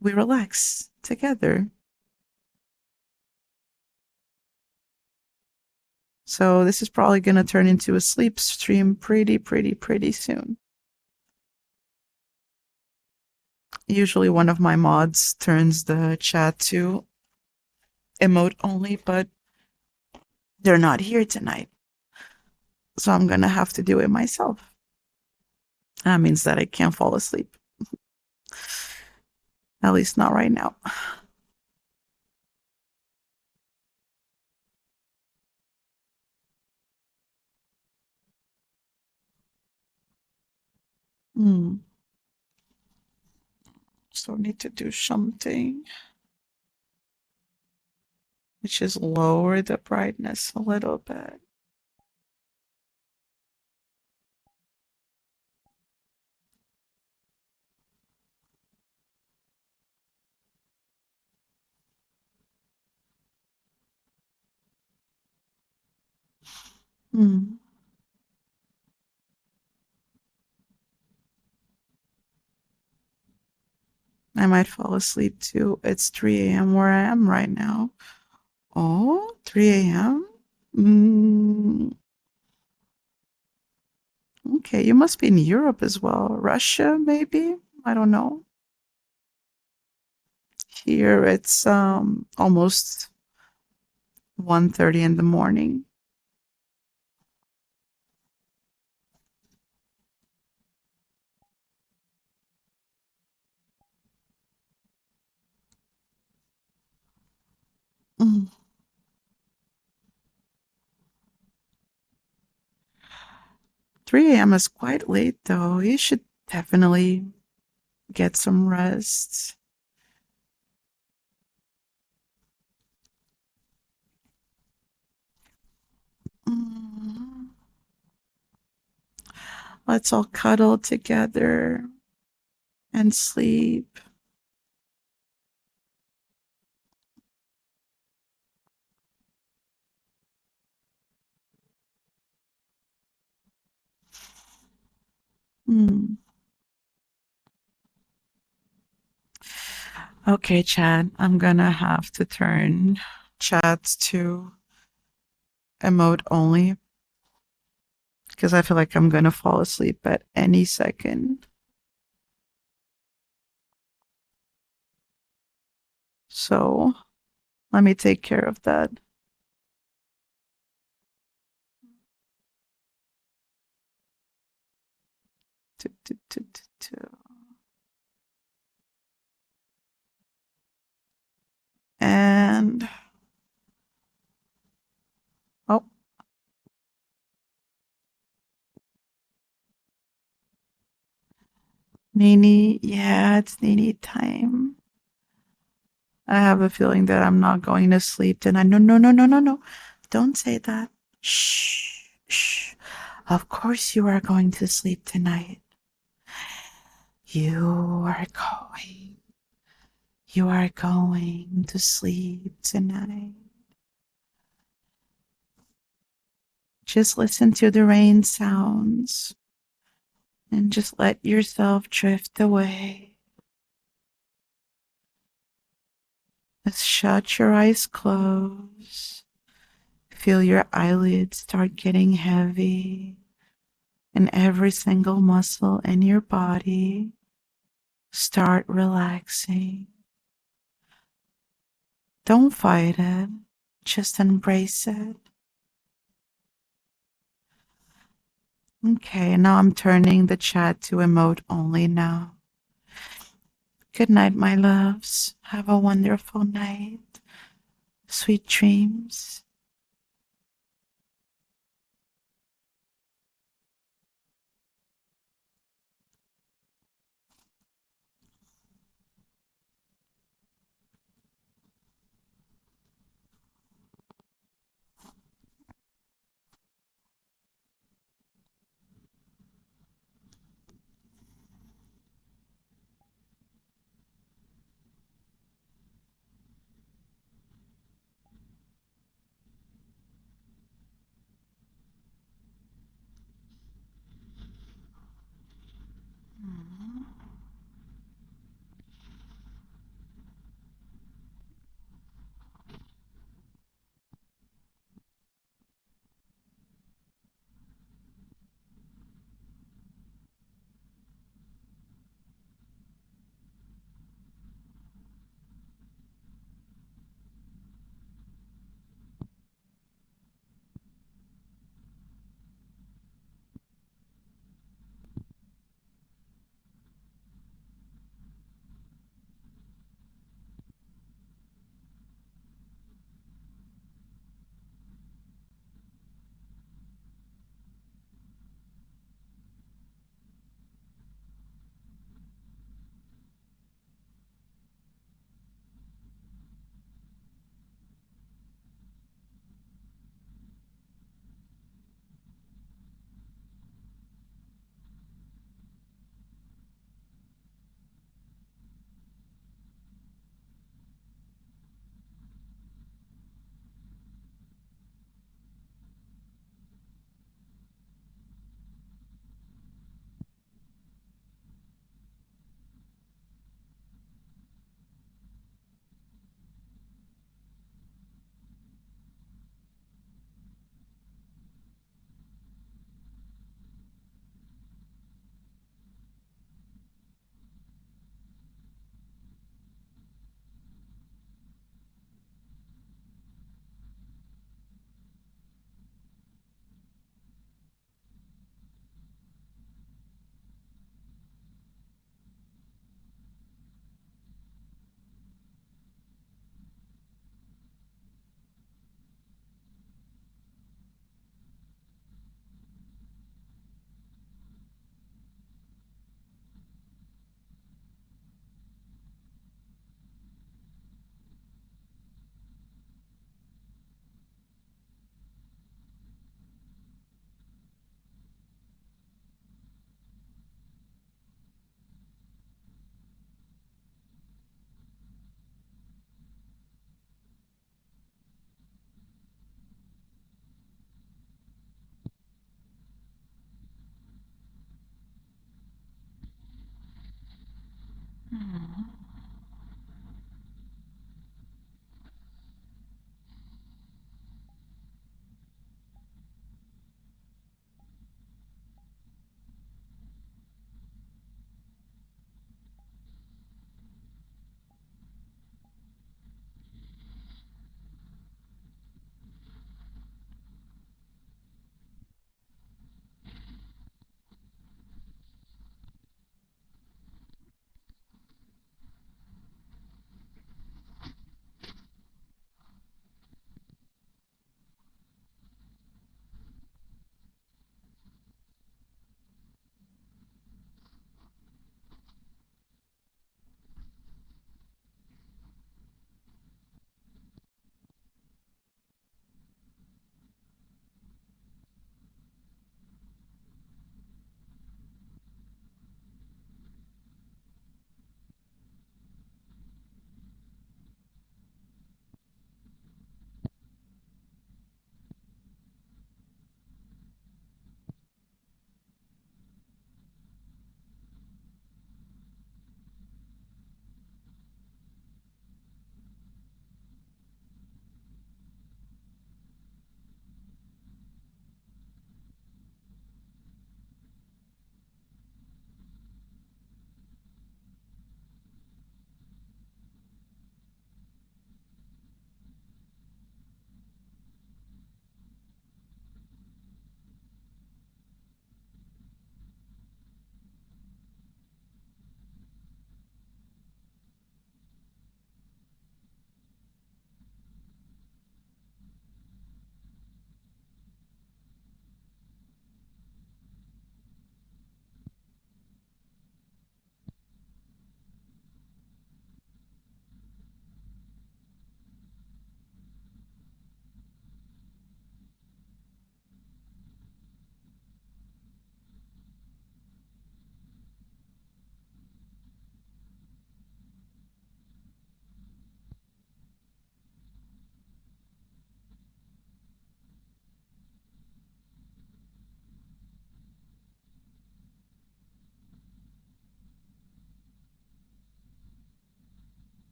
we relax together. So this is probably going to turn into a sleep stream pretty soon. Usually one of my mods turns the chat to emote only, but they're not here tonight. So I'm going to have to do it myself. That means that I can't fall asleep. At least not right now. Hmm. So I need to do something which is lower the brightness a little bit. Hmm. I might fall asleep too. It's 3 a.m. where I am right now. Oh, 3 a.m.? Mm, okay, you must be in Europe as well. Russia, maybe? I don't know. Here it's almost 1:30 in the morning. Mm. 3 a.m. is quite late though. You should definitely get some rest. Mm. Let's all cuddle together and sleep. Mm. Okay, Chad, I'm gonna have to turn chats to emote only because I feel like I'm gonna fall asleep at any second. So let me take care of that. Tu, tu, tu, tu, tu. And oh, Nini, yeah, it's Nini time. I have a feeling that I'm not going to sleep tonight. No, no, no, no, no, no. Don't say that. Shh, shh. Of course you are going to sleep tonight. You are going. You are going to sleep tonight. Just listen to the rain sounds and just let yourself drift away. Just shut your eyes close. Feel your eyelids start getting heavy and every single muscle in your body Start relaxing. Don't fight it, just embrace it. Okay, now I'm turning the chat to emote only now. Good night, my loves. Have a wonderful night. Sweet dreams.